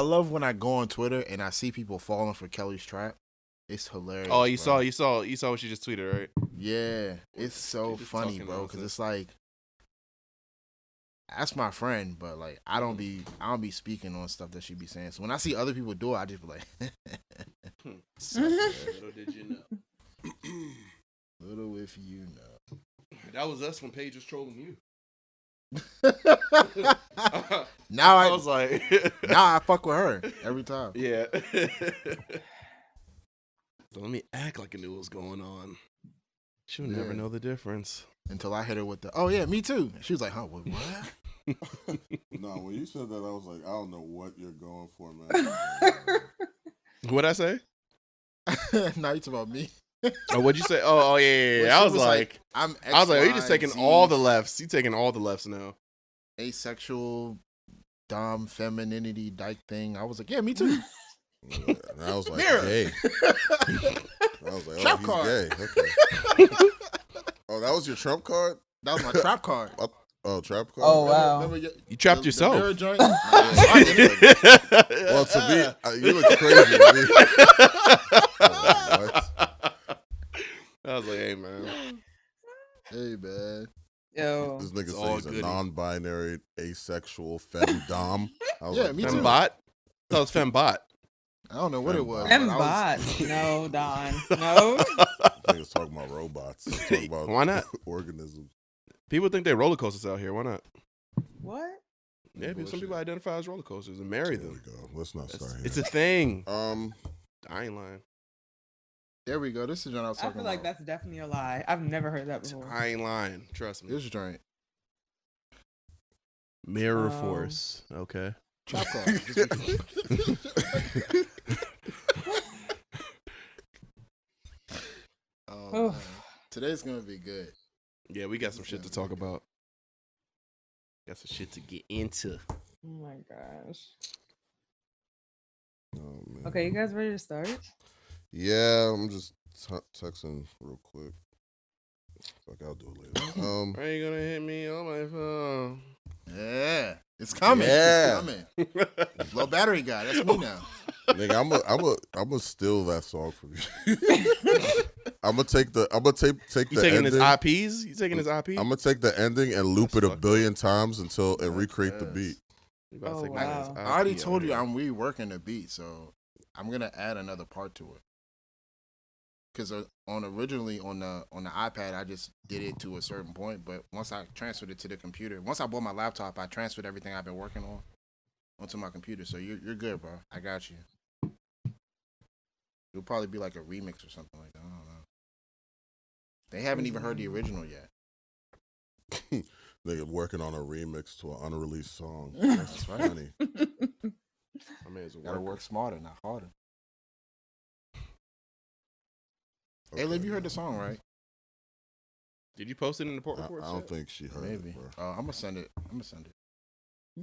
I love when I go on Twitter and I see people falling for Kelly's trap. It's hilarious. Oh, you bro. saw what she just tweeted, right? Yeah, it's so funny, bro. Because it's like, that's my friend, but like I don't be speaking on stuff that she be saying. So when I see other people do it, I just be like, Little did you know. little if you know. That was us when Paige was trolling you. Now I was like, now I fuck with her every time. Yeah. So let me act like I knew what was going on. She'll never know the difference. Until I hit her with the, oh yeah, me too. She was like, huh, what? No, when you said that, I was like, I don't know what you're going for, man. What'd I say? Now you talking about me. Oh, what'd you say? Oh yeah. Well, I was like, I was like, are you just taking all the lefts? You taking all the lefts now? Asexual, dom, femininity, dyke thing. I was like, yeah, me too. And I was like, Mirror. gay. I was like, oh, Trap he's card. gay. Okay. Oh, that was your Trump card? That was my trap card. Oh, trap card? Oh, wow. Remember You trapped yourself. The mirror joint? Well, to me, you look crazy to me. What? I was like, hey, man. Hey, man. Yo. This nigga It's says all he's a goody. non-binary, asexual, femdom. I was Yeah, like, me too. Fembot? I thought it was Fembot. I don't know what it was. Fembot. No, Don. No. Niggas talking about robots. Talking about Why not? organisms. People think they roller coasters out here. Why not? What? Yeah, some people identify as roller coasters and marry There we them. go. Let's not start here. It's a thing. I ain't lying. There we go. This is what I was I talking feel about. like that's definitely a lie. I've never heard that before. I ain't lying. Trust me. This joint. Mirror Force. Okay. Trap card. Oh, man. Today's gonna be good. Yeah, we got some shit to talk about. Got some shit to get into. Oh my gosh. Oh, man. Okay, you guys ready to start? Yeah, I'm just texting real quick. Fuck, I'll do it later. Are you gonna hit me on my phone? Yeah, it's coming. Yeah. It's coming. Low battery guy. That's me now. Nigga, I'm gonna steal that song from you. I'm gonna take the You taking ending. his IPs? You taking his IPs? I'm gonna take the ending and loop it a billion times until it recreate the beat. Oh, wow. I already told you I'm reworking the beat, so I'm gonna add another part to it. Because originally on the iPad, I just did it to a certain point, but once I transferred it to the computer, once I bought my laptop, I transferred everything I've been working on onto my computer. So you're good, bro. I got you. It'll probably be like a remix or something like that. I don't know. They haven't even heard the original yet. Nigga working on a remix to an unreleased song. That's right. Funny. I may as well Gotta work smarter, not harder. Okay, Hey, Liv, you heard the song, right? Did you post it in the port report? I don't think she heard Maybe. it, bro. I'm gonna send it.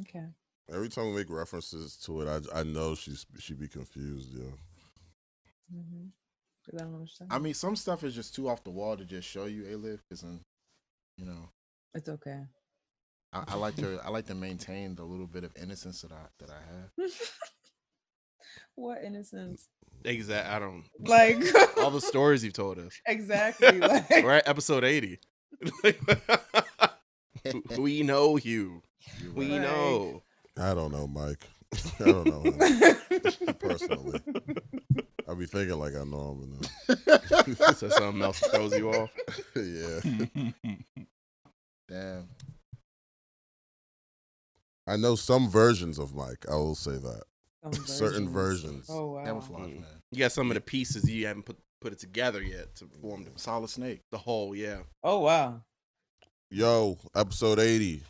Okay. Every time we make references to it, I know she be confused, yo. Mm-hmm. I don't understand. I mean, some stuff is just too off the wall to just show you, Liv, because you know, It's okay. I like to maintain the little bit of innocence that I have. What innocence? Exactly. I don't Like all the stories you've told us. Exactly. Like We're at episode 80. We know you. We Right. know. I don't know, Mike. I don't know him. Personally. I be thinking like I know him. So something else throws you off. Yeah. Damn. I know some versions of Mike. I will say that. some Certain versions. Oh wow. Camouflage, man. You got some of the pieces you haven't put it together yet to form Solid Snake. the whole. Yeah. Oh wow. Yo, episode 80.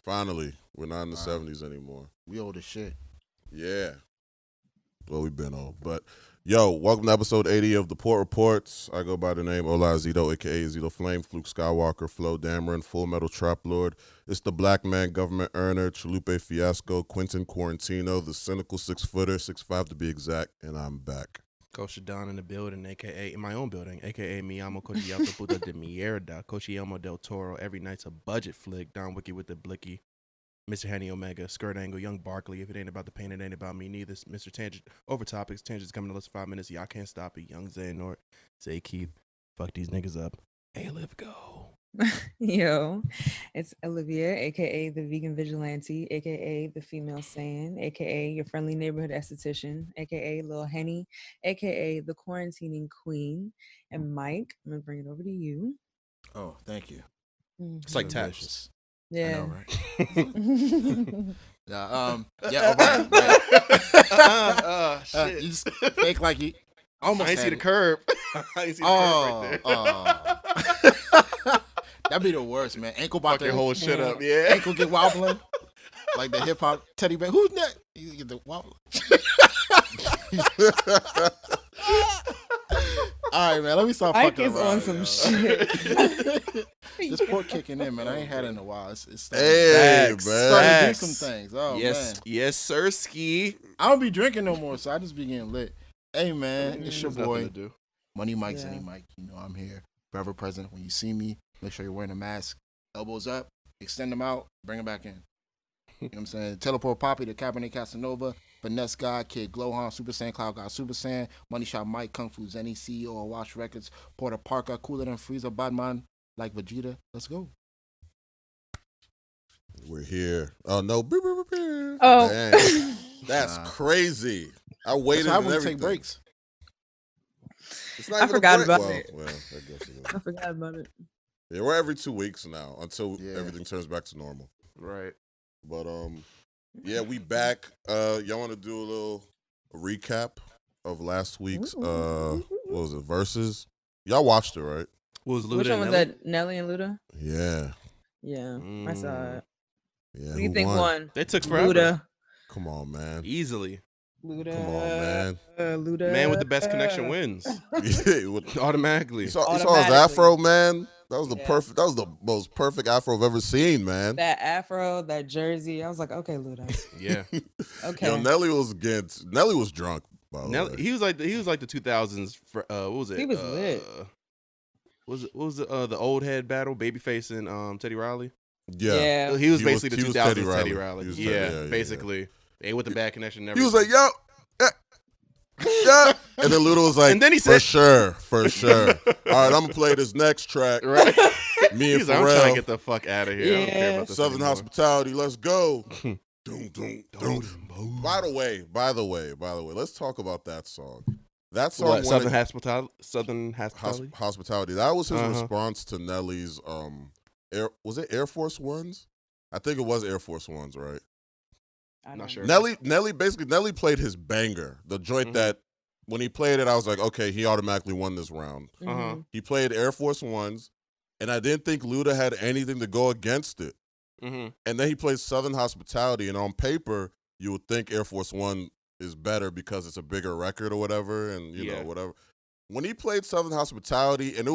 Finally. We're not in the 70s anymore. We old as shit. Yeah. Well, we've been old. But, yo, welcome to episode 80 of The Port Reports. I go by the name Ola Zito, a.k.a. Zito Flame, Fluke Skywalker, Flo Dameron, Full Metal Trap Lord. It's the Black Man Government Earner, Chalupe Fiasco, Quentin Quarantino, the cynical 6-footer, 6'5" to be exact, and I'm back. Coach Don in the building, a.k.a. in my own building, a.k.a. Mi amo Cochiato Puta de Mierda, Cochi Elmo del Toro. Every night's a budget flick. Don Wiki with the blicky. Mr. Henny Omega, Skirt Angle, Young Barkley. If it ain't about the pain, it ain't about me neither. Mr. Tangent, over topics. Tangent's coming in less than 5 minutes. Y'all can't stop it. Young Zay Nort, Zay Keith. Fuck these niggas up. Hey, Liv, go. Yo, it's Olivia, aka the vegan vigilante, aka the female Saiyan, aka your friendly neighborhood esthetician, aka Lil Henny, aka the quarantining queen. And Mike, I'm gonna bring it over to you. Oh, thank you. It's like taps. I Yeah. know, right? Yeah, all right. Shit. You just fake like you almost I ain't see had the it. curb. I ain't see the curb right there. That'd be the worst, man. Ankle about Fuck your to whole shit up, yeah. ankle get wobbling. Like the hip hop teddy bear. Who's next? You get the wobbling. All right, man. Let me stop Mike fucking is around, on some yo. shit. This pork kicking in, man. I ain't had it in a while. It's starting, Hey, Facts. man. starting to do Facts. some things. Oh, Yes, man. yes, sir, ski. I don't be drinking no more, so I just be getting lit. Hey, man. It's your There's nothing boy, to do. Money Mike, Yeah. Zenny Mike. You know I'm here. Forever present. When you see me, make sure you're wearing a mask. Elbows up. Extend them out. Bring them back in. You know what I'm saying? Teleport Poppy, the Cabernet Casanova, Finesse God, Kid Glowhorn, Super Saiyan, Cloud God, Super Saiyan, Money Shot Mike, Kung Fu Zenny, CEO of Watch Records, Porter Parker, Cooler Than Freezer, Badman, like Vegeta. Let's go. We're here. Oh no! Oh. Dang. That's Nah. crazy. I That's waited why I and want to everything. take breaks. It's not I even a forgot break. about Well, it. Well, I guess it is. I forgot about it. Yeah, we're every 2 weeks now until Yeah. everything turns back to normal. Right. But yeah, we back. Y'all want to do a little recap of last week's what was it, Verzuz? Y'all watched it, right? What was Luda Which one and was Nelly? that? Nelly and Luda? Yeah. Yeah, I saw it. Yeah. What do you who think won? They took forever. Luda. Come on, man. Easily. Luda. Come on, man. Luda. Man with the best connection wins. Yeah, with- Automatically. you saw his Automatically. afro, man. That was the Yeah. perfect. That was the most perfect afro I've ever seen, man. That afro, that jersey. I was like, okay, Luda. Yeah. Okay. Yo, Nelly was drunk. By the Nelly, way. he was like the 2000s. What was it? He was lit. What was the old head battle? Babyface and Teddy Riley. Yeah. He was He basically was the Teddy 2000s Teddy Riley. Riley. He was Yeah, Teddy- yeah. basically. They with the bad connection. And He was everything. like, yo, yeah. And then Luda was like, And then he for said- sure. All right, I'm gonna play this next track. right. Me and He's like, I'm trying to Pharrell, get the fuck out of here. I don't care about this Southern anymore. Hospitality, let's go. Doom, doom, doom. By the way, let's talk about that song. That song, What, won Southern Hospitality. Hospitality. That was his Uh-huh. response to Nelly's was it Air Force Ones? I think it was Air Force Ones, right? I Not don't sure. know. Nelly played his banger. The joint Mhm. that when he played it, I was like, okay, he automatically won this round. Uh-huh. Mhm. He played Air Force Ones, and I didn't think Luda had anything to go against it. Mm-hmm. And then he played Southern Hospitality, and on paper, you would think Air Force One is better because it's a bigger record or whatever, and you know, Yeah. whatever. When he played Southern Hospitality, and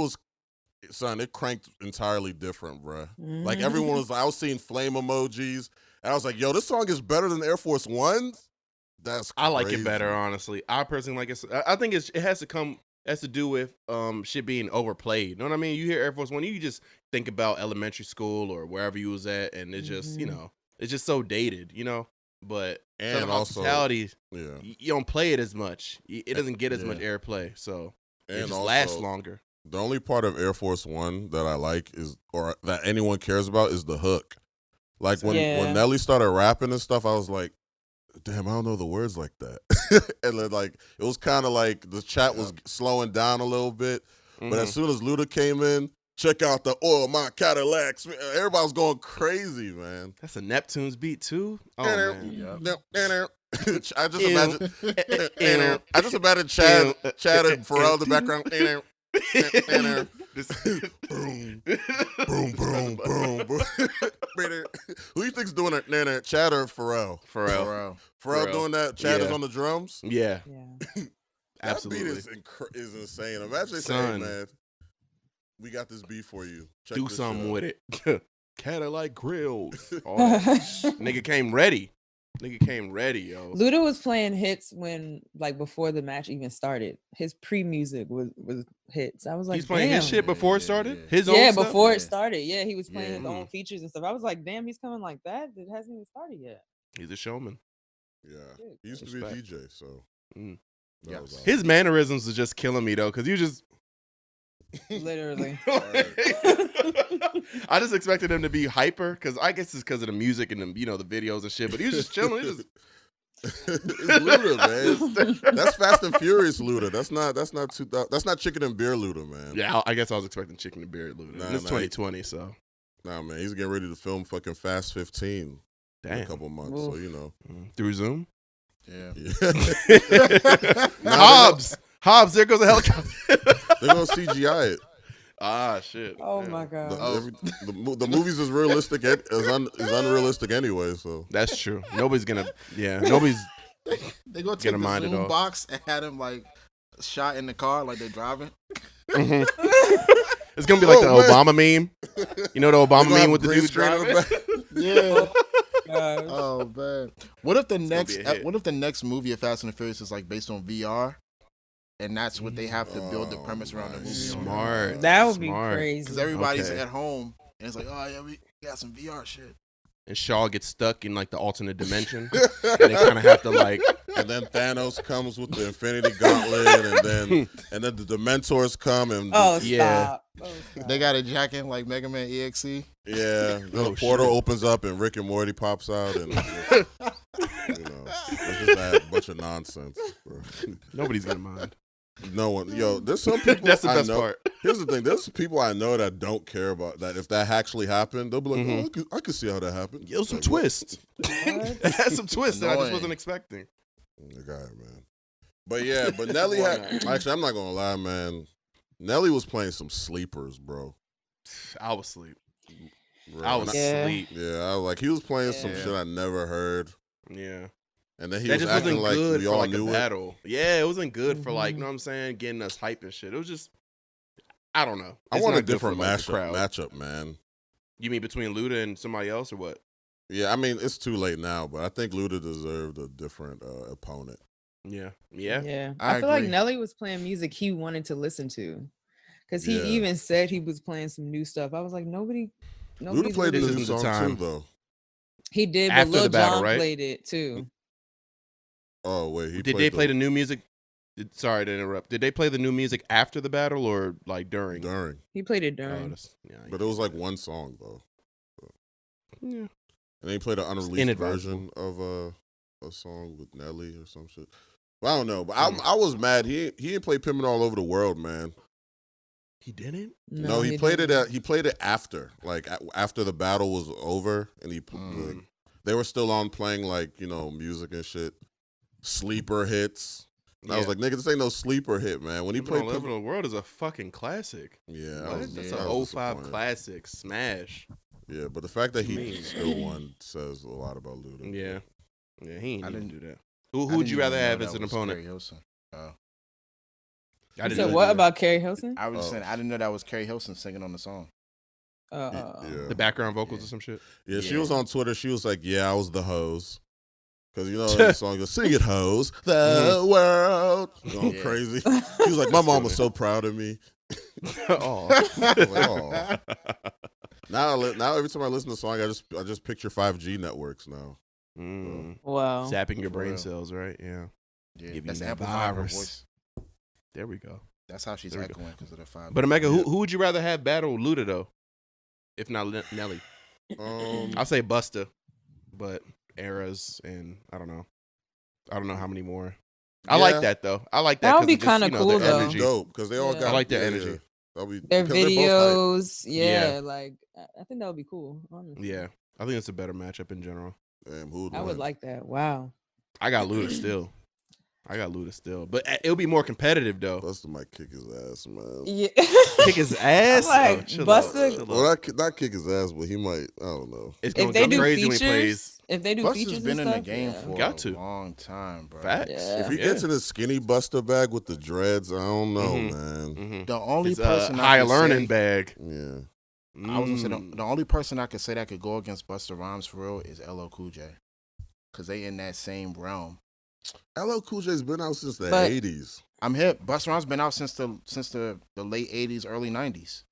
it cranked entirely different, bruh. Like everyone was, I was seeing flame emojis, and I was like, yo, this song is better than Air Force One's? That's I like it crazy. better, honestly. I personally like it. I think it has to do with shit being overplayed. You know what I mean? You hear Air Force One, you just think about elementary school or wherever you was at, and it's just it's just so dated, you know. But And Southern also- Hospitality, Yeah. you don't play it as much. It doesn't get as much Yeah. airplay, so it And just also, lasts longer. the only part of Air Force One that I like is, or that anyone cares about, is the hook. Like when Yeah. Nelly started rapping and stuff, I was like, damn, I don't know the words like that. And then, like, it was kind of like the chat was slowing down a little bit. But as soon as Luda came in, check out the oil, my Cadillacs. Everybody was going crazy, man. That's a Neptune's beat too. Oh man. I just Ew. imagine. Ew. I just imagine Chad Ew. and Pharrell in the background. This- Boom, boom, boom, boom, boom. Who you think's doing it? Chad or Pharrell? Pharrell. Pharrell doing that. Chad is Yeah. on the drums. Yeah, Yeah. absolutely. That beat is insane. Imagine Son. saying, man, we got this beat for you. Check Do this something out. with it. Cadillac grills. All that. Nigga came ready. Nigga came ready, yo. Luda was playing hits when, like, before the match even started. His pre-music was hits. I was like, He's playing damn. his shit before it Yeah, started. yeah. His Yeah, own stuff. before Yeah. it started. Yeah, he was playing Yeah. his own features and stuff. I was like, damn, he's coming like that. It hasn't even started yet. He's a showman. Yeah, he used to be a Respect. DJ, so Mm. that Yes. was awesome. His mannerisms was just killing me though, because you just. Literally. I just expected him to be hyper, because I guess it's because of the music and the the videos and shit. But he was just chilling. He just. It's Luda, man. That's Fast and Furious Luda. That's not Chicken and Beer Luda, man. Yeah, I guess I was expecting Chicken and Beard Luda. Nah, It's nah, 2020, so Nah, man, he's getting ready to film fucking Fast 15 in a damn. couple months. So Through Zoom. Yeah. Nah, Hobbs, there goes a helicopter. they're gonna CGI it. Ah, shit. Oh Yeah. my god. The movies is realistic. Is unrealistic anyway. So That's true. Nobody's nobody's. They go Get take him the minded Zoom off. box and had him like shot in the car like they're driving. Mhm. It's gonna be like the Oh, man. Obama meme. You know the They're Obama gonna have meme with the green dude screen in the driving? back. Yeah. Gosh. Oh man. What if the gonna next be a hit. what if the next movie of Fast and the Furious is like based on VR? And that's what they have to build the Oh, premise around the movie. nice. Smart. That would be Smart. crazy. Because everybody's Okay. at home and it's like, oh yeah, we got some VR shit. And Shaw gets stuck in like the alternate dimension, and they kind of have to like. And then Thanos comes with the Infinity Gauntlet, and then the Dementors come and Oh, Yeah. stop. Oh, stop. They got a jacket like Mega Man EXE. yeah, then Oh, the portal shit. opens up and Rick and Morty pops out, and it's just a bunch of nonsense. Bro. Nobody's gonna mind. No one, there's some people. That's the I best know, part. Here's the thing: there's people I know that don't care about that. If that actually happened, they'll be like, Mhm. "Oh, I could see how that happened." Yo, some Like, what? twist. What? It has some twist that I just Annoying. wasn't expecting. The guy, man. But yeah, but Nelly had. Actually, I'm not gonna lie, man. Nelly was playing some sleepers, bro. I was asleep. Bro, I was Yeah. asleep. Yeah, I was like, he was playing some Yeah. shit I never heard, Yeah. and then he That was just acting wasn't like good we for all like a knew it. battle. Yeah, it wasn't good for like, Mhm. you know what I'm saying, getting us hype and shit. It was just, I don't know. I It's want a not good for, different like, the matchup, man. You mean between Luda and somebody else or what? Yeah, I mean it's too late now, but I think Luda deserved a different opponent. Yeah. Yeah. Yeah. I I feel like agree. Nelly was playing music he wanted to listen to. Because he Yeah. even said he was playing some new stuff. I was like, Luda nobody's played the This new isn't the song time. too, though. He did, but After Lil the battle, Jon right? played it too. Oh wait, he Did played they play the new music? Sorry to interrupt. Did they play the new music after the battle or like during? during? He played it Oh, during. yeah. But it was like one song though, Yeah. and then he played an unreleased inadvisable. version of a song with Nelly or some shit. Well, I don't know, but I was mad. He didn't play Pimpin' All Over the World, man. He didn't? No, he played didn't. he played it after, like after the battle was over, and like, they were still on playing like music and shit, sleeper hits. And I was like, nigga, this ain't no sleeper hit, man. When he played All Over the World is a fucking classic. yeah, I What? was, That's I an was 05 disappointed. classic smash. Yeah, but the fact that he Man. still won says a lot about Luda. Yeah. Yeah, he ain't I even didn't- do that. Who would you rather have as an opponent? Carrie Hilson. I You didn't said know what that. about Carrie Hilson? I was just Oh. saying I didn't know that was Carrie Hilson singing on the song. Yeah. The background vocals or some shit? Yeah, she Yeah. was on Twitter. She was like, "Yeah, I was the hose." Because the song goes, "Sing it, hose, the world." Going Yeah. crazy. She was like, "My mom was so proud of me." Oh. I was like, "Aw." Now every time I listen to the song, I just picture 5G networks now. Wow. Zapping your For brain real. cells, right? Yeah. Yeah, Give you that's that amplifying her virus. voice. There we go. That's how she's There we go. echoing because of the 5. But Emeka, Yeah. who would you rather have battle Luda though? If not Nelly. I'll say Busta, but eras and I don't know how many more. I Yeah. like that though. I like that. That would 'cause be it just, kinda you know, cool, the though. That'd energy. be dope because they all Yeah. got. I like their yeah, energy. That'll be Their because they're both videos, Yeah. like I think that would be cool. Honestly. Yeah, I think it's a better matchup in general. hype. Damn, who I would like that. Wow. I got Luda still, but it'll be more competitive though. Busta might kick his ass, man. Yeah. Kick his ass. I'm like, chill Busta- out, chill Well, out. not kick his ass, but he might. I don't know. It's gonna If they go do crazy when he plays. features, if they do Busta's features been and in the stuff, game yeah. for Got a to. long time, bro. Facts. Yeah. If he gets in his skinny Busta bag with the dreads, I don't know, Mhm. man. Mhm. The only It's person a I high could learning say, bag. Yeah. I was gonna say Mm. the only person I could say that could go against Busta Rhymes for real is LL Cool J. because they in that same realm. LL Cool J's been out since the But- 80s. I'm hip. Busta Rhymes been out since the late 80s, early 90s.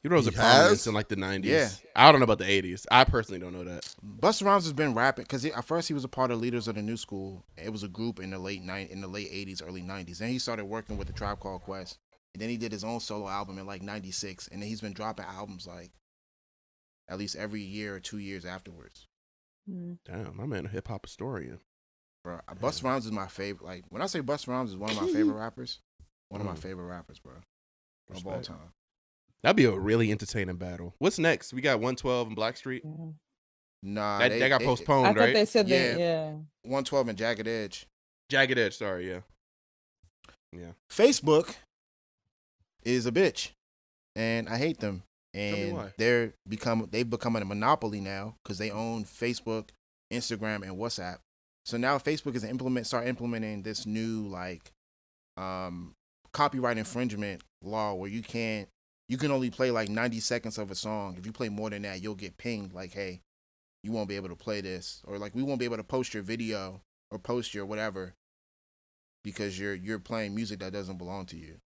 He rose He to prominence has? in like the 90s. Yeah. I don't know about the 80s. I personally don't know that. Busta Rhymes has been rapping because at first he was a part of Leaders of the New School. It was a group in the late 80s, early 90s. Then he started working with the Tribe Called Quest. And then he did his own solo album in like 96. And then he's been dropping albums like at least every year or 2 years afterwards. Damn, my man a hip hop historian. Bro, Busta Rhymes is my favorite. Like when I say Busta Rhymes is one of my favorite rappers, one of my favorite rappers, bro, of all Respect. time. That'd be a really entertaining battle. What's next? We got 112 and Blackstreet. Nah, That got I postponed, thought right? they said Yeah. that. Yeah. 112 and Jagged Edge. Jagged Edge, sorry, yeah. Facebook is a bitch, and I hate them. me And why. they've become a monopoly now because they own Facebook, Instagram, and WhatsApp. So now Facebook is start implementing this new like copyright infringement law where you can only play like 90 seconds of a song. If you play more than that, you'll get pinged like, hey, you won't be able to play this, or like we won't be able to post your video or post your whatever because you're playing music that doesn't belong to you.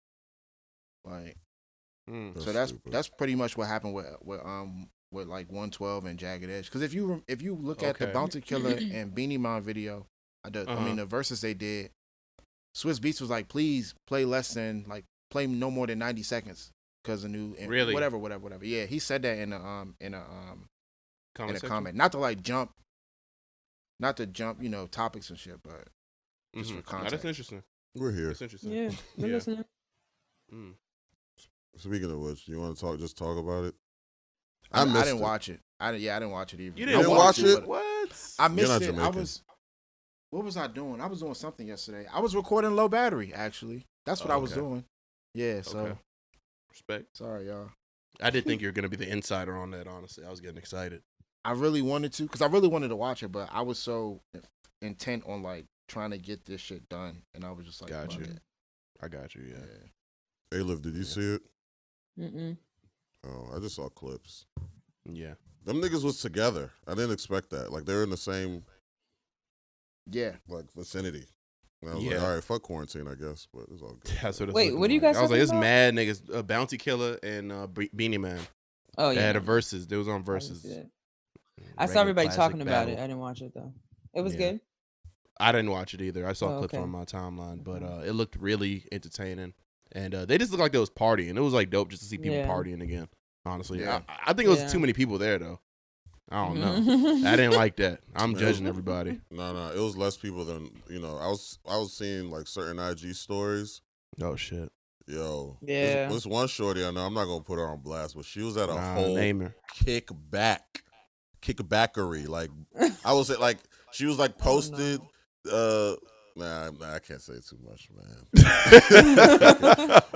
Like, so that's pretty much what happened with like 112 and Jagged Edge. Because if you look at the Okay. Bounty Killer and Beanie Man video, I mean the verses they did, Swiss Beats was like, please play play no more than 90 seconds because of new Really? whatever. Yeah, he said that in a Comment comment. Not to jump, topics and shit, but just for That's context. interesting. We're here. That's interesting. Yeah. We're Yeah. listening. Speaking of which, you want to talk about it? I missed didn't it. watch it. I didn't watch it either. You didn't didn't watch it? but What? I missed not it. Jamaican. What was I doing? I was doing something yesterday. I was recording Low Battery, actually. That's what I was Okay. doing. Yeah, so Okay. Respect. sorry, y'all. I did think you were gonna be the insider on that. Honestly, I was getting excited. I really wanted to, because I really wanted to watch it, but I was so intent on trying to get this shit done, and I was just like, Got fuck you. it. I got you. Yeah. Yeah. Liv, did you see it? Mm-mm. Oh, I just saw clips. Yeah. Them niggas was together. I didn't expect that. Like they're in the same Yeah. vicinity. And I was Yeah. like, all right, fuck quarantine, I guess, but it's all good. That's what it's Wait, looking what are you like. guys I was like, talking it's about? mad niggas. Bounty Killer and Beanie Man. Oh They yeah. had a versus. They was on I didn't versus. see it. I saw Regular everybody classic talking about battle. it. I didn't watch it though. It was Yeah. good. I didn't watch it either. I saw Oh, clips okay. on my timeline, but Okay. it looked really entertaining, and they just looked like they was partying. It was like dope just to see people Yeah. partying again. Honestly, Yeah. I think it was Yeah. too many people there though. I don't know. Mhm. I didn't like that. I'm Man, judging everybody. No, it was less people than I was seeing like certain IG stories. Oh shit. Yo, Yeah. This one shorty I know. I'm not gonna put her on blast, but she was at a whole Name her. kickbackery. Like I was at like she was like posted. Nah, I can't say too much, man.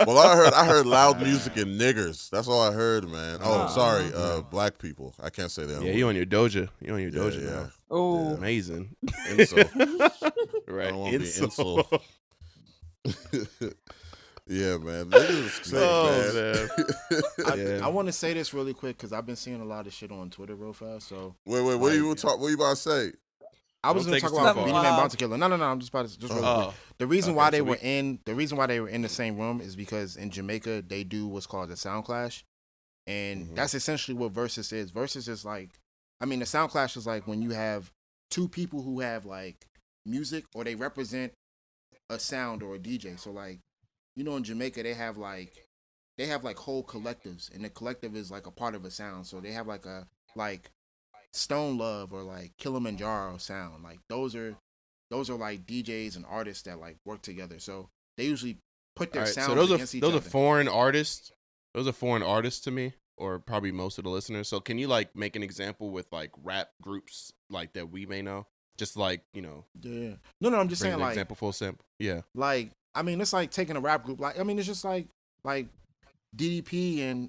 Well, I heard loud music and niggers. That's all I heard, man. Oh, Oh. sorry, black people. I can't say that. Yeah, you on your Doja. You on your Doja yeah. now. Oh. Amazing. Incel. Right. I don't want to be Incel. incel. Yeah, man. Niggas is sick, Oh, man. Yeah. I want to say this really quick because I've been seeing a lot of shit on Twitter real fast. So Wait, what you about to say? I was Don't going to take talk us about too Beanie far. Man Bounty Killer. No. I'm just about to really quick. Oh. The reason Okay, why they so were in the same room is because in Jamaica they do what's called a sound clash, and that's essentially what Verzuz is. Verzuz is like, I mean, the sound clash is like when you have two people who have like music or they represent a sound or a DJ. So like, in Jamaica they have like whole collectives, and the collective is like a part of a sound. So they have like Stone Love or like Kilimanjaro sound. Like those are like DJs and artists that like work together. So they usually put their All right, sounds so those against each are other. foreign artists. Those are foreign artists to me, or probably most of the listeners. So can you like make an example with like rap groups like that we may know? Just like Yeah. No, I'm just bring saying an like example full sample. Yeah. like I mean it's like taking a rap group. Like I mean it's just like DDP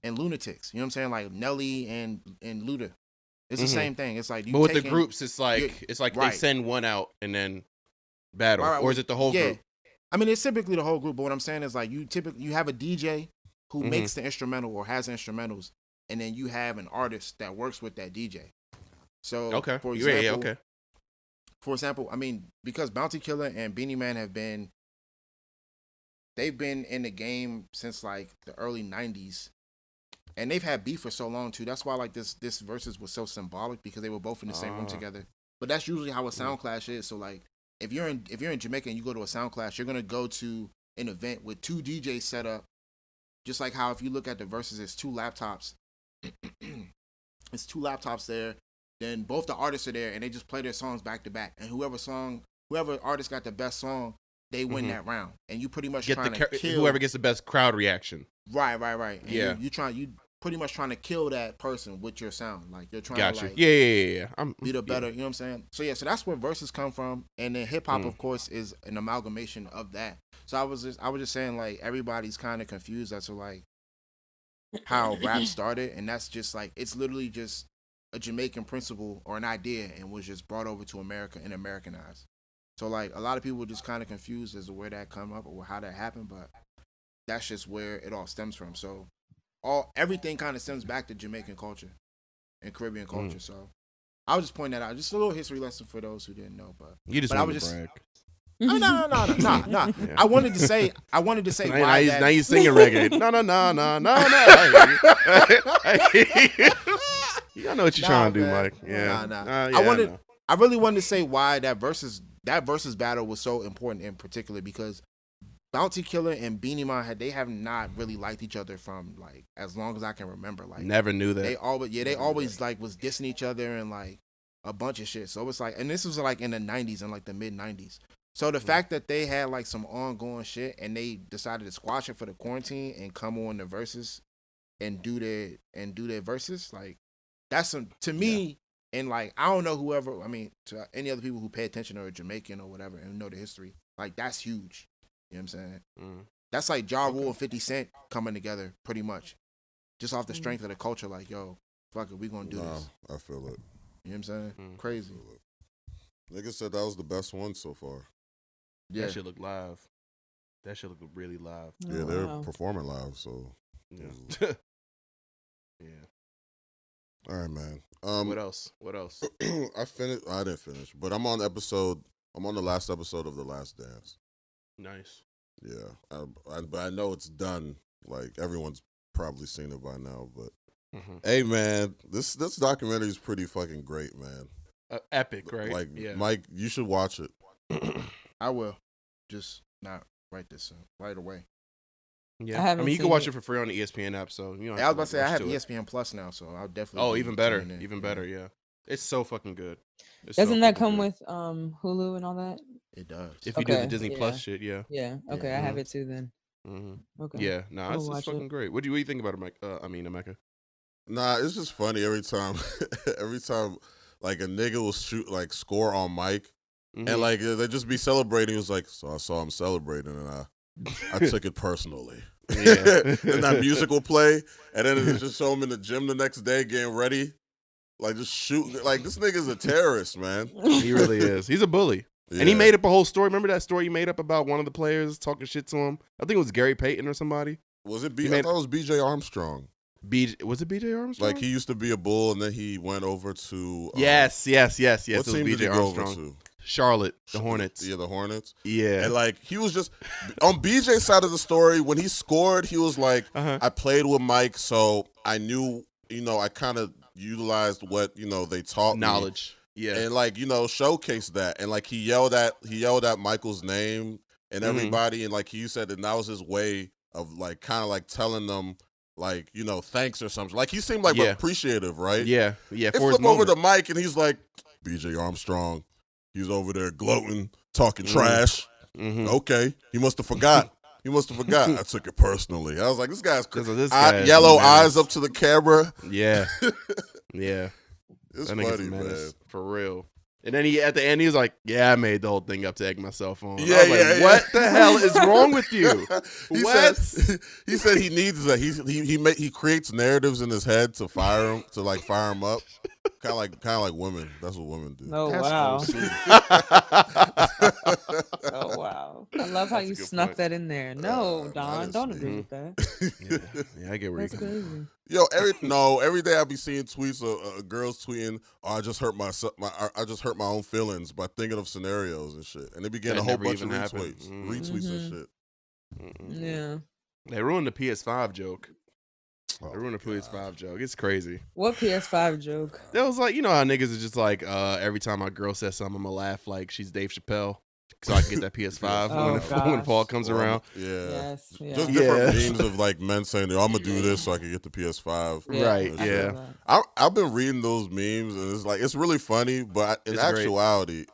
and Lunatics. You know what I'm saying? Like Nelly and Luda. It's the Mhm. same thing. It's like you But with the taking- groups, it's like they right. send one out and then battle, Right, or is it the whole yeah. group? I mean, it's typically the whole group, but what I'm saying is like you have a DJ who Mhm. makes the instrumental or has instrumentals, and then you have an artist that works with that DJ. So Okay. for example, Yeah. Okay. For example, I mean, because Bounty Killer and Beanie Man they've been in the game since like the early 90s. And they've had beef for so long too. That's why like this Verzuz was so symbolic, because they were both in the same room together. But that's usually how a sound clash is. So like if you're in Jamaica and you go to a sound clash, you're gonna go to an event with 2 DJs set up. Just like how if you look at the Verzuz, it's 2 laptops. It's 2 laptops there. Then both the artists are there and they just play their songs back to back. And whoever artist got the best song, they win that round. And you pretty much trying to kill whoever gets the best crowd reaction. Right. And yeah. You pretty much trying to kill that person with your sound. Like you're trying Gotcha. to like Yeah. be the better, you know what I'm saying? So yeah, so that's where verses come from. And then hip hop of course is an amalgamation of that. So I was just saying like everybody's kind of confused as to like how rap started, and that's just like it's literally just a Jamaican principle or an idea and was just brought over to America and Americanized. So like a lot of people were just kind of confused as to where that come up or how that happened, but that's just where it all stems from. So everything kind of stems back to Jamaican culture and Caribbean culture. So I was just pointing that out, just a little history lesson for those who didn't know. But you just want to brag. No. Yeah. I wanted to say why now you singing reggae. No. I know what you're trying to do, Mike. Yeah. I really wanted to say why that versus battle was so important in particular, because Bounty Killer and Beanie Man they have not really liked each other from like as long as I can remember. Like never knew that. They always like was dissing each other and like a bunch of shit. So it's like, and this was like in the 90s and like the mid 90s. So the fact that they had like some ongoing shit and they decided to squash it for the quarantine and come on the verses and do their verses, like that's some to me. And like I don't know to any other people who pay attention or are Jamaican or whatever and know the history, like that's huge. You know what I'm saying? That's like Ja Rule and 50 Cent coming together pretty much, just off the strength of the culture. Like yo, fuck it, we gonna do this. I feel it. You know what I'm saying? Crazy. Nigga said that was the best one so far. Yeah. That shit look live. That shit look really live. Yeah, they're performing live, so. Yeah. Yeah. All right, man. What else? I didn't finish, but I'm on the last episode of The Last Dance. Nice. Yeah. But I know it's done. Like, everyone's probably seen it by now, but. Hey, man, this documentary is pretty fucking great, man. Epic, right? Like, yeah. Mike, you should watch it. I will. Just not right away. Yeah, I mean you can watch it for free on the ESPN app. So you know. I was about to say I have ESPN Plus now, so I'll definitely. Oh, even better, Yeah, it's so fucking good. Doesn't that come with Hulu and all that? It does. If you do the Disney Plus shit, yeah. Yeah. Okay, I have it too then. Okay. Yeah. No, it's fucking great. What do you think about it, Mike? Emeka? Nah, it's just funny every time. Every time, like a nigga will score on Mike. And like they just be celebrating. It was like, so I saw him celebrating, and I took it personally. Yeah. And that music will play, and then it just show him in the gym the next day getting ready, like just shooting. Like this nigga's a terrorist, man. He really is. He's a bully, and he made up a whole story. Remember that story he made up about one of the players talking shit to him? I think it was Gary Payton or somebody. Was it? I thought it was B.J. Armstrong. Was it B.J. Armstrong? Like he used to be a Bull, and then he went over to. Yes. What it was team B.J. did he go Armstrong. over to? Charlotte, the Hornets. Yeah, the Hornets. Yeah. And like he was just on BJ's side of the story, when he scored, he was like, I played with Mike, so I knew, I kind of utilized what, they taught knowledge. Me. Yeah. And like, showcased that. And like he yelled at Michael's name and everybody, and like he said that was his way of like kind of like telling them like, thanks or something. Like he seemed like appreciative, right? Yeah. It flipped over to Mike and he's like, BJ Armstrong. He's over there gloating, talking trash. Okay, he must have forgot. I took it personally. I was like, this guy's yellow eyes up to the camera. Yeah, yeah. It's funny, man. For real. And then at the end, he was like, "Yeah, I made the whole thing up to egg myself on." Yeah, What the hell is wrong with you? He said he needs that. He creates narratives in his head to fire him up. Kind of like women. That's what women do. Oh That's wow. OC. Oh wow. I love how That's a you good snuck point. that in there. No, Don, don't honestly. agree with that. Yeah, I get where you're That's coming from. crazy. Yo, every day I be seeing tweets of girls tweeting, "Oh, I just hurt I just hurt my own feelings by thinking of scenarios and shit," and they be getting That a whole never bunch of even happened. retweets and shit. Yeah. They ruined the PS5 joke. Oh, They ruined the PS5 joke. It's crazy. What PS5 joke? That was like, you know how niggas is just like, every time my girl says something, I'm gonna laugh like she's Dave Chappelle, so I can get that PS5 Oh, when fall comes Well, around. Yeah. Yes. Yeah. Just different Yeah. memes of like men saying, "I'm gonna do this so I can get the PS5." Yeah, Right, I feel yeah. that. I've been reading those memes and it's like it's really funny, but in It's great. actuality,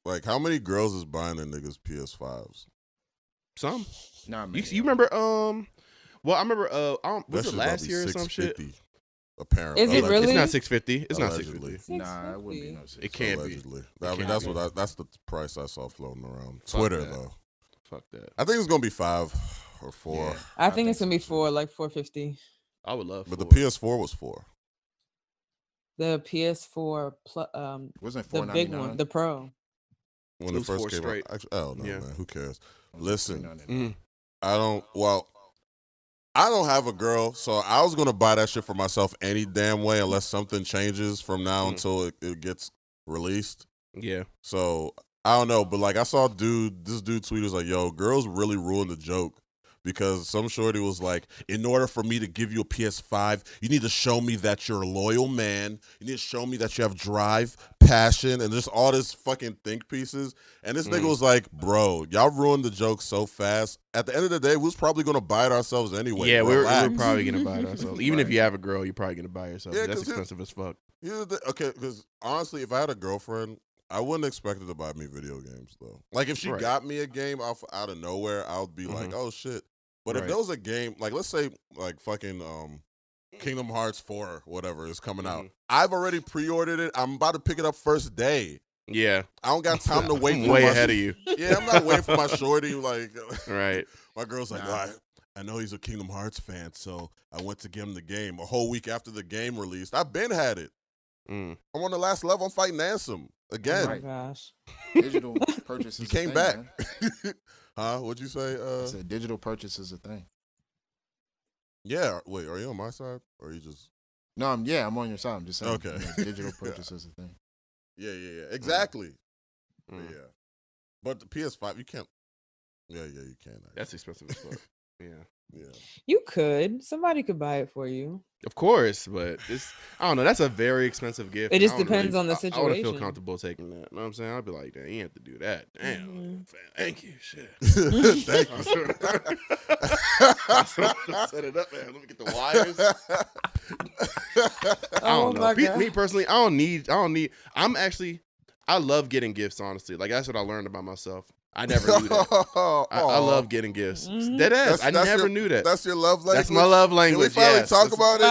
like how many girls is buying a niggas PS5s? Some. Nah, man. You remember? Well, I remember. That Was shit it about to last be year or some shit? $650, apparently. Is it Allegedly. really? It's not 650. It's not Allegedly. 650. Nah, it wouldn't be no It can't be. Allegedly. It I mean, can't that's the price I saw floating around Fuck Twitter that. though. Fuck that. I think it's gonna be 5 or 4, Yeah. I think it's so, gonna be too. 4, like 450. I would love. but the for it. PS4 was 4. The PS4 Wasn't the big $4.99? one, the Pro. When It it was first 4 came straight. out. Actually, oh no, Yeah. man, who cares? It was Listen, $3.99. I don't have a girl, so I was gonna buy that shit for myself any damn way unless something changes from now until it gets released. Yeah. So I don't know, but like I saw this dude tweet was like, "Yo, girls really ruined the joke." Because some shorty was like, in order for me to give you a PS5, you need to show me that you're a loyal man. You need to show me that you have drive, passion, and just all this fucking think pieces. And this nigga was like, bro, y'all ruined the joke so fast. At the end of the day, we was probably going to buy it ourselves anyway. Yeah, we're Relax. probably gonna buy it ourselves. Even if Right. you have a girl, you're probably gonna buy it yourself. Yeah, That's 'cause expensive as fuck. Okay, because honestly, if I had a girlfriend, I wouldn't expect her to buy me video games, though. Like, if she Right. got me a game out of nowhere, I would be like, oh, shit. But if Right. there was a game, like let's say like fucking Kingdom Hearts 4 or whatever is coming out. I've already pre-ordered it. I'm about to pick it up first day. Yeah. I don't got time to wait I'm for way my ahead of you. Yeah, I'm not waiting for my shorty. Like Right. my girl's like, Nah. I know he's a Kingdom Hearts fan, so I went to give him the game. A whole week after the game released, I've been had it. Mm. I'm on the last level. I'm fighting Ansem again. Oh my Right. gosh. Digital purchase is He a came thing, back. man. Huh? What'd you say? I said digital purchase is a thing. Yeah. Wait, are you on my side or are you just? No, I'm on your side. I'm just saying. Okay. Digital purchase is a thing. Yeah. Exactly. Mm. Yeah. But the PS5, you can't. Yeah, you can. Actually. That's expensive as fuck. Yeah. Yeah. You could. Somebody could buy it for you. Of course, but it's I don't know. That's a very expensive gift. It and just I don't depends really- on the I wouldn't feel situation. comfortable taking that. You know what I'm saying? I'd be like, damn, you have to do that. Damn. Mhm. Thank you. Shit. Thank you. Set it up, man. Let me get the wires. I Oh don't know. my God. Me personally, I don't need. I love getting gifts. Honestly, like that's what I learned about myself. I never knew that. I love getting gifts. Mhm. Dead ass. I never your, knew that. That's your love language. That's my love Can we language. finally yes. talk about it?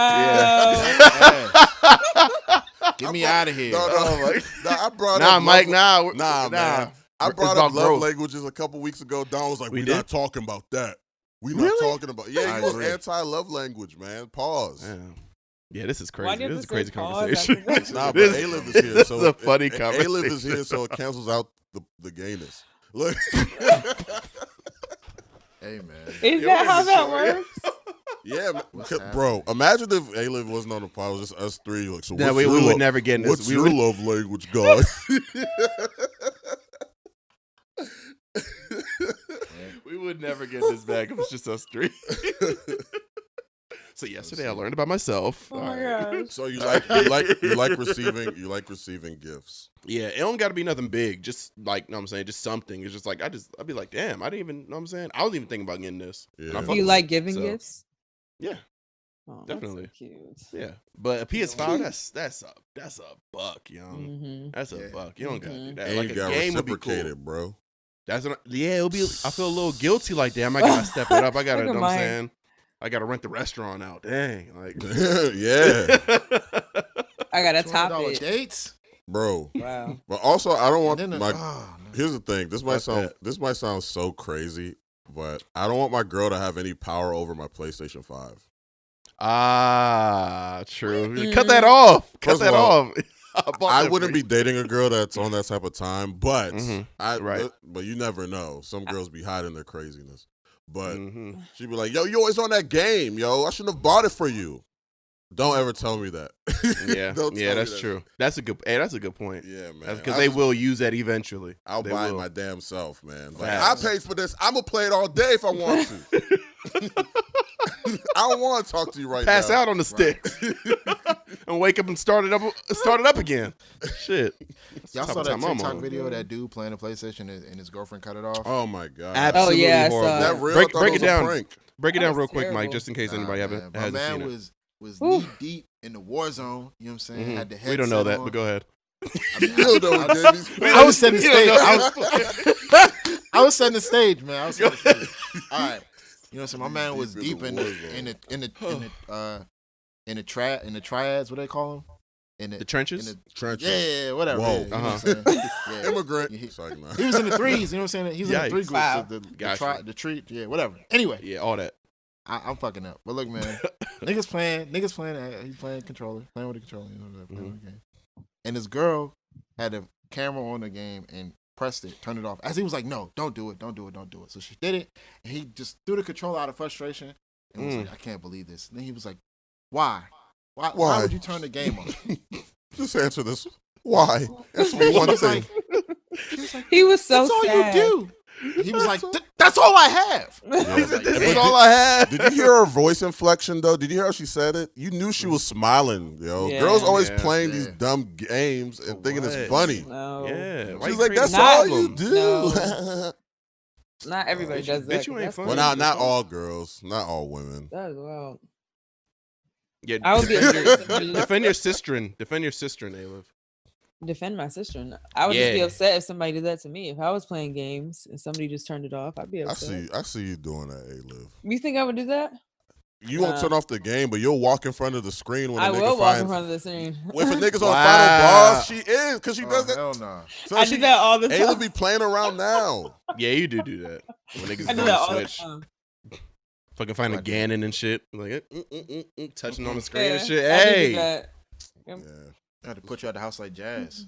Wow. Get me out of here. No, Oh, I brought Nah, up Mike. love- Nah, man. I It's brought about up love growth. languages a couple weeks ago. Don was like, We "We're did? not talking about that. We're not Really? talking about." Yeah, I he was agree. anti-love language, man. Pause. Yeah, this is Why crazy. do you This have is a to crazy say pause conversation. after that? Nah, but This- A-Liv is here, this so is a funny A-Liv conversation. is here, so it cancels out the gayness. Look, Hey, man. Is Yo, that how is it that so? works? yeah, What's bro. Imagine if A-Liv wasn't on the pod, it was just us three. Like, so No, what's we your would love- never get in this. What's We your would, love language, guy? we would never get this back if it's just us three. So yesterday I learned about myself. Oh my Alright. gosh. So you like receiving gifts. Yeah, it don't got to be nothing big. Just like, know what I'm saying, just something. It's just like I'd be like, damn, I didn't even know what I'm saying. I wasn't even thinking about getting this. And I Yeah. fuck Do you with like it. giving So, gifts? Yeah, Oh, definitely. That's so cute. yeah. But a PS5, that's a buck, yo. Mm-hmm. That's a Yeah. buck. You don't gotta do that. And Like you a got game would be reciprocated, cool. bro. That's what. It'll be. I feel a little guilty. Like, damn, I gotta step it up. I gotta. Look at Know what I'm Mike. saying, I gotta rent the restaurant out. Dang, like. Yeah, I gotta top $200 it. dates. bro. Wow. But also, I don't want And then my. no. Here's the thing. Fuck This might sound so crazy, but I don't want my girl to have any power over my PlayStation 5. Nah, true. Cut that off. Cut First of that all, off. I wouldn't be dating a girl that's on that type of time, but Right. but you never know. Some girls be hiding their craziness. But Mhm. she'd be like, "Yo, you always on that game, yo. I shouldn't have bought it for you." Don't ever tell me that. Yeah, Don't tell yeah, me that's that. true. That's a good. Hey, that's a good point. Yeah, man. Because they will use that eventually. I'll They buy it will. my damn self, man. Like, Facts. I paid for this. I'm gonna play it all day if I want to. I don't want to talk to you right Pass now. out on the sticks and wake up and start it up again. Shit. That's Y'all the saw type that of time I'm TikTok on. video of that dude playing the PlayStation and his girlfriend cut it off? Oh my god. Absolutely Oh, yeah, I horrible. saw Is that real? Break I thought it was a down. prank. Break it That down was real quick, Mike, terrible. just in case anybody man. hasn't My man seen it. was Oof. knee deep in the war zone. You know what I'm saying? Had the headset We don't know that, on. but go ahead. I mean, You don't know what Davies- I was setting the You don't stage. know. I was setting the stage, man. I was setting the stage. All right. You know what I'm saying? My man was Deep deep in in the the war in the triads. What do they call them? The trenches? In the, Trenches. yeah, whatever. Whoa. Yeah, you know what I'm saying? Yeah. Immigrant. He, It's like, nah. he was in the threes. You know what I'm saying? He was in the three Yikes. groups. Wow. Gotcha. The tree. Yeah, whatever. Anyway, Yeah, all that. I'm fucking up. But look, man, niggas playing. He's playing controller, playing with the controller. You know, playing with the game. And this girl had a camera on the game and pressed it, turned it off. As he was like, "No, don't do it, don't do it, don't do it." So she did it, and he just threw the controller out of frustration and was like, "I can't believe this." And then he was like, "Why? Why would you turn the game off?" Just answer this. Why? Answer me one thing. He was so That's all sad. you do. He was like, "That's all I have." That's all I had. Did you hear her voice inflection though? Did you hear how she said it? You knew she was smiling, yo. Yeah. Girls always Yeah. playing these Yeah. dumb games and thinking it's what? funny. No. Yeah. Why She's you like, create that's a all problem? you do. No. Not everybody Bitch, does that. bitch, you 'cause ain't that's funny. Well, crazy. not all girls, not all women. That is wild. Yeah, I would be defend your sister. Defend your sister, Nayliv. defend my sister. I would just be Yeah. upset if somebody did that to me. If I was playing games and somebody just turned it off, I'd be I upset. see you doing that, A-Liv. You think I would do that? You won't turn off the game, but you'll walk in front of the screen when a I nigga will walk in finds. front of the screen. If a nigga's on Wow. final boss, she is because she does Oh, that. hell nah. So I do that all the A-Liv time. be playing around now. Yeah, you do that. When niggas I do go that to all the Switch. time. Fucking finding Right. Ganon and shit. Like, touching on the screen Yeah, and shit. I do do Hey. that. Yeah. I had to put you at the house like Jazz.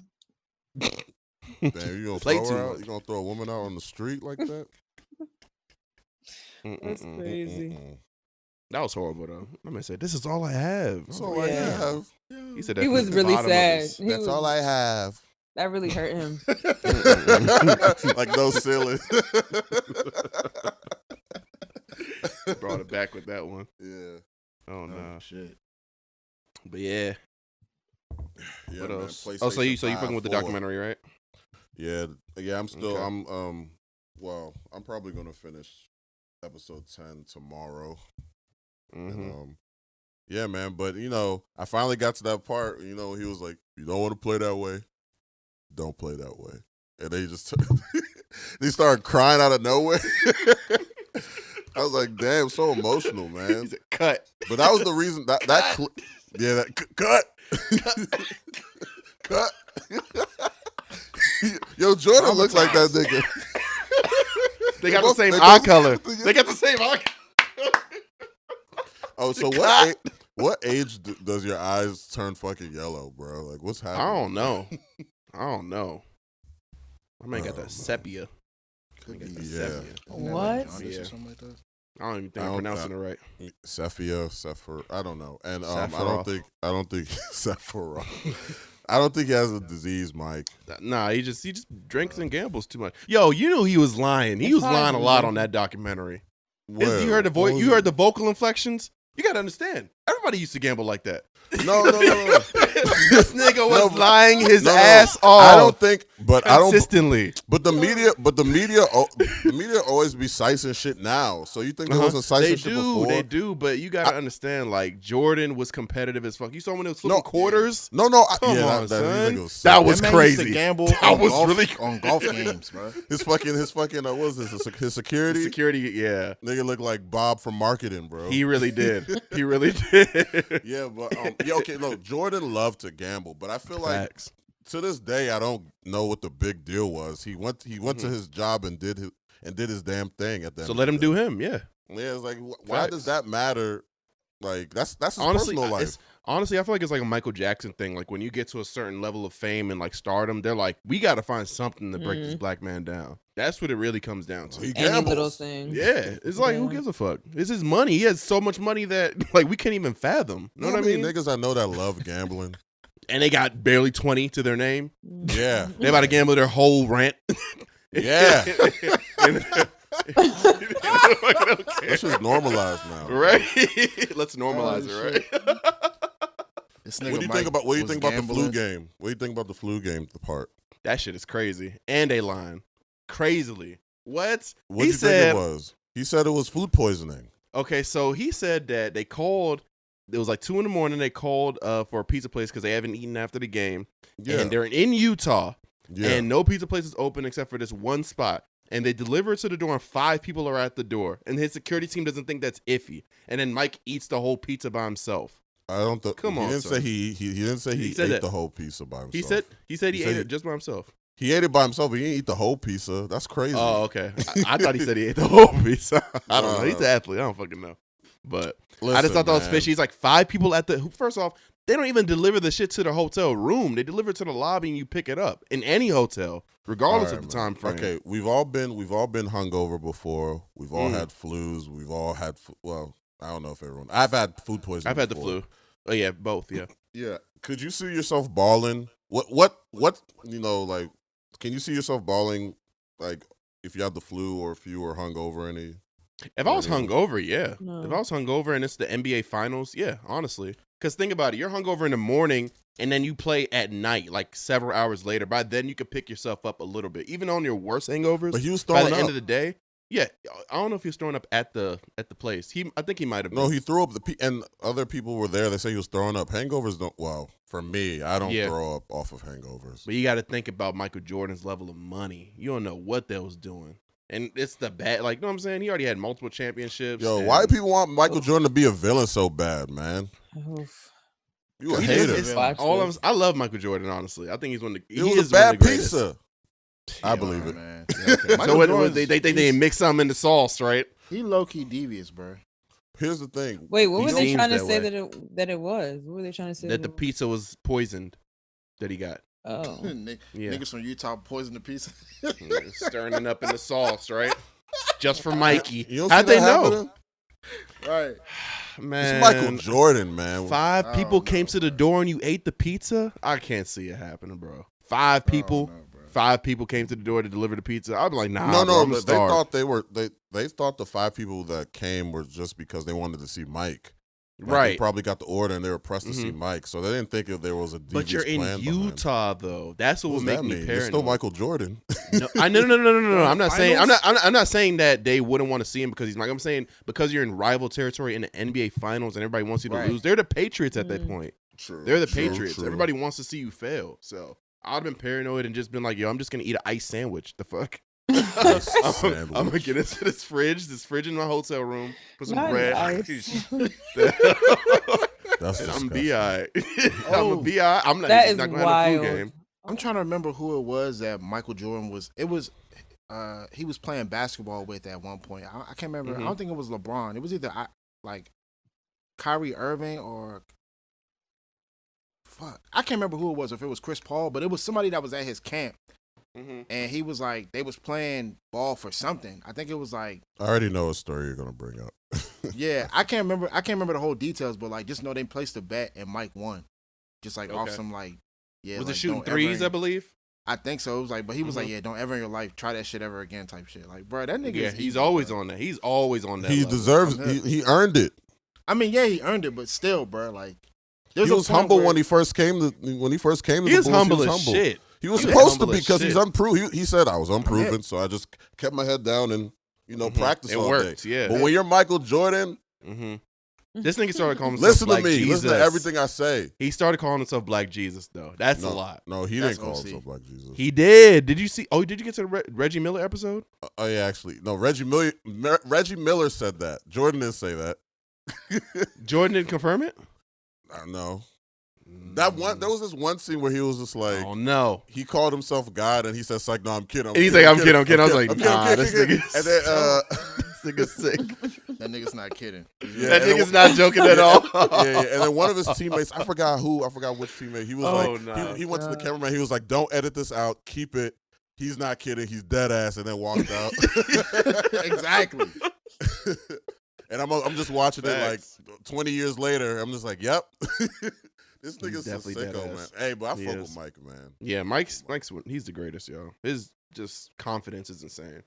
Damn, you gonna Play throw too her out? much. You gonna throw a woman out on the street like that? That's crazy. That was horrible though. I'm gonna say, this is all I have. That's all I Yeah. have. He said He that was from the really bottom of sad. his- He That's was- all I have. That really hurt him. Like no ceiling. Brought it back with that one. Yeah. Oh no. Shit. But yeah. Yeah, What man, else? Oh, so you fucking with the 4. documentary, right? Yeah, I'm still Okay. I'm probably gonna finish episode 10 tomorrow. Mm-hmm. And, yeah, man, but I finally got to that part, he was like, "You don't want to play that way, don't play that way." And they just they started crying out of nowhere. I was like, damn, so emotional, man. He said, cut. But that was the reason that cut. Cut. Yo, Jordan looks like that nigga. They got the both- same they eye both- color. They got the same eye color. Oh, so what age does your eyes turn fucking yellow, bro? Like, what's happening? I don't know. I might got Oh, that sepia. Could Got be. the Yeah. sepia. Isn't that like What? jaundice Yeah. or something like that? I don't even think I I'm don't- pronouncing it right. Sephirontz, I don't know. And I Sephiroth. don't think Sephiroth. I don't think he has a disease, Mike. Nah, he just drinks and gambles too much. Yo, you knew he was lying. He It's was lying a probably- lot on that documentary. Well, You heard the what voice. was You it? heard the vocal inflections. You gotta understand. Everybody used to gamble like that. No. This nigga was No, lying his No, ass I off don't think, but I don't. consistently. But the media always be sicing shit now. So you think there was a sicing They shit do, before? they do, but you gotta understand. Like Jordan was competitive as fuck. You saw when they was flipping No. quarters. No, Come yeah, on, that son. nigga was sick. That was That man used to crazy. gamble That on was golf, really on golf games, bro. his fucking what was this? His security. Security, yeah, Nigga looked like Bob from marketing, bro. he really did. He really did. Yeah, but okay, no, Jordan loved to gamble, but I feel like Facts. to this day I don't know what the big deal was. He went to his job and did his damn thing at that. So let him do him. Yeah. Yeah, it's like why Facts. does that matter? Like that's his Honestly, personal life. Honestly, I feel like it's like a Michael Jackson thing. Like when you get to a certain level of fame and like stardom, they're like, we got to find something to break this black man down. That's what it really comes down to. He Any little gambles. thing. Yeah, it's like who gives a fuck? It's his money. He has so much money that like we can't even fathom. You know what I mean? Niggas I know that love gambling. And they got barely 20 to their name. Yeah. They about to gamble their whole rent. Yeah. And- That's just normalized now. right? Let's normalize it, right? This What nigga do you Mike think about was the flu gambling. game? What do you think about the flu game? The part. That shit is crazy. And they lying. Crazily. What? What do you think it was? He said it was food poisoning. Okay, so he said that they called. It was like 2 a.m. They called for a pizza place because they haven't eaten after the game. Yeah. And they're in Utah. Yeah. And no pizza place is open except for this one spot. And they deliver it to the door, and 5 people are at the door. And his security team doesn't think that's iffy. And then Mike eats the whole pizza by himself. I don't think. Come he on, didn't son. say he didn't say he said ate that. the whole pizza by himself. He said he said ate it just by himself. He ate it by himself, but he didn't eat the whole pizza. That's crazy. Oh, okay. I thought he said he ate the whole pizza. I don't know. He's an athlete. I don't fucking know. But I just thought that was fishy. He's like 5 people at the. First off, they don't even deliver the shit to the hotel room. They deliver it to the lobby and you pick it up in any hotel, regardless of the time frame. Okay, we've all been hungover before. We've all had flus. We've all had well, I don't know if everyone. I've had food poisoning. I've had the before. flu. Oh yeah, both. Yeah. Yeah. Could you see yourself balling? What like can you see yourself balling like if you had the flu or if you were hungover any? If I was hungover, yeah. No. If I was hungover and it's the NBA Finals, yeah, honestly. Because think about it, you're hungover in the morning and then you play at night, like several hours later. By then, you could pick yourself up a little bit, even on your worst hangovers. But he was by throwing the end up. of the day, yeah. I don't know if he was throwing up at the place. I think he might have. No, been. he threw up and other people were there. They say he was throwing up. Hangovers don't. Well, for me, I don't throw up off of hangovers. But you got to think about Michael Jordan's level of money. You don't know what they was doing. And it's the bad, like, you know what I'm saying? He already had multiple championships. Yo, why do people want Michael Jordan to be a villain so bad, man? Oof. You a He hater. is- Watch this. I love Michael Jordan, honestly. I think he's one of the. It he was is a bad one of the greatest. pizza. I believe it. Man. Yeah, okay. So Michael what, Jordan's- they think they mix something in the sauce, right? He low key devious, bro. Here's the thing. Wait, what He were they seems trying to that say way. that it was? What were they trying to say? That the it was? pizza was poisoned that he got. Oh. Yeah. Niggas from Utah poisoned the pizza. Stirring it up in the sauce, right? Just for Mikey. You don't How'd see they that know? happening? Right. Man. It's Michael Jordan, man. 5 people came to the door and you ate the pizza? I can't see it happening, bro. 5 people. No, bro. 5 people came to the door to deliver the pizza. I'd be like, nah, No, bro, no, I'm they starved. thought they thought the 5 people that came were just because they wanted to see Mike. Like, Right. They probably got the order and they were pressed to see Mike, so they didn't think if there was a devious But you're in plan behind it. Utah, though. That's what What would does make that me mean? paranoid. It's still Michael Jordan. No, I'm not saying Finals? I'm not saying that they wouldn't want to see him because he's Mike. I'm saying because you're in rival territory in the NBA Finals and everybody wants you to Right. lose. They're the Patriots at that point. True. They're the true, Patriots. true. Everybody wants to see you fail. So I'd have been paranoid and just been like, yo, I'm just gonna eat an ice sandwich. The fuck? I'm gonna get into this fridge in my hotel room, put some Not bread. ice. That's And I'm disgusting. bi. I'm Oh. a bi. I'm not. That He's is not gonna have a flu wild. game. I'm trying to remember who it was that Michael Jordan was. It was, he was playing basketball with at one point. I can't remember. I don't think it was LeBron. It was either like Kyrie Irving or fuck. I can't remember who it was. If it was Chris Paul, but it was somebody that was at his camp, and he was like they was playing ball for something. I think it was like I already know a story you're gonna bring up. yeah. I can't remember the whole details, but like just know they placed a bet and Mike won, just like off Okay. some like yeah. Was like, it shooting don't ever threes? in- I believe. I think so. It was like, but he was like, yeah, don't ever in your life try that shit ever again, type shit. Like, bro, that nigga. Yeah, is he's evil, always bro. on that. He's always on that. He level. deserves. He earned it. I mean, yeah, he earned it, but still, bro, like, He was humble when he first came to He the is Bulls. humble He was as shit. He was He is supposed to humble be as because he's shit. unproven. He said I was unproven, so I just kept my head down and practice It all worked, day. yeah. But when you're Michael Jordan, This nigga started calling himself listen to Black me. Jesus. Listen to everything I say. He started calling himself Black Jesus, though. That's a lot. No, he That's didn't call OC. himself Black Jesus. He did. Did you see? Oh, did you get to the Reggie Miller episode? Oh yeah, actually, no. Reggie Miller said that. Jordan didn't say that. Jordan didn't confirm it? I don't know. There was this one scene where he was just like, Oh, no. he called himself God, and he said, "Like, no, I'm kidding." And he's like, I'm kidding. I was like, nah, this nigga. And then, This nigga's sick. That nigga's not kidding. Yeah, That and nigga's not joking at all. yeah. And then one of his teammates, I forgot which teammate. He was Oh, like, no. he went to the cameraman. He was like, "Don't edit this out. Keep it. He's not kidding. He's dead ass." And then walked out. Exactly. And I'm just watching Facts. it like 20 years later. I'm just like, "Yep." This He's nigga's a definitely sicko, man. deadass. Hey, but I He fuck is. with Mike, man. Yeah, Mike's he's the greatest, yo. His just confidence is insane.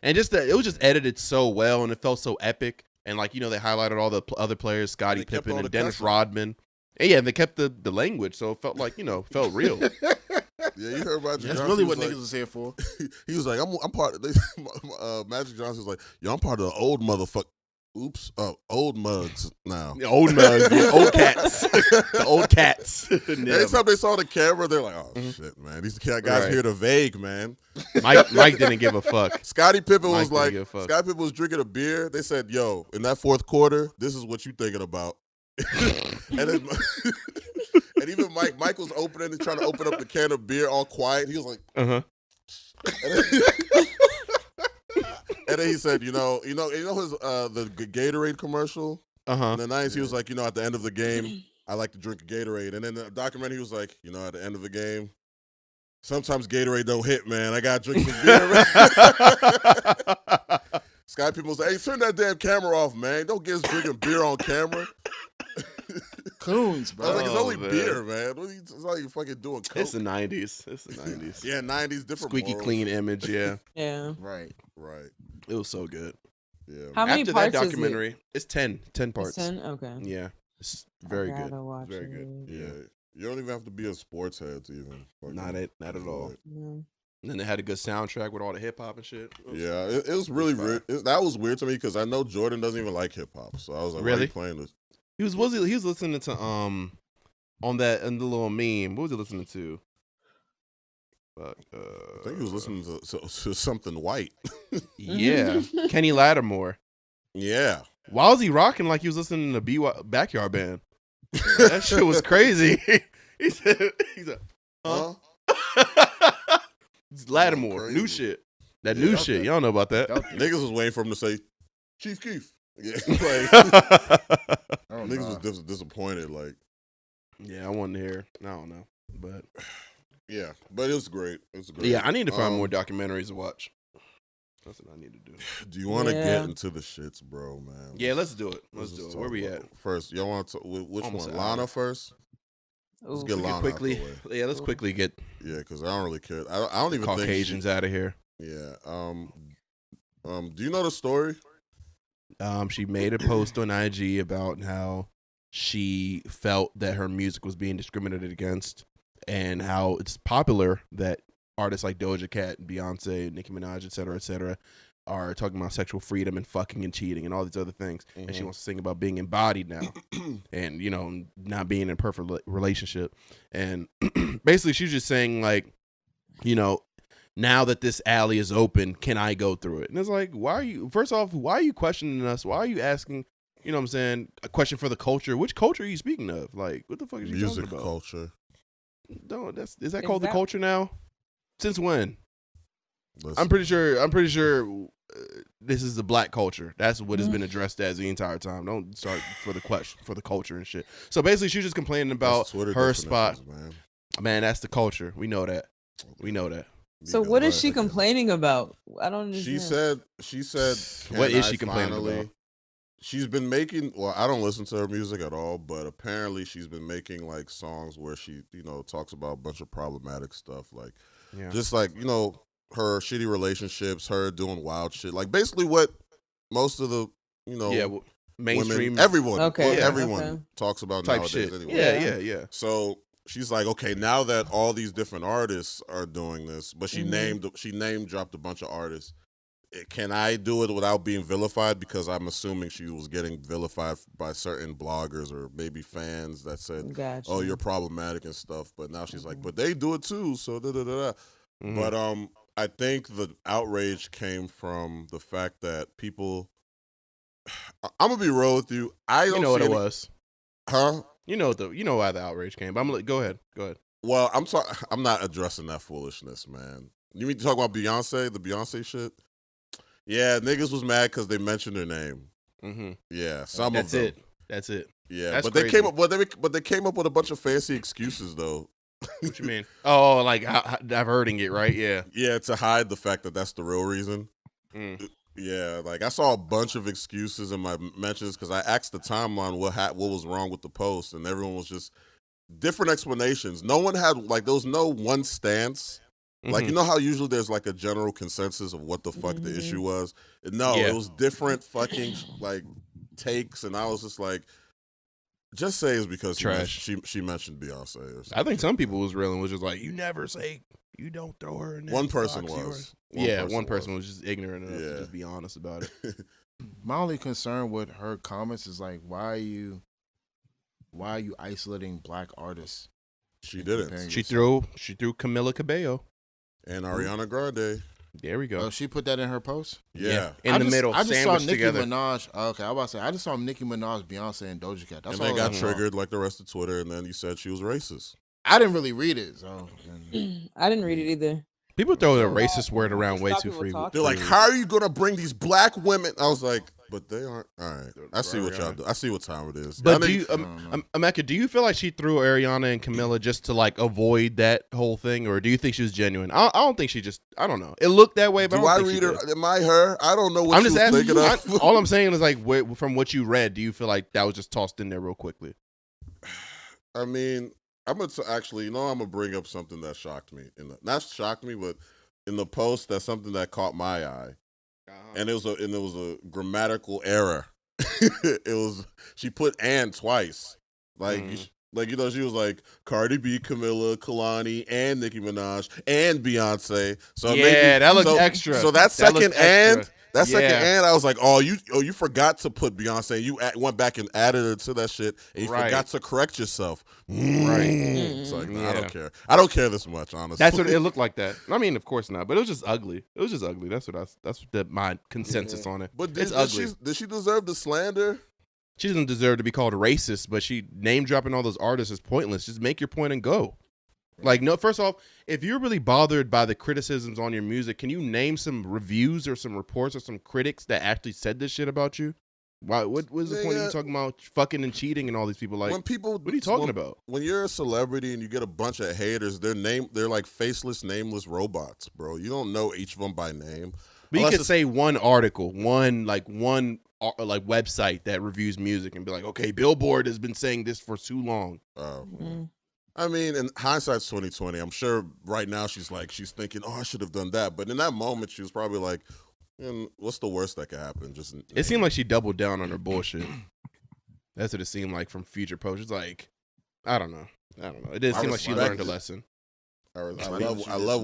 And just that it was just edited so well and it felt so epic. And like, they highlighted all the other players, Scottie They kept Pippen all and the Dennis cussing. Rodman. And yeah, they kept the language, so it felt like, felt real. Yeah, you heard Magic That's Johnson. really He what was niggas like, was here for. he was like, I'm part of Magic Johnson was like, yo, I'm part of the old motherfucker. Oops, old mugs now. The old mugs, the old cats. The old cats. Every time they saw the camera, they're like, "Oh shit, man! These guys Right. here to vague, man." Mike didn't give a fuck. Scottie Pippen Mike was didn't like, give a fuck. Scottie Pippen was drinking a beer. They said, "Yo, in that fourth quarter, this is what you thinking about." and then, and even Mike was opening and trying to open up the can of beer, all quiet. He was like, Uh-huh. and then he said, you know his the Gatorade commercial. Uh-huh. In the 90s, he was like, at the end of the game, I like to drink a Gatorade. And then the documentary, he was like, at the end of the game, sometimes Gatorade don't hit, man. I got to drink some beer. Sky people was like, hey, turn that damn camera off, man. Don't get us drinking beer on camera. Coons, I bro. was like, it's only man. beer, man. It's not like you fucking doing coke. It's the 90s. It's the 90s. Yeah, 90s, different Squeaky morals. clean image, yeah. Yeah. Right. Right. It was so good. Yeah. How many After parts that is it? documentary, it's 10 parts. 10? Okay. Yeah. It's very I good. gotta watch Very it. good. Yeah. You don't even have to be a sports head to even. fucking Not at enjoy all. it. Yeah. And then they had a good soundtrack with all the hip hop and shit. Yeah, it was really fire. weird. That was weird to me because I know Jordan doesn't even like hip hop. So I was like, why are Really? you playing this? He was listening to on the little meme. What was he listening to? I think he was listening to something white. Yeah, Kenny Lattimore. Yeah. Why was he rocking like he was listening to Backyard Band? That shit was crazy. he said, huh? It's Lattimore, Crazy. new shit. That Yeah, new okay. shit. Y'all know about that. Niggas was waiting for him to say, Chief Keef. Yeah. Like, Oh, niggas nah. was disappointed. Like, Yeah, I wanted to hear. I don't know, but yeah. But it was great. It was great. yeah, I need to find Um, more documentaries to watch. That's what I need to do. Do you want to Yeah. get into the shits, bro, man? Yeah, let's do it. Let's do just it. talk Where we about- at? First, y'all want to which Almost one? an hour. Lana first? Let's Ooh. get We Lana can quickly, out the way. yeah, let's quickly get Yeah, because I don't really care. I don't even Caucasians out of here. think do you know the story? She made a post on IG about how she felt that her music was being discriminated against, and how it's popular that artists like Doja Cat, Beyonce, Nicki Minaj, et cetera, are talking about sexual freedom and fucking and cheating and all these other things. And she Mhm. wants to sing about being embodied now and, not being in a perfect relationship. And basically she's just saying like, now that this alley is open, can I go through it? And it's like, why are you questioning us? Why are you asking, you know what I'm saying, a question for the culture? Which culture are you speaking of? Like, what the fuck is you Music talking about? culture. Is that Is called the that- culture now? Since when? Listen, I'm pretty sure this is the black culture. That's what has been addressed as the entire time. Don't start for the question for the culture and shit. So basically, she's just complaining that's about Twitter her spot. definitions, man. Man, that's the culture. We know that. We know that. So You know, what is but she again, complaining about? I don't understand. She said, What "Can is I she complaining finally-" about? She's been making. Well, I don't listen to her music at all, but apparently she's been making like songs where she, talks about a bunch of problematic stuff, like Yeah. just like her shitty relationships, her doing wild shit, like basically what most of the Mainstream women, everyone, Okay, everyone okay. talks about type nowadays. shit. Anyway. Yeah. So she's like, okay, now that all these different artists are doing this, but she name dropped a bunch of artists. Can I do it without being vilified? Because I'm assuming she was getting vilified by certain bloggers or maybe fans that said, Gotcha. "Oh, you're problematic and stuff." But now she's like, "But they do it too." So da da da da. Mhm. But I think the outrage came from the fact that people. I'm gonna be real with you. I don't You know what see it any- was. huh? You know why the outrage came. But I'm like, go ahead. Well, I'm not addressing that foolishness, man. You mean to talk about Beyonce, the Beyonce shit? Yeah, niggas was mad because they mentioned her name. Yeah, some That's of them. it. That's it. Yeah, That's but they crazy. came up. But they came up with a bunch of fancy excuses though. What you mean? Oh, like diverting it, right? Yeah. Yeah, to hide the fact that that's the real reason. Mm. Yeah, like I saw a bunch of excuses in my mentions because I asked the timeline what was wrong with the post, and everyone was just different explanations. No one had there was no one stance. Like, you know how usually there's like a general consensus of what the fuck the issue was? No, Yeah. it was different fucking like takes, and I was just like, just say it's because she mentioned Beyonce. Or something. I think some people was real and was just like, you never say, you don't throw her in that One person box, was. One person was just ignorant enough to just be honest about it. My only concern with her comments is like, why are you isolating black artists? She didn't. She threw Camila Cabello and Ariana Grande. There we go. Oh, she put that in her post? Yeah. In the middle, I just saw Nicki together. Minaj. Okay, I was about to say, I just saw Nicki Minaj, Beyonce, and Doja Cat. That's and all they I got saw. triggered like the rest of Twitter, and then you said she was racist. I didn't really read it, so. I didn't read it either. People throw the racist word around way too freely. They're like, how are you going to bring these black women? I was like, but they aren't. All right. I see what y'all do. I see what time it is. But do you, Emeka, do you feel like she threw Ariana and Camilla just to like avoid that whole thing? Or do you think she was genuine? I don't think she just, I don't know. It looked that way, but do I I don't think read she her? Am I her? I don't know what I'm she just was asking. thinking of. All I'm saying is like, from what you read, do you feel like that was just tossed in there real quickly? I mean, I'm going to actually, I'm going to bring up something that shocked me. Not shocked me, but in the post, that's something that caught my eye. And it was a grammatical error. She put "and" twice. She was like Cardi B, Camilla, Kalani, and Nicki Minaj, and Beyonce. So that looks extra. So that second "and," I was like, you forgot to put Beyonce. You went back and added her to that shit, and you forgot to correct yourself. Right. It's like, I don't care. I don't care this much, honestly. That's what it looked like. That. I mean, of course not, but it was just ugly. It was just ugly. That's my consensus on it. But it's ugly. Did she deserve the slander? She doesn't deserve to be called a racist, but she name dropping all those artists is pointless. Just make your point and go. Like, no, first off, if you're really bothered by the criticisms on your music, can you name some reviews or some reports or some critics that actually said this shit about you? Why? What was the point of you talking about fucking and cheating and all these people? Like, what are you talking about? When you're a celebrity and you get a bunch of haters, they're like faceless, nameless robots, bro. You don't know each of them by name. But you could say one article, one website that reviews music and be like, okay, Billboard has been saying this for too long. I mean, in hindsight's 2020. I'm sure right now she's thinking, oh, I should have done that. But in that moment, she was probably like, what's the worst that could happen? It seemed like she doubled down on her bullshit. That's what it seemed like from future posts. It's like, I don't know. It didn't seem like she learned a lesson. I love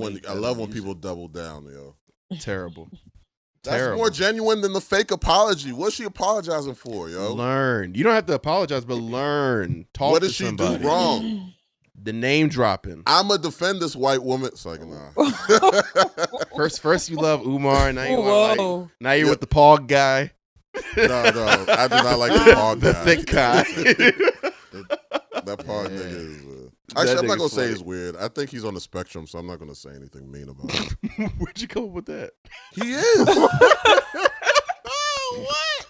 when people double down, yo. Terrible. That's more genuine than the fake apology. What's she apologizing for, yo? Learn. You don't have to apologize, but learn. Talk what to did she somebody. do wrong? The name dropping. I'ma defend this white woman. It's like, nah. First you love Umar, now you're with the Pog guy. No, I do not like the Pog guy. The thick guy. That Pog nigga is. Actually, I'm not gonna say he's weird. I think he's on the spectrum, so I'm not gonna say anything mean about him. Where'd you come up with that? He is. What?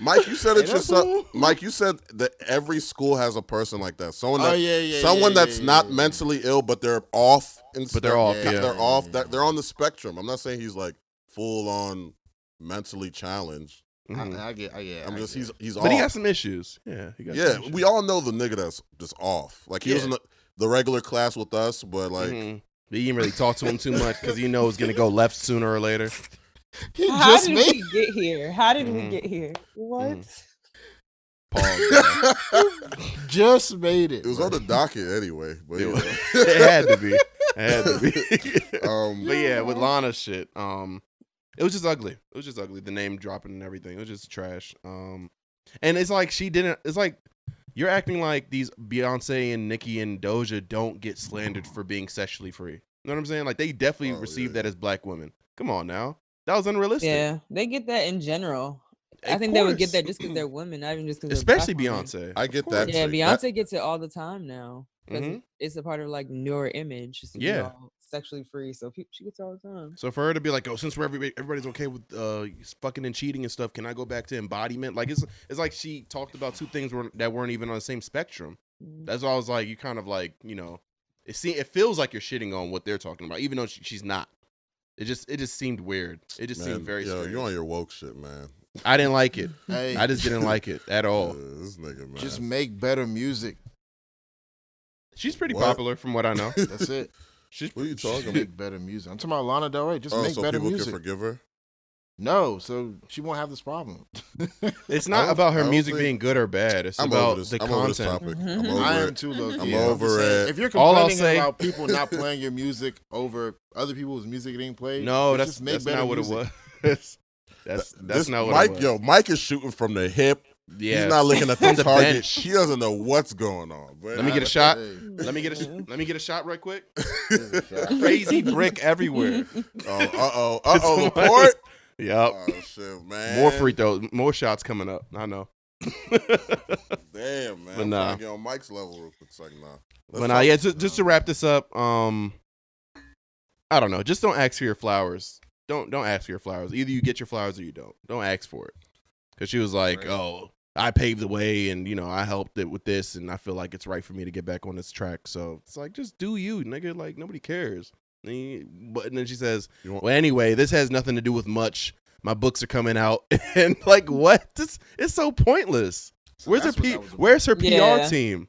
Mike, you said it yourself. Mike, you said that every school has a person like that. Someone that's not mentally ill, but they're off. They're off. They're off. They're on the spectrum. I'm not saying he's like full on mentally challenged. Mm-hmm. He's off. But he got some issues. Yeah, we all know the nigga that's just off. Like he was in the regular class with us, but like but you didn't really talk to him too much because you know it's gonna go left sooner or later. How did we get here? What? Just made it. It was on the docket anyway, but it had to be. But yeah, with Lana shit, it was just ugly. The name dropping and everything. It was just trash. And it's like it's like you're acting like these Beyonce and Nicki and Doja don't get slandered for being sexually free. You know what I'm saying? Like they definitely received that as black women. Come on now. That was unrealistic. Yeah, they get that in general. I think they would get that just because they're women, not even just because especially they're Beyonce. I get that. Yeah, Beyonce gets it all the time now. because Mhm. it's a part of like your image to be Yeah. all sexually free. So she gets it all the time. So for her to be like, oh, since everybody's okay with fucking and cheating and stuff, can I go back to embodiment? Like it's like she talked about two things that weren't even on the same spectrum. That's why I was like, you kind of like, it feels like you're shitting on what they're talking about, even though she's not. It just seemed weird. It just seemed very strange. You're on your woke shit, man. I didn't like it. Hey, I just didn't like it at all. This nigga, man. just make better music. She's pretty What? popular from what I know. That's it. What are you talking about? Make better music. I'm talking about Lana Del Rey. Just make so better people music. can forgive her? No, so she won't have this problem. It's I not don't- about I her don't music think- being good or bad. It's I'm about over this. the I'm over this content. topic. Mhm. I'm over I it. am too, low key. I'm just over saying, it. If you're All I'll complaining say- about people not playing your music over other people's music getting played, No, just make that's better not what music. it was. that's This not what Mike, it was. yo, Mike is shooting from the hip. Yeah, He's not looking at From the the target. bench. He doesn't know what's going on. But Let me get a shot. Hey, Let me get a shot right quick. here's a shot. Crazy brick everywhere. The port. Yep. Oh shit, man. More free throws, more shots coming up. I know. Damn, man. But I'm nah. trying to get on Mike's level real quick. It's like, nah. But yeah, just to wrap this up, I don't know. Just don't ask for your flowers. Don't ask for your flowers. Either you get your flowers or you don't. Don't ask for it. Because she was like, Right. oh, I paved the way and, I helped it with this and I feel like it's right for me to get back on this track. So it's like, just do you, nigga. Like, nobody cares. And then she says, well, anyway, this has nothing to do with much. My books are coming out. And like, what? It's so pointless. So Where's that's her what that was about. Where's her PR Yeah. team?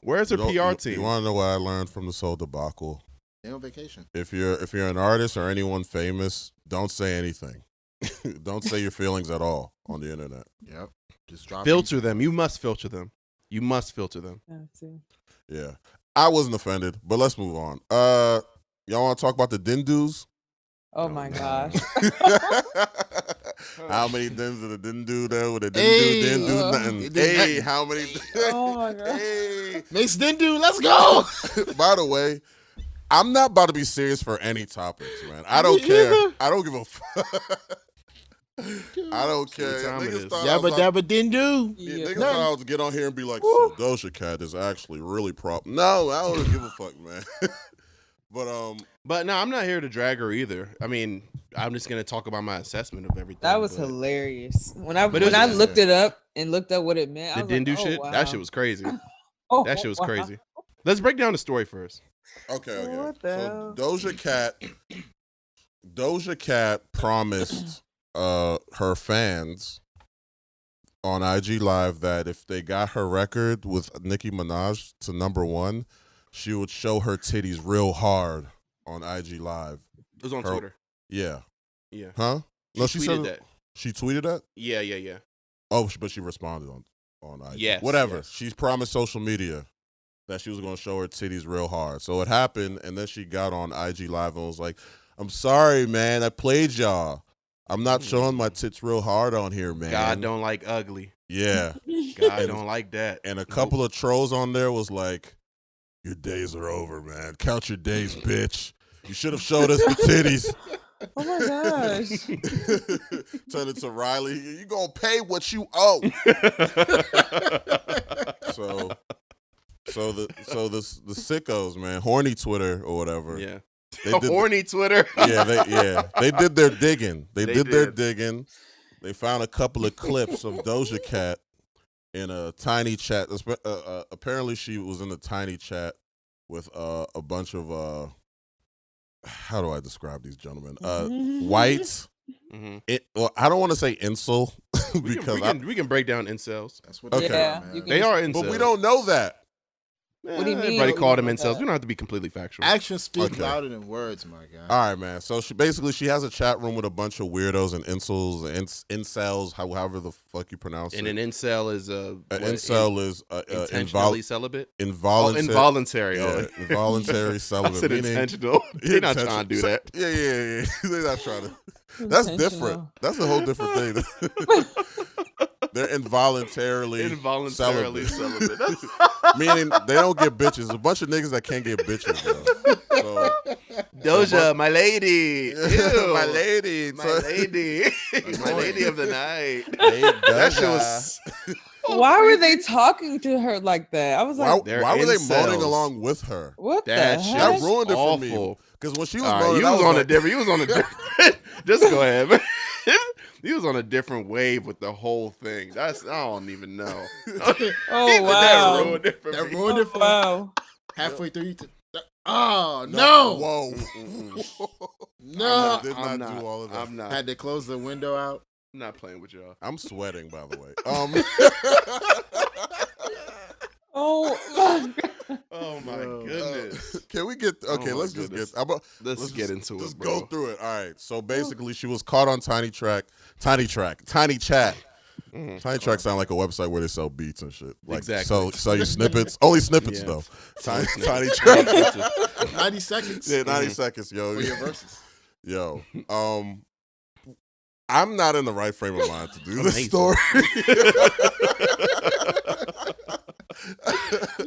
Where's her PR team? You want to know what I learned from the Soul debacle? They on vacation. If you're an artist or anyone famous, don't say anything. Don't say your feelings at all on the internet. Yep. Just drop Filter them. You must filter them. You must filter them. Yeah. I wasn't offended, but let's move on. Y'all want to talk about the Dindus? Oh my gosh. How many dins did it didn't do though? With it Hey, didn't do nothing. it did Hey, nothing. how many? Oh my God. Hey. Mace Dindu, let's go. By the way, I'm not about to be serious for any topics, man. I don't Me care. either. I don't give a fuck. I don't care. What time it Niggas is? thought I was Yabba like- dabba Dindu. Yeah, niggas No. thought I was get on here and be like, so Doja Cat is actually really prop. No, I don't give a fuck, man. But no, I'm not here to drag her either. I mean, I'm just gonna talk about my assessment of everything. That was but hilarious. When I But it was- looked it up and looked up what it meant, I The was like, Dindu oh, shit. wow. That shit was crazy. Oh, That shit was wow. crazy. Let's break down the story first. Okay. What the So hell? Doja Cat promised her fans on IG Live that if they got her record with Nicki Minaj to #1, she would show her titties real hard on IG Live. It was on Her- Twitter. Yeah. Yeah. Huh? No, she tweeted said that. She tweeted that? Yeah. Oh, but she responded on IG. Yes, Whatever. yes. She's promised social media that she was going to show her titties real hard. So it happened, and then she got on IG Live and was like, I'm sorry, man. I played y'all. I'm not showing my tits real hard on here, man. God don't like ugly. Yeah. God don't like that. And a couple of trolls on there was like, your days are over, man. Count your days, bitch. You should have showed us the titties. Oh my gosh. Turn it to Riley. You gonna pay what you owe. So the sickos, man, horny Twitter or whatever. Yeah. They did Horny Twitter. they did their digging. They They did their did. digging. They found a couple of clips of Doja Cat in a tiny chat. Apparently, she was in a tiny chat with a bunch of how do I describe these gentlemen? White. Mm-hmm. Well, I don't want to say incel because we can break down incels. That's what Okay. they Yeah, are, man. you can- They are incels. but we don't know that. What do you mean? Everybody We called don't them know incels. that? We don't have to be completely factual. Actions speak Okay. louder than words, my guy. All right, man. So she has a chat room with a bunch of weirdos and incels and incels, however the fuck you pronounce And it. an incel is An incel is intentionally celibate. involuntary. Involuntary. Yeah, involuntary I celibate. said meaning- intentional. They're not trying to do that. Yeah. They're not trying to. That's different. That's a whole different thing. They're involuntarily Involuntarily celibate. celibate. Meaning they don't get bitches. A bunch of niggas that can't get bitches, bro. So, Doja, my lady. Ew. my lady. My lady. My lady of the night. Hey, That shit Doja. was. Why were they talking to her like that? I was Why, like, They're why were they moaning incels. along with her? what That the shit heck? That ruined it for me. awful. Because when she was All right, moaning, you I was was on a like, different. You was on a different. Just go ahead, man. You was on a different wave with the whole thing. I don't even know. Oh wow. That ruined it for That me. ruined it for Wow. halfway through. Oh no! Whoa. No! I did I'm not do all of that. I'm not. Had to close the window out. I'm not playing with y'all. I'm sweating, by the way. Oh my God. Oh my Yo. goodness. Can we get okay? Oh my Let's just goodness. get. Let's get into Just it, bro. go through it. All right. So basically, she was caught on Tiny Chat. Tiny Chat sound like a website where they sell beats and shit. Like, Exactly. So you snippets. Only snippets Yeah. though. Tiny Chat. 90 seconds. Yeah, 90 seconds, yo. For your verses. Yo. I'm not in the right frame of mind to do this Amazing. story.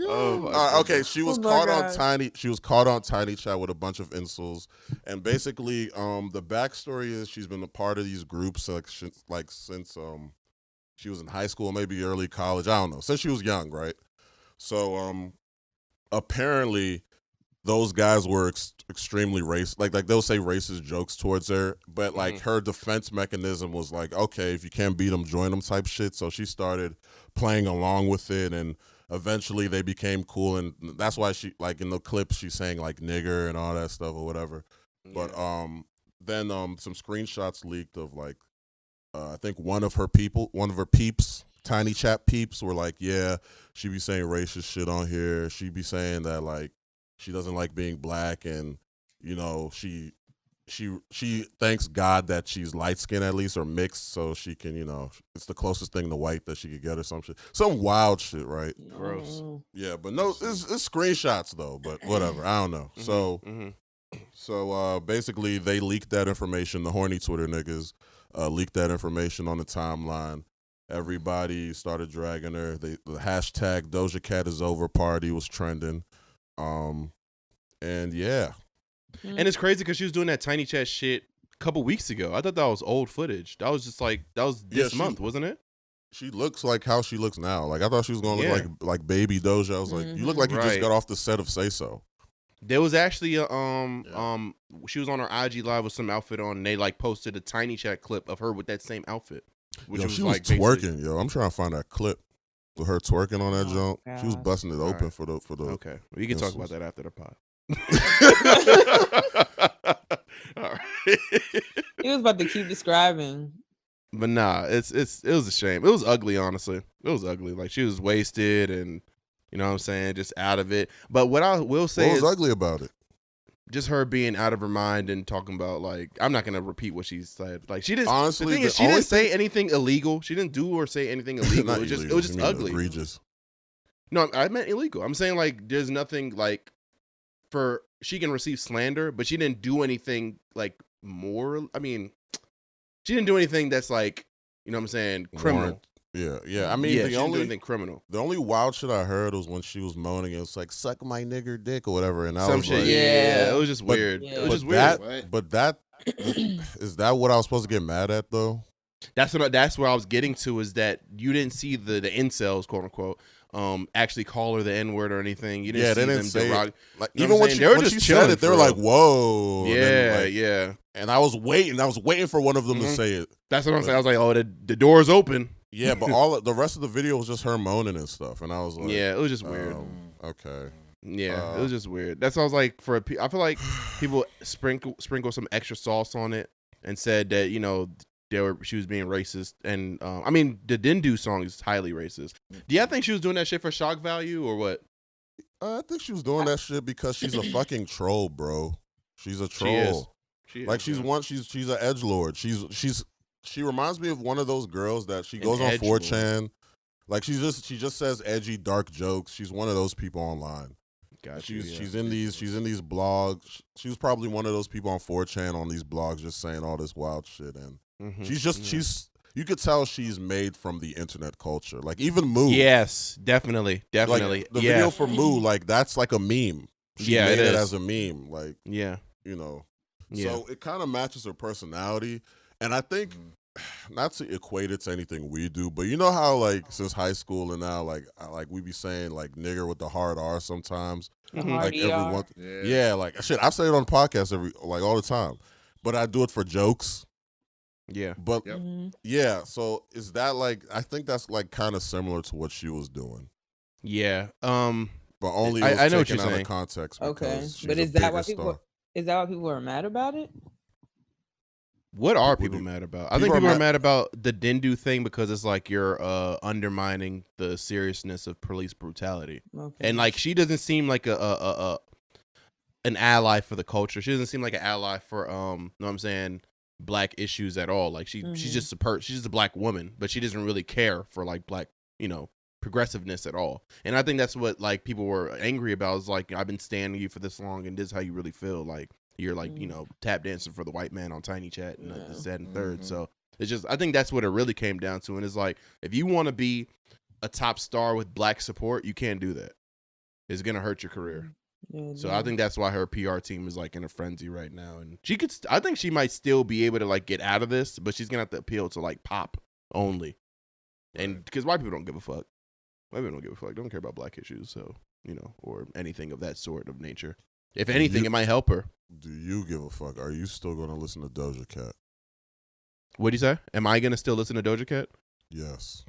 Oh my Okay, goodness. she was Oh my caught on God. Tiny. She was caught on Tiny Chat with a bunch of incels, and basically, the backstory is she's been a part of these groups since she was in high school, maybe early college. I don't know, since she was young, right? So apparently, those guys were extremely racist. Like they'll say racist jokes towards her, but like her defense mechanism was like, okay, if you can't beat them, join them type shit. So she started playing along with it, and eventually they became cool, and that's why she, like, in the clips she's saying like nigger and all that stuff or whatever. But then some screenshots leaked of like I think one of her peeps, Tiny Chat peeps, were like, yeah, she be saying racist shit on here. She be saying that like she doesn't like being black, and you know she thanks God that she's light skinned at least, or mixed, so she can, you know, it's the closest thing to white that she could get or some shit. Some wild shit, right? Gross. Yeah, but no, it's screenshots though, but whatever. I don't know. So basically they leaked that information. The horny Twitter niggas leaked that information on the timeline. Everybody started dragging her. The hashtag Doja Cat is over party was trending. And yeah. And it's crazy because she was doing that Tiny Chat shit a couple weeks ago. I thought that was old footage. That was just like, that was this month, wasn't it? She looks like how she looks now. Like, I thought she was going to look like baby Doja. I was like, you look like you just got off the set of Say So. There was actually a, she was on her IG live with some outfit on, and they like posted a Tiny Chat clip of her with that same outfit. Yo, she was like twerking, yo. I'm trying to find that clip with her twerking on that junk. She was busting it open for the. Okay, we can talk about that after the pod. All right. He was about to keep describing. But nah, it was a shame. It was ugly, honestly. It was ugly. Like, she was wasted, and you know what I'm saying, just out of it. But what I will say what was is ugly about it? Just her being out of her mind and talking about, like, I'm not gonna repeat what she said. Like, she didn't. Honestly, the thing is, she didn't say anything illegal. She didn't do or say anything illegal. It was just ugly. Egregious. No, I meant illegal. I'm saying, like, there's nothing like she can receive slander, but she didn't do anything like more. I mean, she didn't do anything that's like, you know what I'm saying, criminal. Yeah. I mean, she didn't do anything criminal. The only wild shit I heard was when she was moaning. It was like, "Suck my nigger dick" or whatever, and I Some was shit. like, Yeah, it was just weird. It was just weird. But that is that what I was supposed to get mad at though? That's where I was getting to, is that you didn't see the incels, quote unquote, actually call her the N-word or anything. You didn't see them say it. Like, even when she said it, they were like, "Whoa!" Yeah, and yeah. And I was waiting for one of them to say it. That's what I'm saying. I was like, "Oh, the door's open." Yeah, but the rest of the video was just her moaning and stuff, and I was like, "Yeah, it was just weird." Okay. Yeah, it was just weird. That's what I was like. I feel like people sprinkle some extra sauce on it and said that, you know, she was being racist, and I mean, the Dindu song is highly racist. Do y'all think she was doing that shit for shock value or what? I think she was doing that shit because she's a fucking troll, bro. She's a troll. She is, like, she's an edgelord. She reminds me of one of those girls that she goes on 4chan. Like, she just says edgy, dark jokes. She's one of those people online. She's in these blogs. She was probably one of those people on 4chan on these blogs just saying all this wild shit, and she's you could tell she's made from the internet culture. Like, even Moo. Yes, definitely. Like, the video for Moo, like, that's like a meme. She made it as a meme. Like, you know. So it kind of matches her personality. And I think not to equate it to anything we do, but you know how like since high school and now like we be saying like nigger with the hard R sometimes, The Mhm. hard like every ER. one, Yeah. like shit. I say it on the podcast all the time, but I do it for jokes. Yeah. But Yep. yeah, so is that like I think that's like kind of similar to what she was doing, Yeah. but only I it was know what taken you're out saying. of context. Okay, Because she's but a is that bigger why people? star. Is that why people are mad about it? What are People people do- mad about? I people think are people are mad- mad about the Dindu thing because it's like you're undermining the seriousness of police brutality. Okay. And like she doesn't seem like an ally for the culture. She doesn't seem like an ally for know what I'm saying, black issues at all. Like she's just she's just a black woman, but she doesn't really care for like black, progressiveness at all. And I think that's what like people were angry about is like I've been standing you for this long and this is how you really feel. Like you're like, tap dancing for the white man on Tiny Chat and this, that, and third. So it's just I think that's what it really came down to. And it's like if you want to be a top star with black support, you can't do that. It's gonna hurt your career. Yeah, So I think that's why her PR team is like in a frenzy right now, and she could. I think she might still be able to like get out of this, but she's gonna have to appeal to like pop only, and because white people don't give a fuck. White people don't give a fuck. Don't care about black issues, so or anything of that sort of nature. If anything, it might help her. Do you give a fuck? Are you still going to listen to Doja Cat? What do you say? Am I gonna still listen to Doja Cat? Yes.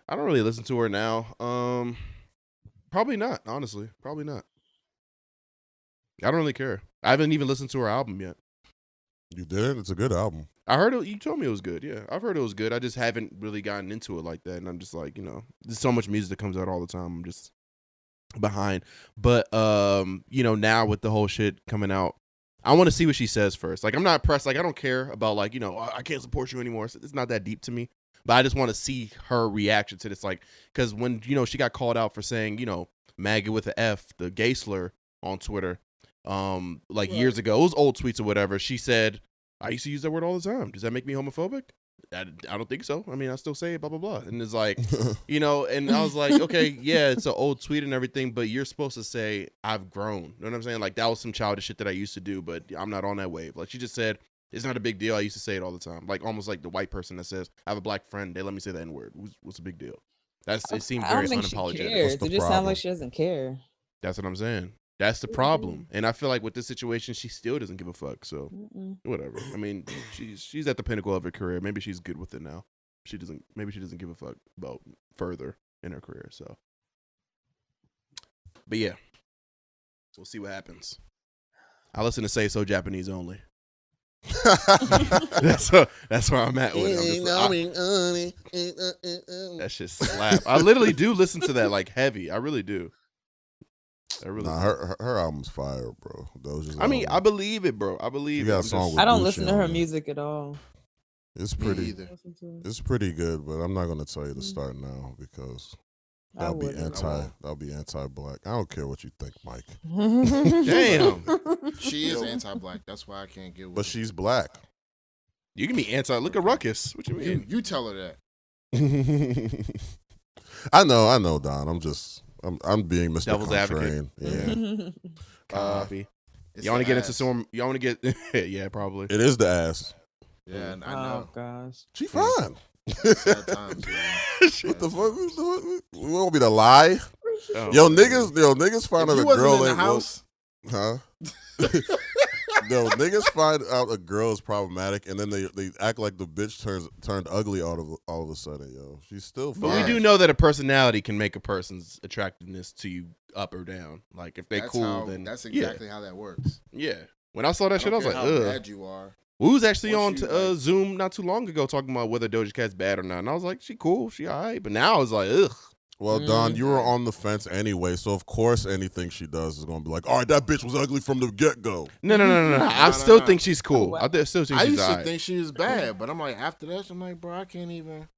I don't really listen to her now. Probably not. Honestly, probably not. I don't really care. I haven't even listened to her album yet. You did? It's a good album. I heard it. You told me it was good. Yeah, I've heard it was good. I just haven't really gotten into it like that, and I'm just like, there's so much music that comes out all the time. I'm just behind. But now with the whole shit coming out, I want to see what she says first. Like, I'm not pressed. Like, I don't care about like, I can't support you anymore. It's not that deep to me. But I just want to see her reaction to this. Like, because when she got called out for saying MAGA with an F, the gay slur on Twitter, years ago, it was old tweets or whatever. She said, I used to use that word all the time. Does that make me homophobic? I don't think so. I mean, I still say it, blah, blah, blah. And it's like, and I was like, okay, yeah, it's an old tweet and everything, but you're supposed to say, I've grown. You know what I'm saying? Like, that was some childish shit that I used to do, but I'm not on that wave. Like, she just said, it's not a big deal. I used to say it all the time. Like, almost like the white person that says, I have a black friend. They let me say the N-word. What's the big deal? It seemed I very don't think she unapologetic. cares. What's the It just sounds problem? like she doesn't care. That's what I'm saying. That's the problem. And I feel like with this situation, she still doesn't give a fuck. So whatever. I mean, she's at the pinnacle of her career. Maybe she's good with it now. Maybe she doesn't give a fuck about further in her career. So, but yeah, we'll see what happens. I listen to Say So Japanese only. That's where I'm at with it. That shit slap. I literally do listen to that like heavy. I really do. Nah, her album's fire, bro. Doja's I mean, album. I believe it, bro. I believe She got it. a song with I don't Gucci listen to on her there. music at all. It's Me pretty. either. It's pretty good, but I'm not gonna tell you to start now because that'll be anti-black. I don't care what you think, Mike. Damn. She is anti-black. That's why I can't get with But it. she's black. You can be anti. Look at Ruckus. What you mean? You tell her that. I know, Don. I'm being Mr. Devil's advocate. Contrarian. Yeah. Copy. It's Y'all want to the get into ass. some? Y'all want to get? Yeah, probably. It is the ass. Yeah, I Oh know. gosh. She fine. Sad times, man. What the fuck? We want me to lie? Oh, Yo, man. niggas If find out you a wasn't girl in the ain't house, Huh? No, niggas find out a girl is problematic, and then they act like the bitch turned ugly all of a sudden. Yo, she's still fine. But we do know that a personality can make a person's attractiveness to you up or down. Like if they're cool, then that's exactly how that works. yeah. When I saw that shit, I was like, how ugh. bad you are. We was actually on Once you, like- Zoom not too long ago talking about whether Doja Cat's bad or not, and I was like, she cool, she alright. But now I was like, ugh. Well, Don, you were on the fence anyway, so of course anything she does is gonna be like, all right, that bitch was ugly from the get go. No. I No, still no. think she's cool. I still think I she's used to alright. think she was bad, but I'm like, after that, I'm like, bro, I can't even.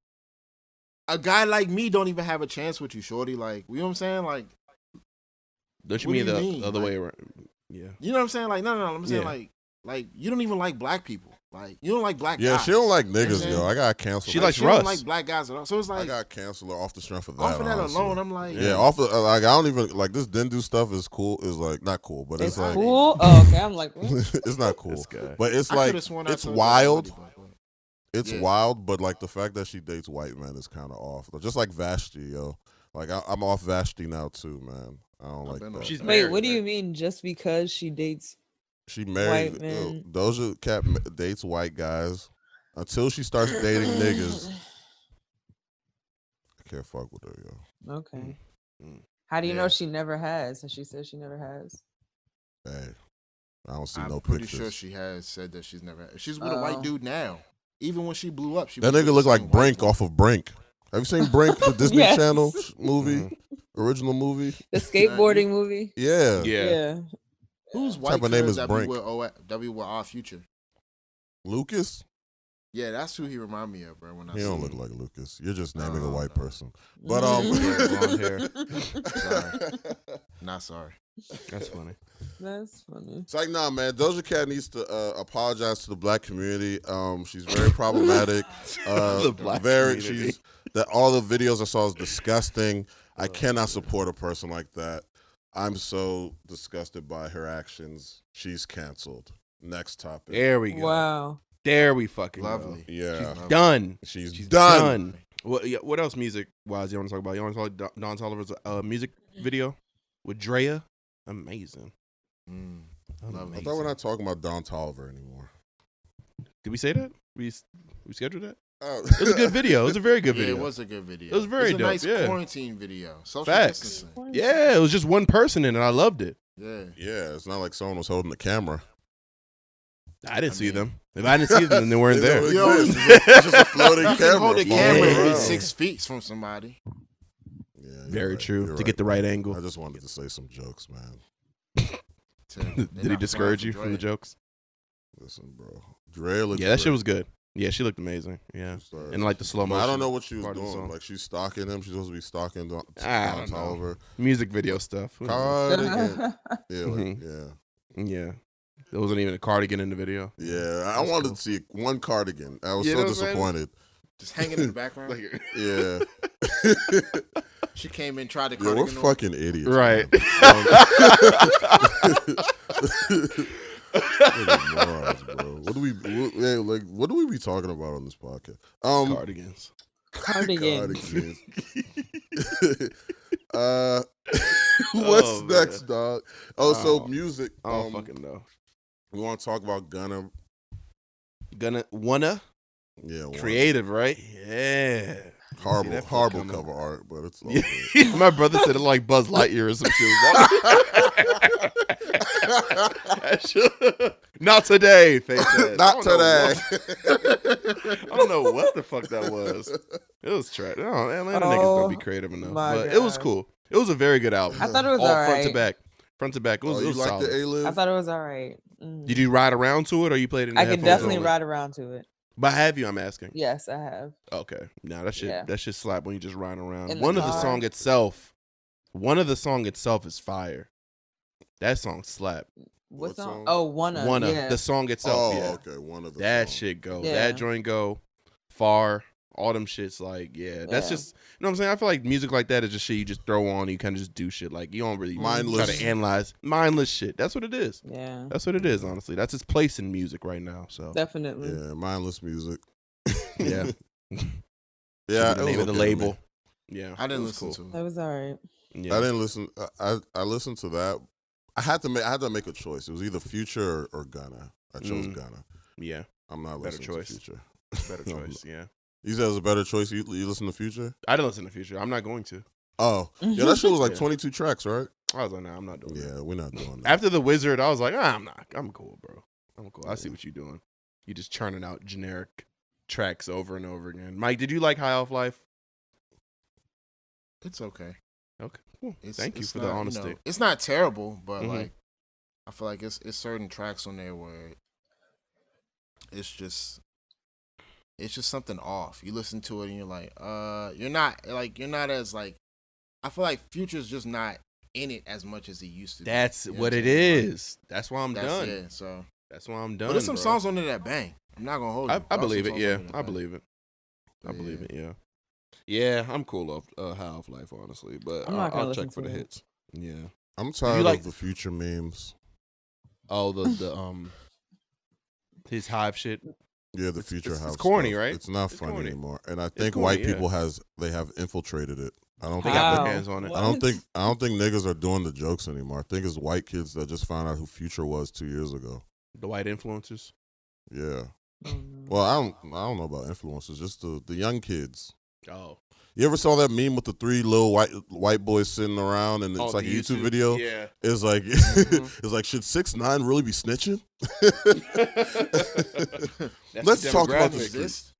A guy like me don't even have a chance with you, shorty. Like, you know what I'm saying? Like, Don't you what mean do you the mean? other Like- way around? Yeah. you know what I'm saying? Like, no. I'm saying Yeah. like you don't even like black people. Like, you don't like black Yeah, guys. she don't like You know what I'm niggas, saying? yo. I got canceled. She Like, likes she Russ. don't like black guys at all. So it's I like, got canceled off the strength of that. off of that honestly. alone, I'm like, Yeah, off the like I don't even like this Dindu stuff is cool. Is like not cool, but it's, It's like cool. Oh, okay. I'm like, what? it's not cool. This guy. But it's I like could've sworn I it's told you wild. already, but- It's Yeah. wild, but like the fact that she dates white men is kind of off. Just like Vashti, yo. Like I'm off Vashti now too, man. I don't like been that. off She's that. Wait, married, what do you right? mean? Just because she dates She married white men? Doja Cat dates white guys until she starts dating niggas. I can't fuck with her, yo. Okay. Mm. How do you know Yeah. she never has? And she says she never has. Hey, I don't see I'm no pretty pictures. sure she has said that she's never. She's with a Oh. white dude now. Even when she blew up, she That was with nigga the look like same white Brink dude. off of Brink. Have you seen Brink, the Disney Yes. Channel movie, original movie? The skateboarding movie? Yeah. Yeah. Who's Type white of name kid is that Brink. be with our future? Lucas? Yeah, that's who he remind me of, bro. When I He see don't him. look like Lucas. You're just naming a No, white no. person. But Yeah, blonde hair. Sorry. Not sorry. That's funny. That's funny. It's like, nah, man. Doja Cat needs to apologize to the black community. She's very problematic. The black very. community. She's that all the videos I saw is disgusting. I cannot support a person like that. I'm so disgusted by her actions. She's canceled. Next topic. There we go. Wow. There we fucking Lovely. Yeah, go. Done. she's She's done. What else music wise you want to talk about? You want to talk about Don Toliver's music video with Drea? Amazing. Lovely. I thought we're not talking about Don Toliver anymore. Did we say that? We scheduled that? Oh. It was a good video. It was a very good Yeah, video. it was a good video. It was very a dope, nice yeah. quarantine video. Social Facts. distancing. Yeah, it was just one person in it. I loved it. Yeah. Yeah, it's not like someone was holding the camera. I didn't see mean- them. If I didn't see them, then they weren't there. They Yo, don't exist. It's just a floating You camera. can hold a floating camera and be around. 6 feet from somebody. Yeah, you're Very right. true. You're To get the right angle. I just wanted to say some jokes, man. Did he discourage you from the jokes? Listen, bro. Dre looked Yeah, that shit great. was good. Yeah, she looked amazing. Yeah. Sorry. And like the slow But motion. I don't know what she was part of the doing. song. Like she's stalking him. She's supposed to be stalking Don I don't know. Toliver. Music video stuff. Cardigan. Yeah, Mhm. yeah. Yeah. There wasn't even a cardigan in the video. Yeah, I That's wanted cool. to see one cardigan. I was You so know what I'm saying? disappointed. Just hanging in the background. Yeah. She came in, tried to Yeah, we're cardigan on. fucking idiots. Right. Fucking morons, bro. What do we be talking about on this podcast? Cardigans. Cardigan. Cardigans. What's Oh, next, man. dog? Oh, so Oh, music. I don't fucking know. We want to talk about Gunna. Wanna? Yeah, one. Creative, right? Yeah. Horrible, that horrible coming. cover art, but it's all Yeah. good. My brother said it like Buzz Lightyear or some shit. Not today, face ass. Not today. I don't know what the fuck that was. It was trash. No, Atlanta niggas don't be creative enough. my But it was God. cool. It was a very good album. I thought it was all all front to right. back. Front to back. It was, Oh, it you was like solid. the A-Live? I thought it was all right. Mhm. Did you ride around to it or you played it in the I could headphones definitely only? ride around to it. But have you, I'm asking? Yes, I have. Okay. Nah, that shit Yeah. that shit slap when you just ride around. In the One of the car. song itself is fire. That song slap. What What song? song? Oh, Wanna. One of Yeah. the song itself, Oh, yeah. okay. One of the That songs. shit go. Yeah. That joint go far. All them shits like, yeah. That's Yeah. just, you know what I'm saying? I feel like music like that is just shit you just throw on and you kind of just do shit. Like, you don't really Mindless. try to analyze. Mindless shit. That's what it is. Yeah. That's what it is, honestly. That's its place in music right now. So, Definitely. Yeah, mindless music. yeah. Yeah, the it was name of the okay to me. label. Yeah. I didn't it was listen cool. to That it. was all right. Yeah. I didn't listen. I listened to that. I had to make a choice. It was either Future or Gunna. I chose Gunna. Yeah. I'm not Better listening choice. to Future. Better choice. Yeah. You said it was a better choice. You listen to Future? I didn't listen to Future. I'm not going to. Oh, yeah. That shit was like Yeah. 22 tracks, right? I was like, nah, I'm not doing that. Yeah, we're not doing that. After The Wizard, I was like, I'm not. I'm cool, bro. I'm cool. I see what you're doing. You just churning out generic tracks over and over again. Mike, did you like High Off Life? It's okay. Okay. Cool. It's, Thank you it's for not, the honesty. know, it's not terrible, but Mhm. like, I feel like it's certain tracks on there where it's just something off. You listen to it and you're like, you're not as like. I feel like Future's just not in it as much as he used to. That's You know what I'm it saying? Like, is. That's why I'm that's done. it. So, That's why I'm done. but there's some bro. songs on there that bang. I'm not gonna hold you. I There are believe some it. songs Yeah, on there that I bang. believe it. I Yeah. believe it. Yeah. Yeah, I'm cool off High Off Life, honestly, but I'm not gonna I'll listen check for to the it. hits. Yeah. I'm tired like- of the Future memes. Oh, the his Hive shit. Yeah, the future house. It's corny, stuff. right? It's not It's funny corny. anymore. And I think corny, white yeah. people have infiltrated it. I don't They think got How? their hands on it. I don't think niggas are doing the jokes anymore. I think it's white kids that just found out who Future was 2 years ago. The white influencers. Yeah. Mm. Well, I don't know about influencers, just the young kids. Oh. You ever saw that meme with the 3 little white boys sitting around and it's Oh, like a the YouTube video? Yeah. It's like Mhm. it's like, should 6ix9ine really be snitching? That's Let's the talk about demographic. this.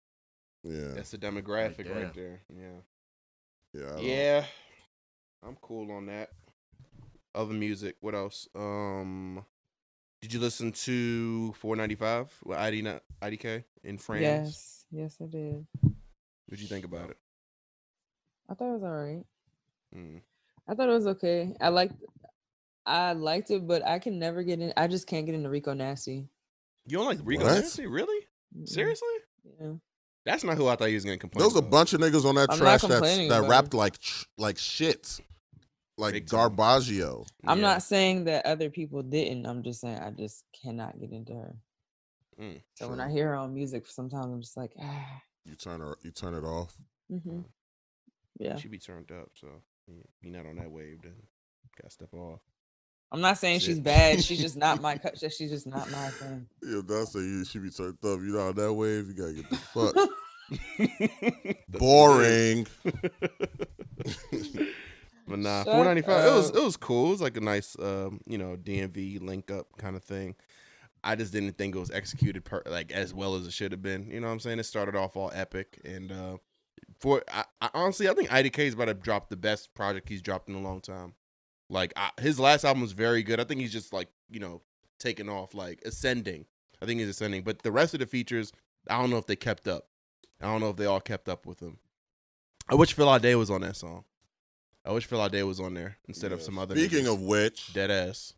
Yeah. That's the demographic Right right there. Yeah. Yeah. I don't- Yeah. I'm cool on that. Other music. What else? Did you listen to 495 with IDK in France? Yes, I did. What'd you think about it? I thought it was all right. Mm. I thought it was okay. I liked it, but I can never get in. I just can't get into Rico Nasty. You don't like Rico What? Nasty? Really? Mm-mm. Seriously? Yeah. That's not who I thought he was gonna complain. There was a about. bunch of niggas on that I'm trash not that complaining about rapped like shit. Like Big time. Garbaggio. I'm Yeah. not saying that other people didn't. I'm just saying I just cannot get into her. So when True. I hear her on music, sometimes I'm just like, You turn it off. mm-hmm. Yeah. She be turned up, so you're not on that wave. Then gotta step off. I'm not saying Shit. she's bad. She's just not my cut. She's just not my thing. Yeah, that's you should be turned up. You know on that wave, you gotta get the fuck. Boring. But nah, Shut 495. up. It was cool. It was like a nice DMV link up kind of thing. I just didn't think it was executed as well as it should have been. You know what I'm saying? It started off all epic, and I honestly I think IDK is about to drop the best project he's dropped in a long time. Like his last album was very good. I think he's just like taking off, like ascending. I think he's ascending, but the rest of the features, I don't know if they kept up. I don't know if they all kept up with him. I wish Phil Ade was on that song. I wish Phil Ade was on there instead of some other. Speaking niggas. of which, Dead ass.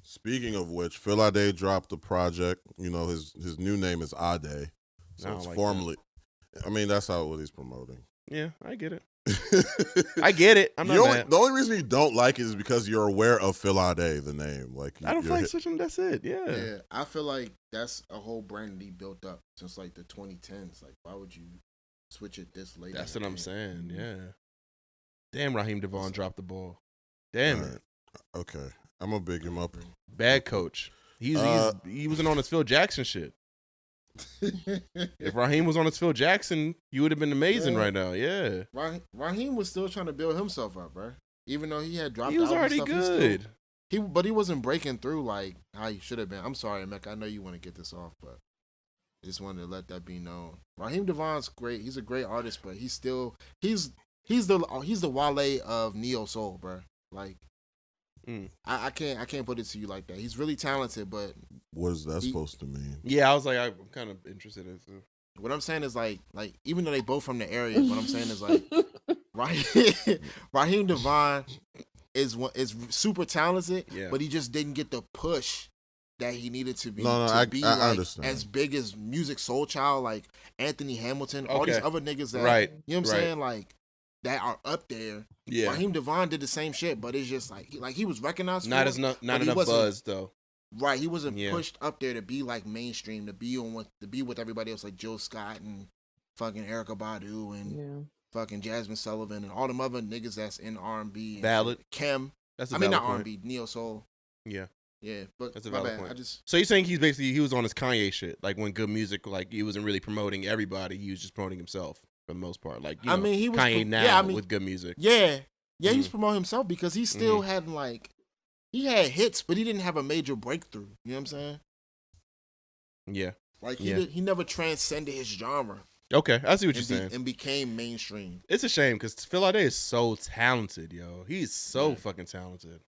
Speaking of which, Phil Ade dropped the project. You know his new name is Ade, I so don't it's like formally. I mean that's how what he's promoting. Yeah, I get it. I get it. I'm not mad. The only reason you don't like it is because you're aware of Phil Ade, the name. Like I don't feel like switching. That's it. Yeah. Yeah, I feel like that's a whole brand that he built up since like the 2010s. Like, why would you switch it this late? That's in what the I'm game? saying. Yeah. Damn, Raheem Devon dropped the ball. Damn it. Alright. Okay, I'm gonna big him up. Bad coach. He wasn't on his Phil Jackson shit. If Raheem was on his Phil Jackson, you would have been amazing Yeah. right now. Yeah. Raheem was still trying to build himself up, bro. Even though he had dropped, He was album already stuff, good. But he wasn't breaking through like how he should have been. I'm sorry, Mecca. I know you want to get this off, but I just wanted to let that be known. Raheem Devon's great. He's a great artist, but he's the Wale of neo soul, bro. Like, I can't put it to you like that. He's really talented, but What is that supposed to mean? Yeah, I was like, I'm kind of interested in it. what I'm saying is like even though they both from the area, what I'm saying is like Raheem Devon is super talented, Yeah. but he just didn't get the push that he needed to be I like understand. as big as Music Soul Child, like Anthony Hamilton, all these Okay. other niggas that Right. you know what I'm Right. saying, like that are up there. Yeah. Raheem Devon did the same shit, but it's just like he was recognized. Not for it, not but he enough wasn't- buzz though. Right, he wasn't Yeah. pushed up there to be like mainstream, to be with everybody else like Jill Scott and fucking Erykah Badu and Yeah. fucking Jasmine Sullivan and all them other niggas that's in R&B. and Ballad. shit. Kim. That's a I mean, valid not point. R&B, neo soul. Yeah. Yeah, but That's a my valid bad. point. I just So you're saying he was on his Kanye shit, like when Good Music, like he wasn't really promoting everybody, he was just promoting himself for the most part. Like, you I know, mean, he was Kanye now yeah, I mean, with Good Music. yeah, he was Mhm. promoting himself because he still had like he had hits, but he didn't have a major breakthrough. You know what I'm saying? Yeah. Like Yeah. he never transcended his genre Okay, I see what you're and, saying. and became mainstream. It's a shame because Phil Ade is so talented, yo. He's so Yeah. fucking talented.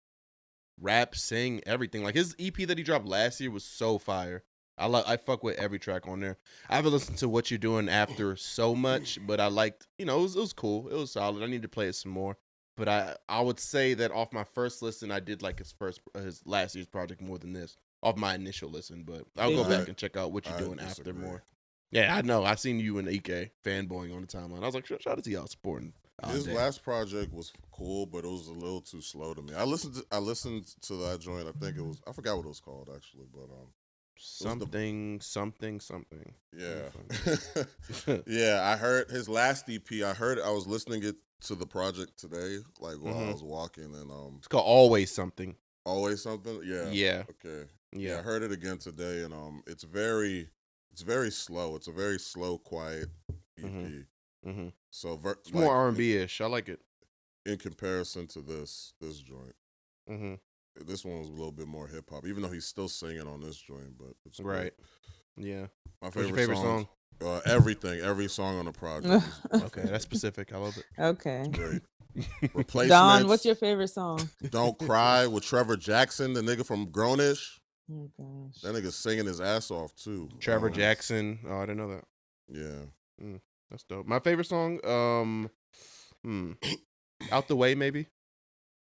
Rap, sing, everything. Like his EP that he dropped last year was so fire. I fuck with every track on there. I haven't listened to What You're Doing After so much, but I liked, it was cool. It was solid. I need to play it some more. But I would say that off my first listen, I did like his last year's project more than this. Off my initial listen, but I'll go back and check out What You're Doing After disagree. more. Yeah, I know. I seen you and EK fanboying on the timeline. I was like, shout out to y'all supporting. His last project was cool, but it was a little too slow to me. I listened to that joint. I forgot what it was called actually, but something. Yeah. Yeah, I heard his last EP. I was listening it to the project today, like while I was walking, and It's called Always Something. Always Something. Yeah. Yeah. Okay. Yeah. Yeah, I heard it again today, and it's very slow. It's a very slow, quiet EP. So It's more R&B-ish. I like it. In comparison to this joint. This one was a little bit more hip hop, even though he's still singing on this joint. But it's right. Great. Yeah. My What's your favorite song? Everything, every song on the project. Okay, that's specific. I love it. It's Okay. great. Replacements. Don, what's your favorite song? Don't Cry with Trevor Jackson, the nigga from Grownish. Oh gosh. That nigga's singing his ass off too. Trevor Jackson. Oh, I didn't know that. Yeah. That's dope. My favorite song, Out the Way, maybe.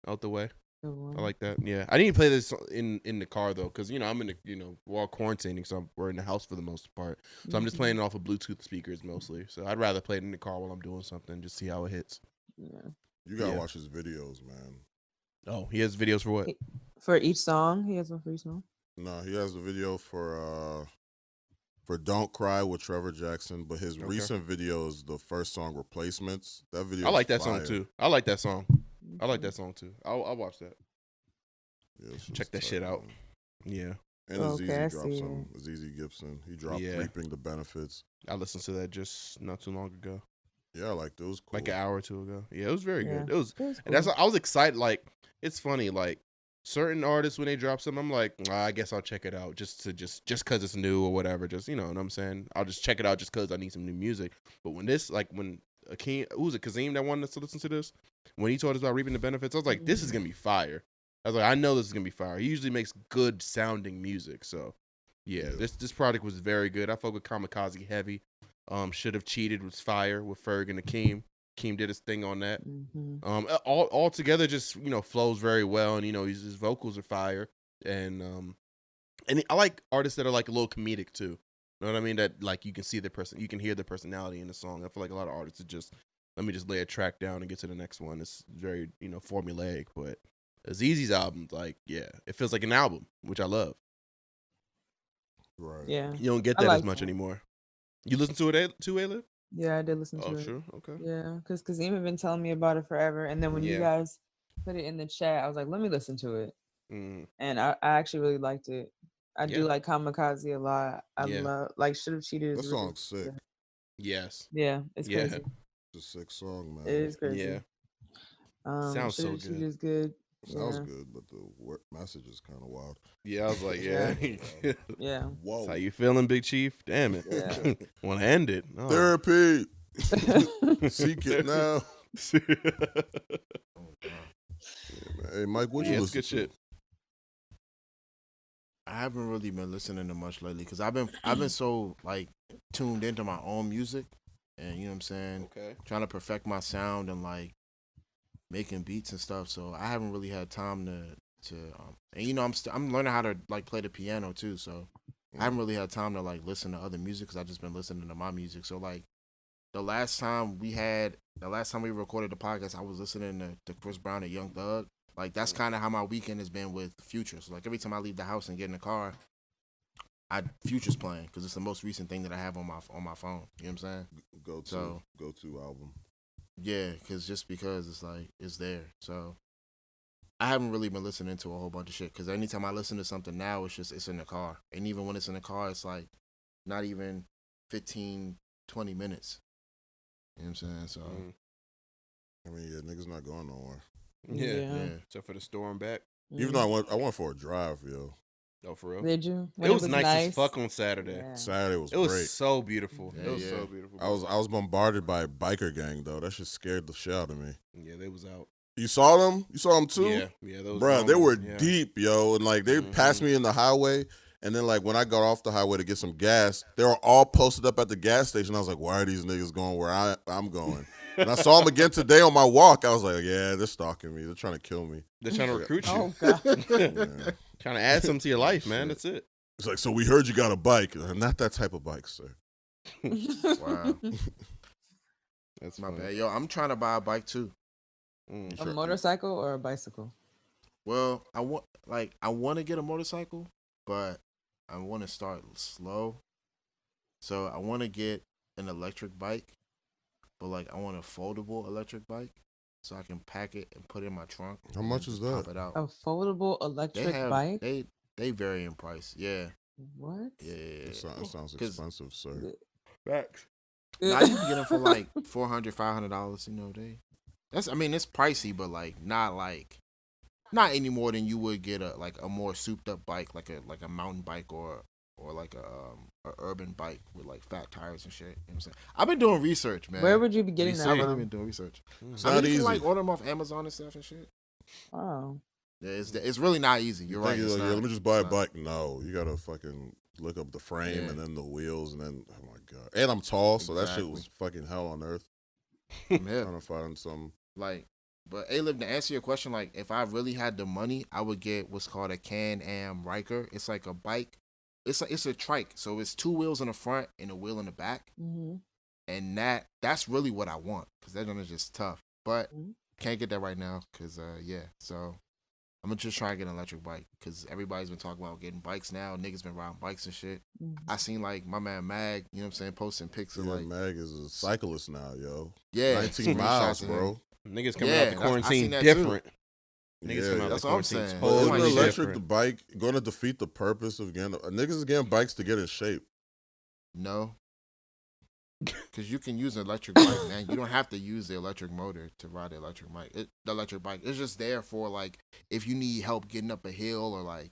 Out the Way. I like that. Yeah, I didn't play this in the car though, because I'm in the we're all quarantining, so we're in the house for the most part. So I'm just playing it off of Bluetooth speakers mostly. So I'd rather play it in the car while I'm doing something, just see how it hits. Yeah. You gotta watch his videos, man. Oh, he has videos for what? For each song, he has one for each song. No, he has a video for Don't Cry with Trevor Jackson, but his recent video is the first song, Replacements. That video, I like that fire. song too. I like that song. I like that song too. I'll watch that. Yeah, check that shit out. Man. Yeah. And Azizi dropped some. Azizi Gibson. He dropped Reaping the Benefits. I listened to that just not too long ago. Yeah, I liked it. It was cool. Like an hour or two ago. Yeah, it was very good. It was cool. And that's I was excited. Like, it's funny, like certain artists when they drop something, I'm like, I guess I'll check it out just because it's new or whatever. Just you know what I'm saying? I'll just check it out just because I need some new music. But when this, like when Akeem, who was it, Kazim that wanted us to listen to this? When he told us about Reaping the Benefits, I was like, this is gonna be fire. I was like, I know this is gonna be fire. He usually makes good sounding music, so yeah. This project was very good. I fuck with Kamikaze heavy. Should Have Cheated was fire with Ferg and Akeem. Akeem did his thing on that. All together just flows very well, and his vocals are fire, and I like artists that are like a little comedic too. You know what I mean? That like you can see you can hear the personality in the song. I feel like a lot of artists are just let me just lay a track down and get to the next one. It's very formulaic, but Azizi's album, like it feels like an album, which I love. Right. Yeah. You don't get that as much anymore. You listen to it too, Ayla? Yeah, I did listen to it. Oh, sure. Okay. Yeah, because Kazim had been telling me about it forever, and then when you guys put it in the chat, I was like, let me listen to it, and I actually really liked it. I do like Kamikaze a lot. I love Should Have Cheated. That song's sick. Yes. Yeah, it's crazy. It's a sick song, man. It is crazy. Yeah. Sounds so good. Should Have Cheated is good. Sounds good, but the message is kind of wild. Yeah, I was like, yeah. Whoa. That's how you feeling, Big Chief? Damn it. Yeah. Want to end it. Oh. Therapy. Seek it now. Hey, Mike, what you listen good to? shit. I haven't really been listening to much lately because I've been so like tuned into my own music, and you know what I'm saying, trying to perfect my sound and like making beats and stuff. So I haven't really had time to and I'm learning how to like play the piano too. So I haven't really had time to like listen to other music because I've just been listening to my music. So like the last time we recorded the podcast, I was listening to Chris Brown and Young Thug. Like that's kind of how my weekend has been with Future. So like every time I leave the house and get in the car, Future's playing because it's the most recent thing that I have on my phone. You know what I'm saying? Go to album. Yeah, because it's like it's there. So I haven't really been listening to a whole bunch of shit because anytime I listen to something now, it's in the car, and even when it's in the car, it's like not even 15, 20 minutes. You know what I'm saying? So I mean, niggas not going nowhere. Yeah. Except for the store and back. Even though I went for a drive, yo. Oh, for real? Did you? It was nice as fuck on Saturday. Yeah. Saturday was great. It was so beautiful. Yeah, it was so beautiful. I was bombarded by a biker gang though. That shit scared the shit out of me. Yeah, they was out. You saw them? You saw them too? Yeah. Those bruh, they were deep, yo, and like they passed me in the highway. And then, like, when I got off the highway to get some gas, they were all posted up at the gas station. I was like, why are these niggas going where I'm going? And I saw them again today on my walk. I was like, yeah, they're stalking me. They're trying to kill me. They're trying to recruit you. Oh, God. Yeah. Trying to add something to your life, man. That's it. It's like, so we heard you got a bike. Not that type of bike, sir. wow, That's my funny. bad. Yo, I'm trying to buy a bike too. A motorcycle or a bicycle? Well, I want to get a motorcycle, but I want to start slow. So I want to get an electric bike, but like I want a foldable electric bike, so I can pack it and put it in my trunk. How and much then is just pop that? it out. A foldable They electric have bike. they vary in price. Yeah, What? yeah. It sounds 'Cause- expensive, sir. Facts. Now you can get them for like $400, $500. You know that's. I mean, it's pricey, but like not any more than you would get a more souped up bike, like a mountain bike or like a urban bike with like fat tires and shit. You know what I'm saying? I've been doing research, man. Where would you be getting that I've really from? been doing research. It's I mean, not you easy. can like order them off Amazon and stuff and shit. Oh. Yeah, it's really not easy. You're right. Think It's like, not. let me just buy a It's not. bike. No, you gotta fucking look up the frame Yeah. and then the wheels and then oh my god. And I'm tall, so that shit Exactly. was fucking hell on earth. I'm hip. Trying to find some. Like, but A-Lib, to answer your question, like, if I really had the money, I would get what's called a Can-Am Riker. It's like a bike. It's a trike. So it's 2 wheels in the front and a wheel in the back. Mm-hmm. And that's really what I want, because that one is just tough. But Mhm. can't get that right now, because, yeah. So I'm going to just try and get an electric bike, because everybody's been talking about getting bikes now. Niggas been riding bikes and shit. Mm-hmm. I seen, like, my man Mag, you know what I'm saying, posting pics of, Yeah, like, Mag is a cyclist now, yo. yeah, 19 screenshots miles, of him. bro. Niggas coming Yeah, out the I quarantine seen that too. different. Niggas Yeah, coming out that's the what I'm quarantine saying. But Totally isn't totally electric the different. bike going to defeat the purpose of getting niggas is getting bikes to get in shape? No. Because you can use an electric bike, man. You don't have to use the electric motor to ride the electric bike. The electric bike, it's just there for, like, if you need help getting up a hill or, like,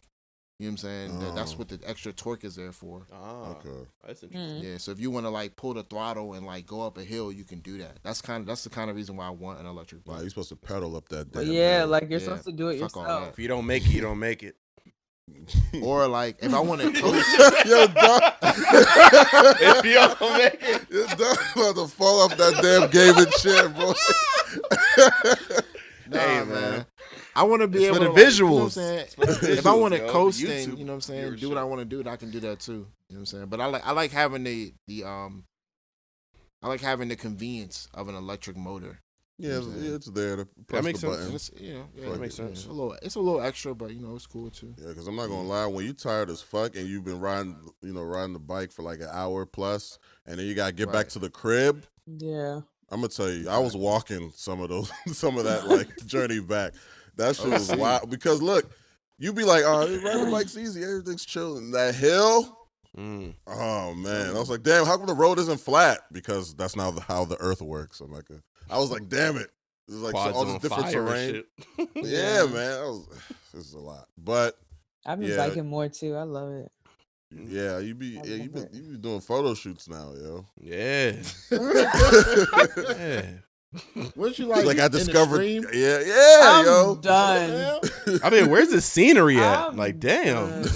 you know what I'm saying? That's Oh. what the extra torque is there for. Ah, Okay. that's interesting. Yeah, so if you want to, like, pull the throttle and, like, go up a hill, you can do that. That's the kind of reason why I want an electric Nah, bike. you're supposed to pedal up that But damn yeah, hill. like you're Yeah, supposed to do it fuck all yourself. If you don't make it, you don't make it. Or, like, if I want to coast. Yo, dog. If you don't make it. Yo, dog about to fall off that damn gaming chair, bro. Nah, Hey, man. man. I want to be It's able for to, the like, you know what I'm visuals. saying? It's for the If I visuals, want to yo, the coast YouTube and, you know what I'm saying, do what viewership. I want to do, I can do that too. You know what I'm saying? But I like having I like having the convenience of an electric motor. Yeah, it's there to press makes the sense. button. And it's, yeah, That makes sense. It's a little extra, but you know, it's cool too. Yeah, because I'm not gonna lie, when you tired as fuck and you've been riding the bike for like an hour plus, and then you gotta get back Right. to the crib. Yeah. I'm gonna tell you, I was walking some of that like journey back. That shit was wild. Because look, you be like, oh, riding the bike's easy, everything's chilling. That hill, oh man, I was like, damn, how come the road isn't flat? Because that's not how the earth works. I was like, damn it, this is like Quads all on this different fire and terrain. shit. Yeah, man, this is a lot, but. I've been Yeah. biking more too. I love it. Yeah, you be doing photo shoots now, yo. Yeah. Yeah. What you like? Like I in the discovered, stream? yeah, I'm yo. done. I mean, where's the scenery at? I'm Like, damn. done.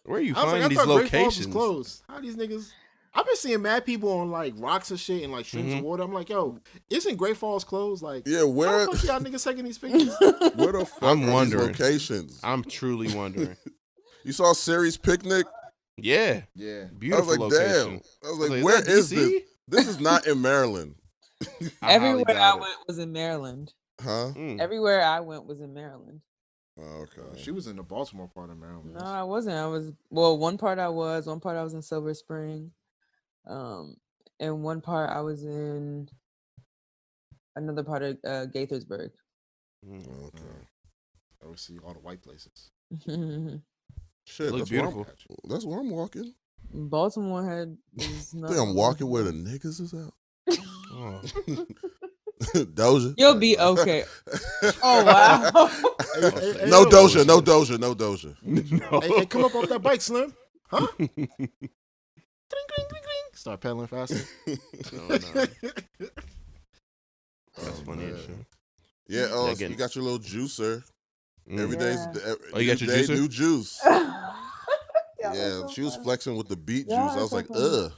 Where are you I was like, finding I these thought Great Falls was locations? closed. How these niggas? I've been seeing mad people on like rocks and shit and like streams of water. I'm like, yo, isn't Great Falls closed? Like, Yeah, how where the fuck y'all niggas taking these pictures? where the fuck I'm are wondering. these locations? I'm truly wondering. You saw Siri's picnic? Yeah. Yeah. Beautiful I was like, location. damn. I was like, Is where that is DC? this? This is not in Maryland. I highly Everywhere I doubt it. went was in Maryland. Huh? Mm. Everywhere I went was in Maryland. Oh, okay. She was in the Baltimore part of Maryland. No, I wasn't. One part I was in Silver Spring. And one part I was in another part of Gaithersburg. Okay. I would see all the white places. Shit, Looks that's where, beautiful. that's where I'm walking. Baltimore I think I'm walking where the niggas is at. Oh. Doja. You'll be okay. Oh wow. No yo. Doja, no Doja, no Doja. No. Hey, come up off that bike, Slim. Huh? Cling, cling, cling, cling. Start pedaling faster. That's funny as man. shit. Yeah, Yeah, so again. you got your little juicer. Every Mm. day's Yeah. Oh, you got your day, juicer? new juice. Yeah, Yeah, she was flexing with the beet Yeah, juice. I was that's like, so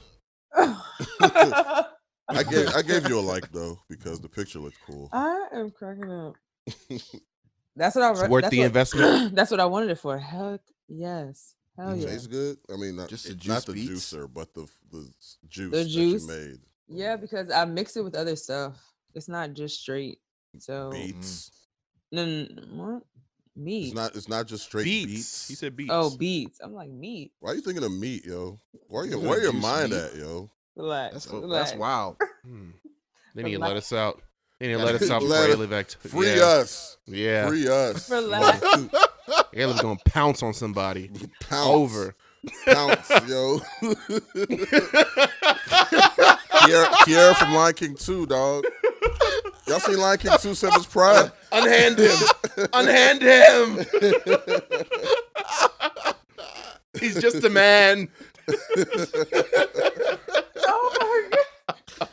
ugh. I gave you a like though because the picture looked cool. I am cracking up. That's what I It's worth that's the what- investment. That's what I wanted it for. Heck yes. Hell yeah. Tastes good. I mean, not Just the not juice the beets? juicer, but the juice The that juice. you made. Yeah, because I mix it with other stuff. It's not just straight. So Beets. no, what? Meat. It's not just straight beats. He said beats. Oh, beats. I'm like meat. Why are you thinking of meat, yo? Where You're your juice mind meat? at, yo? Relax. That's wild. They need to let us out. They need to let us out before Let- they live back. Free us. Yeah. Free us. Relax. Caleb's gonna pounce on somebody. Pounce. Over. Pounce, yo. Kiera from Lion King 2, dog. Y'all seen Lion King 2, Simba's Pride? Unhand him. Unhand him. He's just a man. Oh my god.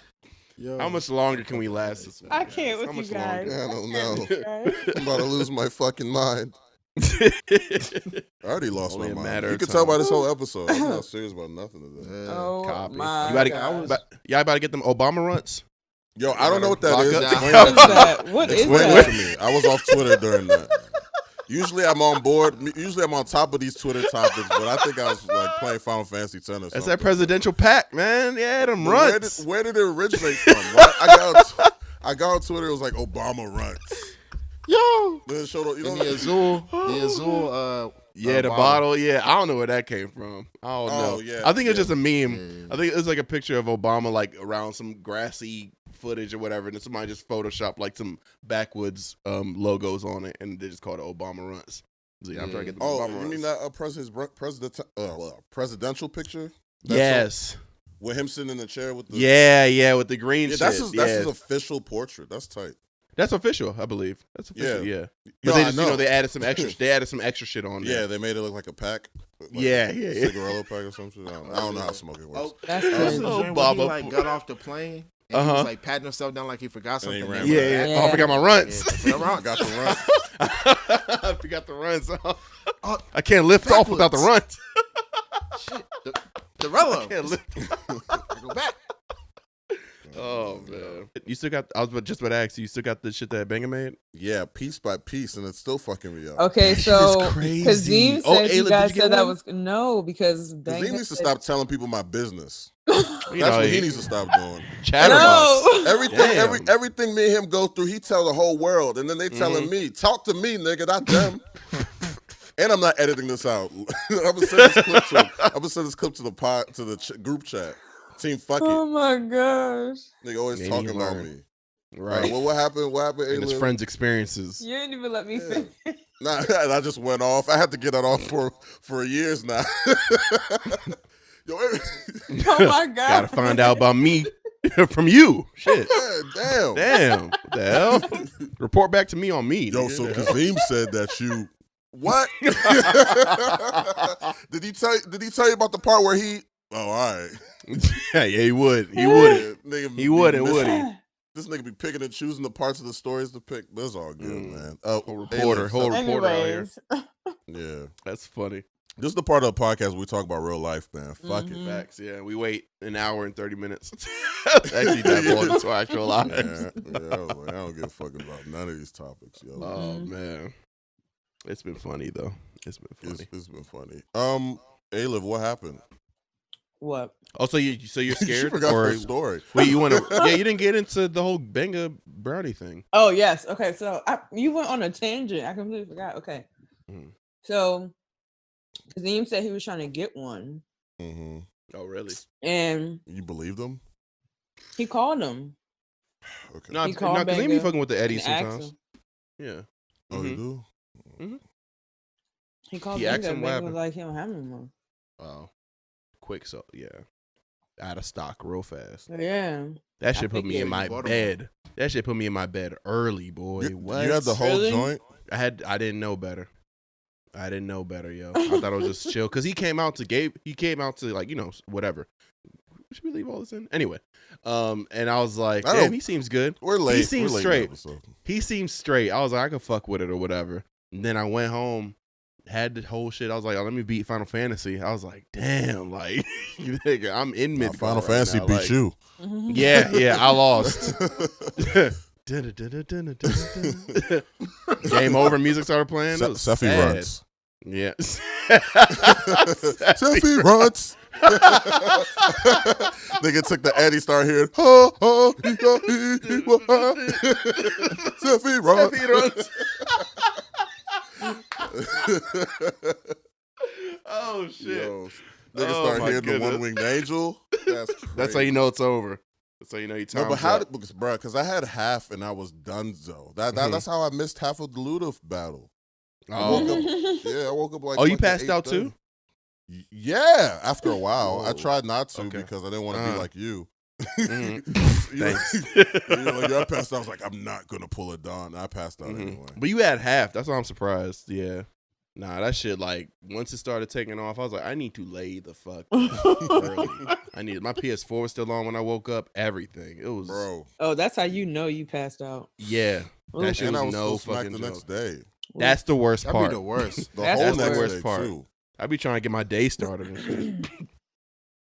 Yo. How much longer can we last this week? I can't How with much you guys. I don't know. Guys. I'm about to lose my fucking mind. longer? I already lost Only my a mind. matter You of can tell time. by this whole episode. I'm not serious about nothing today. Oh Copy. my You about god. y'all about to get them Obama runts? Yo, I don't know what that Lock is. up. Explain What is that to me. that? What is Explain that? that to me. I was off Twitter during that. Usually I'm on board. Usually I'm on top of these Twitter topics, but I think I was like playing Final Fantasy X or something. That's that presidential pack, man. Yeah, them runts. Where did it originate from? I got on Twitter. It was like Obama runs. Yo. Then it showed, you know, And the Azul. Yeah, the bottle. Yeah, I don't know where that came from. I don't know. yeah, I think it's yeah. just a meme. Yeah. I think it was like a picture of Obama like around some grassy footage or whatever, and then somebody just photoshopped like some backwoods logos on it, and they just called it Obama runs. So, yeah, I'm trying to get the Oh, Obama you runs. mean that presidential picture? That's Yes. with him sitting in the chair with the Yeah, with the green Yeah, shit. that's his official portrait. That's tight. That's official, I believe. That's official. Yeah. But Yo, they I just, know. they added some extra. They added some extra shit on there. Yeah, they made it look like a pack. Like Yeah. a cigarello pack or something. I don't know how smoking works. That's That was crazy. the joint when Obama. he like got off the plane and he was like patting himself down like he forgot And he something. ran And he back. Yeah. ran Oh, I forgot my runs. back. Yeah, I got the run. I forgot the runs. I can't lift off without the runs. Shit, the Rello. Can't lift. Go back. Oh man, you still got? I was just about to ask you. You still got the shit that Banger made? Yeah, piece by piece, and it's still fucking me up. Okay, That shit so is crazy. Kazim Oh, said you Ayla, guys did you get said that one? was no because He Bang needs to stop telling people my business. You That's know, what he needs to stop doing. Chatterbox. No. Everything me and him go through, he tell the whole world, and then they telling me, talk to me, nigga, not them. And I'm not editing this out. I'm gonna send this clip to him. I'm gonna send this clip to the group chat. Team fuck Oh it. my gosh. Nigga always Then talking you about learn. me. Right. Well, what happened? What happened? And his Ayla? friends' experiences. You didn't even let me finish. Nah, and I just went off. I had to get that off for years now. Yo, Oh my god. Gotta find out about me from you. Shit. damn. Damn. What the hell? Report back to me on me. Yo, nigga. so Kazim said that you what? Did he tell you about the part where he? Oh, all right. yeah, he would. He would. Nigga He wouldn't, be would he? missing- This nigga be picking and choosing the parts of the stories to pick. But it's all good, man. Oh, Whole reporter out here. Anyways. Yeah. That's funny. This is the part of the podcast where we talk about real life, man. Fuck it. Facts. Yeah, we wait an hour and 30 minutes. Actually, divulge into our actual lives. Yeah, I was like, I don't give a fuck about none of these topics, yo. Oh man, it's been funny though. It's been funny. It's been funny. Aliv, what happened? What? Oh, so you're She scared? forgot or her story. wait, you want to? Yeah, you didn't get into the whole Benga brownie thing. Oh yes. Okay. So you went on a tangent. I completely forgot. Okay. Mhm. So Kazim said he was trying to get one, Mm-hmm. Oh, really? and You believe them? he called him. Okay. No, He called because they be Benga fucking with the Eddies and asked sometimes. him. Yeah. Oh, you do? He called He asked Benga. him what Benga was happened. like, he don't have no more. Oh, quick. So yeah, out of stock real fast. Yeah. That I shit put think me you in my bought 'em. bed. That shit put me in my bed early, boy. You What? had the whole Really? joint? I didn't know better. I didn't know better, yo. I thought it was just chill because he came out to like, whatever. Should we leave all this in? Anyway. And I was like, I damn, don't- he seems good. We're late. He seems We're late in the straight. episode. He seems straight. I was like, I could fuck with it or whatever. And then I went home, had the whole shit. I was like, oh, let me beat Final Fantasy. I was like, damn, like, nigga, I'm in Nah, mid. Final Fantasy beat you. Yeah, I lost. Game over. Music started playing. It was sad. Sephi-Runtz. Yeah. Sephi-Runtz. Nigga took the Eddie, start hearing. Sephi-Runtz. Oh shit! Yo, niggas Oh, start my hearing the goodness. one-winged angel. That's crazy. That's how you know it's over. That's how you know you time's No, but how up. did, bro, because I had half and I was donezo. That's how I missed half of the Luda battle. I woke up, I woke up like. Oh, you fucking passed out 8:30. too? Yeah, after a while. I Whoa. tried not to Okay. because I didn't want to be like you. Thanks. You're like, I passed out. I was like, I'm not going to pull it down. I passed out anyway. But you had half. That's why I'm surprised. Yeah. Nah, that shit, like, once it started taking off, I was like, I need to lay the fuck early. I needed my PS4 was still on when I woke up. Everything. It was. Bro. Oh, that's how you know you passed out. Yeah. That shit And I was was no still smacked fucking the joke. next day. That's the worst That'd part. be the worst. The That's whole the next worst day, part. too. I be trying to get my day started and shit.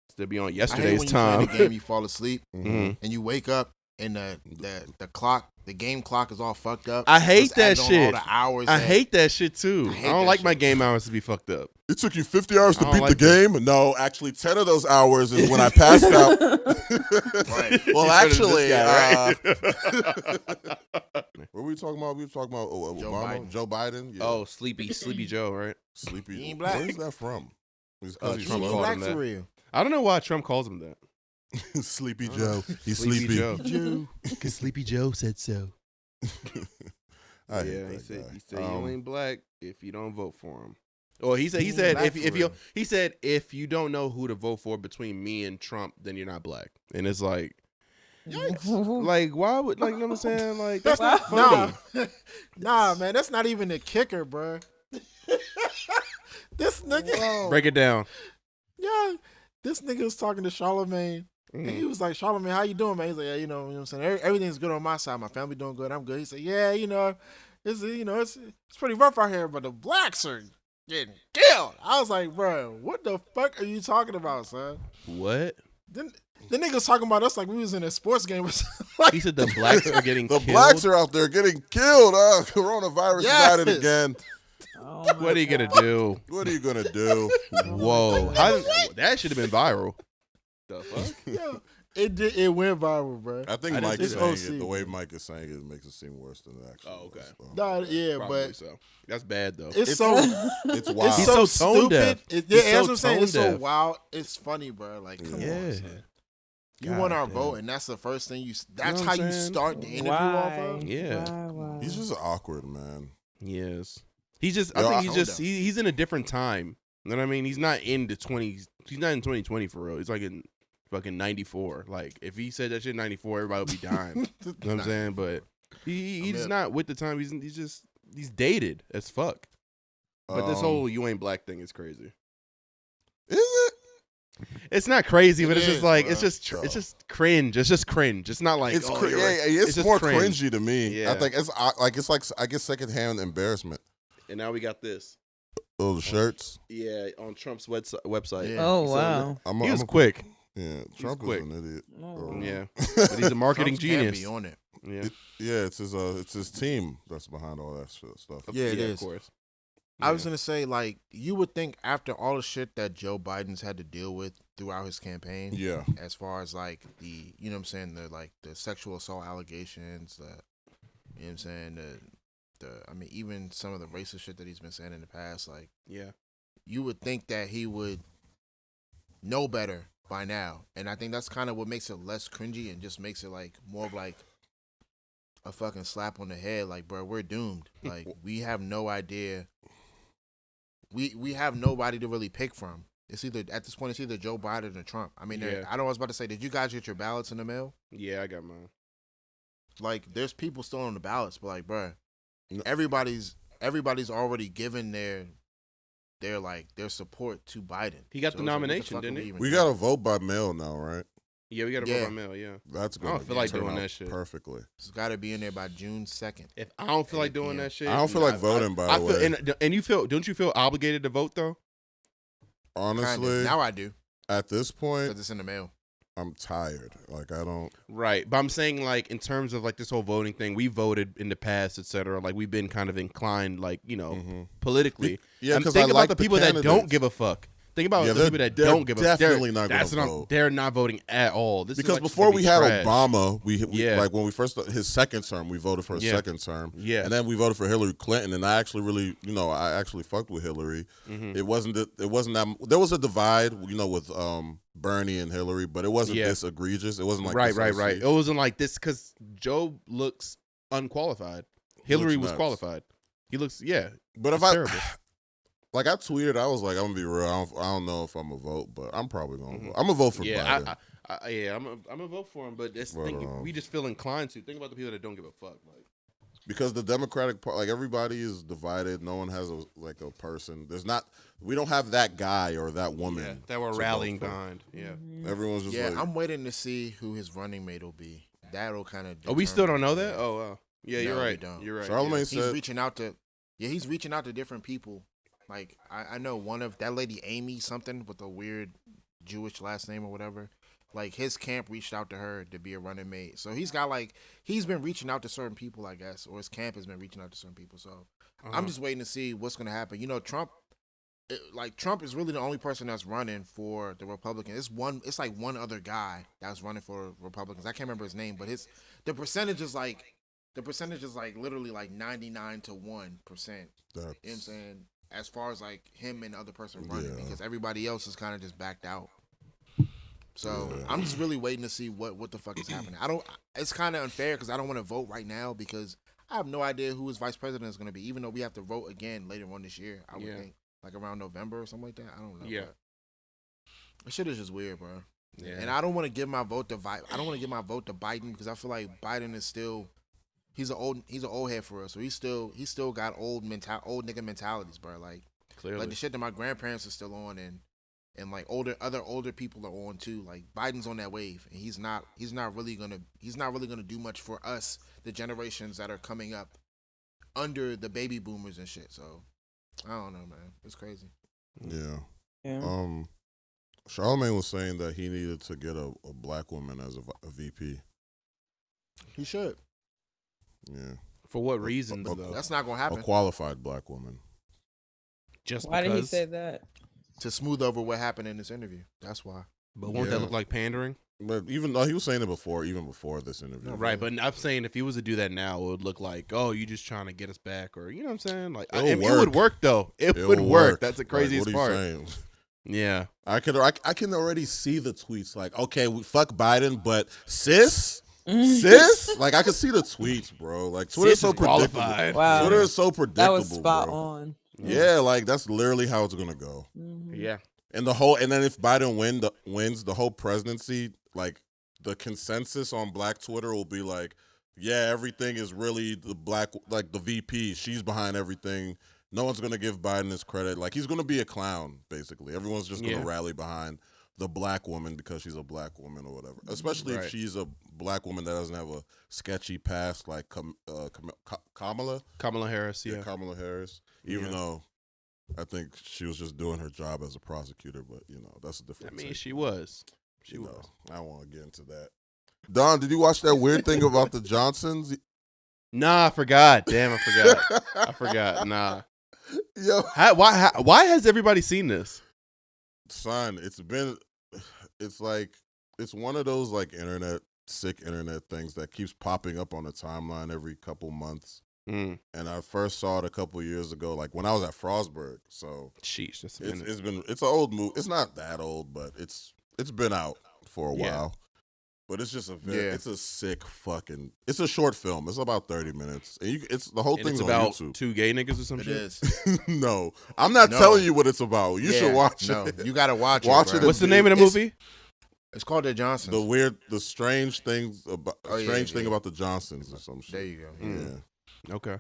Still be on I hate yesterday's when you time. play the game, you fall asleep, Mhm. and you wake up, and the clock, the game clock is all fucked up. I hate It's that added on shit. All the hours. I that- hate that shit too. I I, hate don't that like my shit. game hours to be fucked up. It took you 50 hours I to don't beat like the game? No, actually, 10 of those hours is when I passed out. Right. Well, You actually, said it to this guy, right? what were we talking about? We were talking about Joe Obama? Biden. Joe Biden? Yeah. Oh, Sleepy Joe, right? Sleepy. He ain't black. Where's that from? It's Oh, because He Trump ain't called black him for that. real. I don't know why Trump calls him that. Sleepy Joe. He's Sleepy sleepy. Joe. Jew. Because Sleepy Joe said so. I hate Yeah, that he said guy. you ain't black if you don't vote for him. Or he said black if for you real. he said if you don't know who to vote for between me and Trump, then you're not black. And it's like like why would like you know what I'm saying? Like that's not funny. Nah, man, that's not even the kicker, bro. This nigga, Break it down. yeah, this nigga was talking to Charlamagne, and he Mhm. was like, "Charlamagne, how you doing, man?" He's like, "Yeah, you know what I'm saying? Everything's good on my side. My family doing good. I'm good." He said, "Yeah, it's pretty rough out here, but the blacks are getting killed." I was like, "Bro, what the fuck are you talking about, son?" What? Then the niggas talking about us like we was in a sports game or something. Like, He said the blacks are getting The killed. blacks are out there getting killed. Coronavirus is at it Yes. again. Oh my What are you gonna God. do? What are you going to do? Whoa. That should have been viral. The fuck? yo, it went viral, bro. I think I Mike didn't is see saying it. it. The way Mike is saying it makes it seem worse than it actually Oh, okay. was, so. Nah, yeah, Probably but so. That's bad though. it's so It's wild. it's He's so, so tone stupid. deaf. Yeah, He's that's so what I'm saying. It's tone so deaf. wild. It's funny, bro. Like, come Yeah. on, son. You God want our damn. vote, and that's the first thing that's what how I'm you saying? start the interview off Why? of. Yeah. Why? He's just awkward, man. Yes. He's just. Yo, I I- think he's in a different time. You know what I mean? He's not in the 20s. He's not in 2020 for real. He's like in fucking 94. Like if he said that shit in 94, everybody would be dying. You know what I'm saying? But he's in. not with the time. He's dated as fuck. But this whole you ain't black thing is crazy. Is it? It's not crazy, but It it's just is, like bro. it's just cringe. It's just cringe. It's not like It's oh, cr- you're yeah, right. it's just more cringe. cringy to me. Yeah. I think it's like I guess secondhand embarrassment. And now we got this. Those shirts. Yeah, on Trump's website. Yeah. Oh So, wow. He was quick. Yeah, Trump is quick. an idiot. Oh. Yeah, but he's a marketing Trump's can't genius. be on it. Yeah, Yeah, it's his team that's behind all that stuff. Yeah, it Of is. course. I was gonna say, like, you would think after all the shit that Joe Biden's had to deal with throughout his campaign, Yeah. as far as like the, you know what I'm saying, the sexual assault allegations, you know what I'm saying, I mean, even some of the racist shit that he's been saying in the past, like, Yeah. you would think that he would know better by now. And I think that's kind of what makes it less cringy and just makes it like more of like a fucking slap on the head. Like, bro, we're doomed. Like, we have no idea. We have nobody to really pick from. It's either, at this point, it's either Joe Biden or Trump. I mean, Yeah. I know I was about to say, did you guys get your ballots in the mail? Yeah, I got mine. Like, there's people still on the ballots, but like, bro, No. everybody's already given their support to Biden. He got the it's like, what nomination, fuck are didn't he? even We doing? gotta vote by mail now, right? Yeah, we got to Yeah. vote by mail. Yeah. That's I gonna don't feel like turn doing out that shit. perfectly. It's got to be in there by June 2nd. If I don't feel like 8 doing p.m. that shit, I don't feel like voting, by the way. And you feel? Don't you feel obligated to vote though? Honestly, Now I do at this point, because it's in the mail. I'm tired. Like I don't. Right, but I'm saying like in terms of like this whole voting thing, we voted in the past, etc. Like we've been kind of inclined, like you know, Mhm. politically. Yeah, I'm because thinking I like about the people that don't candidates. give a fuck. Think about Yeah, the people that don't give a fuck. definitely not going to vote. They're not voting at all. This Because is before we had trash. Obama, we Yeah. like when we first his second term, we voted for his Yeah. second term. Yeah. And then we voted for Hillary Clinton, and I actually really, I actually fucked with Hillary. Mhm. It wasn't that there was a divide, with Bernie and Hillary, but it wasn't Yeah. this egregious. It wasn't like right. this It wasn't like this because Joe looks unqualified. Hillary was nuts. qualified. He looks, But if it's I terrible. like I tweeted, I was like, I'm gonna be real. I don't know if I'm gonna vote, but I'm probably gonna Mhm. vote. I'm gonna vote for Yeah, Biden. I'm gonna vote for him, but But, we just feel inclined to think about the people that don't give a fuck. Like, because the Democratic Party, like everybody is divided. No one has a person. We don't have that guy or that woman that we're to rallying vote for. behind. Yeah. Everyone's just Yeah, like, I'm waiting to see who his running mate will be. That'll kind of. Oh, we still don't know that. Oh, wow. Yeah, No, you're we right. don't. You're right. Charlemagne He's said, reaching out to. Yeah, he's reaching out to different people. Like I know one of that lady Amy something with a weird Jewish last name or whatever. Like his camp reached out to her to be a running mate. So he's been reaching out to certain people, I guess, or his camp has been reaching out to certain people. So I'm just waiting to see what's gonna happen. Trump is really the only person that's running for the Republicans. It's like one other guy that's running for Republicans. I can't remember his name, but the percentage is like literally like 99 to 1%. You know what I'm saying? As far as like him and the other person running, because everybody else is kind of just backed out. So I'm just really waiting to see what the fuck is happening. It's kind of unfair because I don't want to vote right now because I have no idea who his vice president is going to be, even though we have to vote again later on this year. I would think like around November or something like that. I don't know. Yeah. That shit is just weird, bro. Yeah. And I don't want to give my vote to I don't want to give my vote to Biden because I feel like Biden is still he's an old head for us. So he's still got old nigga mentalities, bro. Like Clearly. like the shit that my grandparents are still on and like older people are on too. Like Biden's on that wave and he's not really gonna do much for us, the generations that are coming up under the baby boomers and shit. So I don't know, man. It's crazy. yeah. Charlemagne was saying that he needed to get a black woman as a VP. He should. Yeah. For what reasons, though? That's not gonna happen. A qualified black woman. Just Why because? did he say that? To smooth over what happened in this interview. That's why. But won't that look like pandering? But even though he was saying it before this interview. No, right, but I'm saying if he was to do that now, it would look like, oh, you just trying to get us back, or you know what I'm saying? Like, it would work though. It would work. That's the craziest what part. Are you saying? Yeah, I can already see the tweets. Like, okay, we fuck Biden, but sis, like I can see the tweets, bro. Like Twitter's so predictable. Wow. Twitter is so predictable. That was spot bro. on. Yeah, like that's literally how it's gonna go. yeah. And then if Biden wins the whole presidency, like the consensus on Black Twitter will be like, yeah, everything is really the black, like the VP. She's behind everything. No one's gonna give Biden his credit. Like he's gonna be a clown, basically. Everyone's just gonna rally behind the black woman because she's a black woman or whatever. Especially if she's a black woman that doesn't have a sketchy past like Kamala Harris. Yeah, Kamala Harris. Even though I think she was just doing her job as a prosecutor, but that's a different. I mean, she was. I don't want to get into that. Don, did you watch that weird thing about the Johnsons? Nah, I forgot. Damn, I forgot. I forgot. Nah. Yo, why has everybody seen this? son, it's one of those like sick internet things that keeps popping up on the timeline every couple months. And I first saw it a couple years ago, like when I was at Frostburg. So sheesh, that's it's an old movie. It's not that old, but it's been out for a while. But it's just it's a sick fucking. It's a short film. It's about 30 minutes, and it's the whole thing's it's on about YouTube. Two gay niggas or some shit. It is. No, I'm not telling you what it's about. You should watch it. You gotta watch it. Watch bro. it. What's the name of the movie? It's called The Johnsons. The strange things about thing about the Johnsons or some shit. There you go. Yeah. Okay.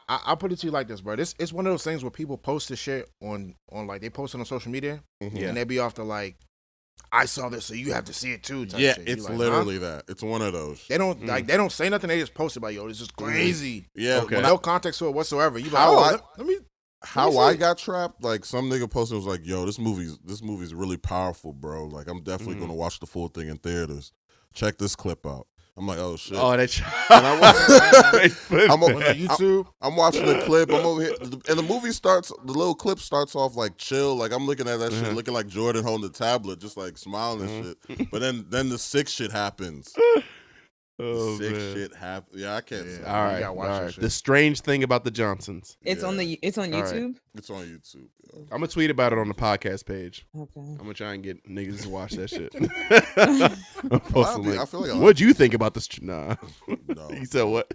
I'll put it to you like this, bro. It's one of those things where people post the shit on like they post it on social media, and they be off to like, I saw this, so you have to see it too. Type shit. It's like, literally that. It's one of those. They don't they don't say nothing. They just post it like, yo, this is crazy. Yeah. Okay. No context to it whatsoever. You like, let me. How I got trapped, like some nigga posted was like, yo, this movie's really powerful, bro. Like I'm definitely gonna watch the full thing in theaters. Check this clip out. I'm like, oh shit. Oh, that. And I'm On YouTube. I'm watching the clip. I'm over here, and the movie starts. The little clip starts off like chill. Like I'm looking at that shit, looking like Jordan holding the tablet, just like smiling and shit. But then the sick shit happens. Oh, Sick man. shit happens. Yeah, I can't. Yeah. Say. All right, gotta watch all that right. shit. The strange thing about the Johnsons. It's on Yeah. It's on All right. YouTube. It's on YouTube. Yo. I'm gonna tweet about it on the podcast page. Okay. I'm gonna try and get niggas to watch that shit. I'm I posting feel like, like a lot what'd you think about this? Nah. No, He said what?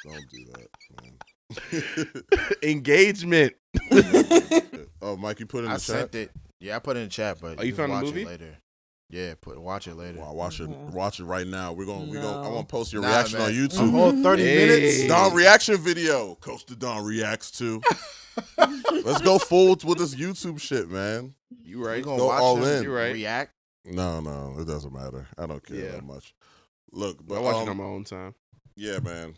don't do that, man. Engagement. Oh, Mike, you put it in I the sent chat. it. Yeah, I put it in the chat, but Oh, you just found the watch movie? it later. Yeah, watch it later. Wow, watch it. Mhm. Watch it right now. We gonna. I No. want to post your Nah, reaction man. on A YouTube. whole 30 Hey. minutes. Don reaction video. Coach the Don reacts to. Let's go full with this YouTube shit, man. You We right? gonna Go watch all them in. You right. react. No, it doesn't matter. I don't care Yeah. that much. Look, I but watch it on my own time. yeah, man.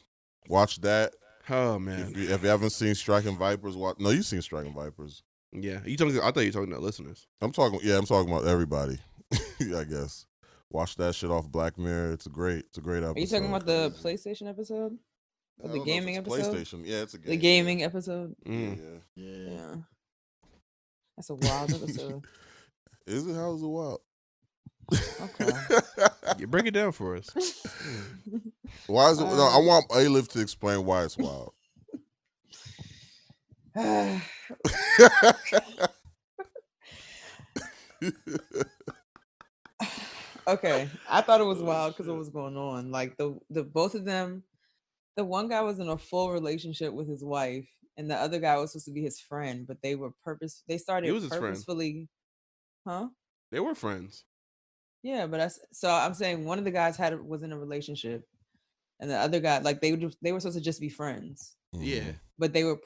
Watch that. Oh man. If you haven't seen Striking Vipers, watch. No, you've seen Striking Vipers. Yeah. You talking? I thought you were talking to listeners. I'm talking about everybody. I guess. Watch that shit off Black Mirror. It's a great episode. Are you talking about the PlayStation episode? I Or don't the know if gaming it's episode? PlayStation. Yeah, it's a game. The gaming episode. Mm. Yeah. Yeah. Yeah. That's a wild episode. Is it? How is it wild? Okay. You break it down for us. Why is it? No, I want A-Liv to explain why it's wild. Okay, I thought it was wild because of what was going on. Like the both of them, the one guy was in a full relationship with his wife, and the other guy was supposed to be his friend, but they were They started was his friend. purposefully, huh? They were friends. Yeah, but so I'm saying one of the guys was in a relationship, and the other guy, like they were supposed to just be friends, Yeah. but they were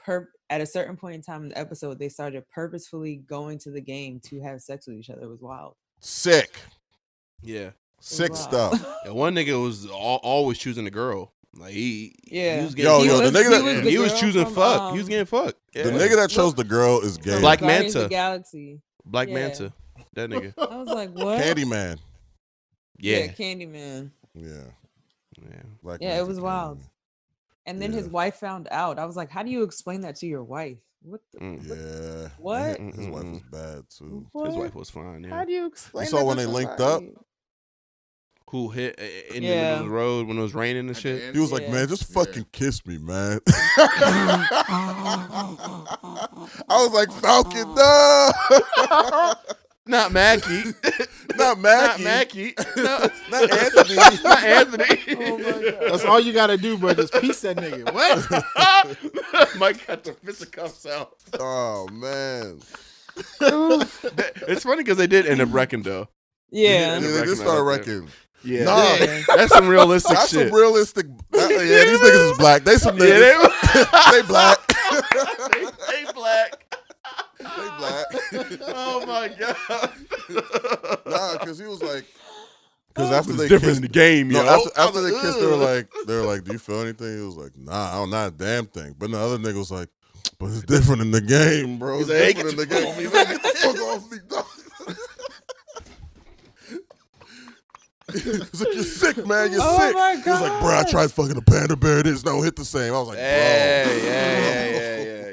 at a certain point in time in the episode, they started purposefully going to the game to have sex with each other. It was wild. Sick. Yeah. Sick Wow. stuff. And one nigga was always choosing the girl. Like he Yeah. was getting, Yo, the nigga that he was girl choosing from, fuck. He was getting fucked. Yeah. the nigga that chose the girl is gay. Black Guardians of Manta. the Galaxy. Black Yeah. Manta. That nigga. I was like, what? Candyman. Yeah. Candyman. Yeah. Yeah. Black Yeah, it Manta was wild. Candyman. And then Yeah. his wife found out. I was like, how do you explain that to your wife? What? Yeah. What? His wife was bad too. His wife was fine. How Yeah. do you explain? saw that when to they linked up? somebody? Who hit in the Yeah. middle of the road when it was raining and At the shit? end. He was like, Yeah. man, just Yeah. fucking kiss me, man. I was like, Falcon, no. Not Mackie. Not Not Mackie. Mackie. No. Not Anthony. Not Anthony. Oh my god. That's all you gotta do, bro. Just piece that nigga. What? Mike got the fisticuffs out. Oh, man. It's funny because they did end up wrecking though. Yeah. Yeah, they wrecking just that started up there. wrecking. Yeah. Nah. Yeah. That's some realistic That's shit. some realistic. Yeah, these niggas is black. They some Yeah, niggas. They black. they black. They black. Oh my god. Nah, because he was like, because after It's they different kissed, in the game, no, yo. after they kissed, they were "Ugh." like, do you feel anything? He was like, nah, I don't, not a damn thing. But the other nigga was like, but it's different in the game, bro. It's He's like, hey, different in the get game. the He's like, get the fuck off me, dog. He's like, you're sick, man. You're Oh sick. my He was like, bro, I God. tried fucking a panda bear. It is no hit the same. I was like, bro. Yeah.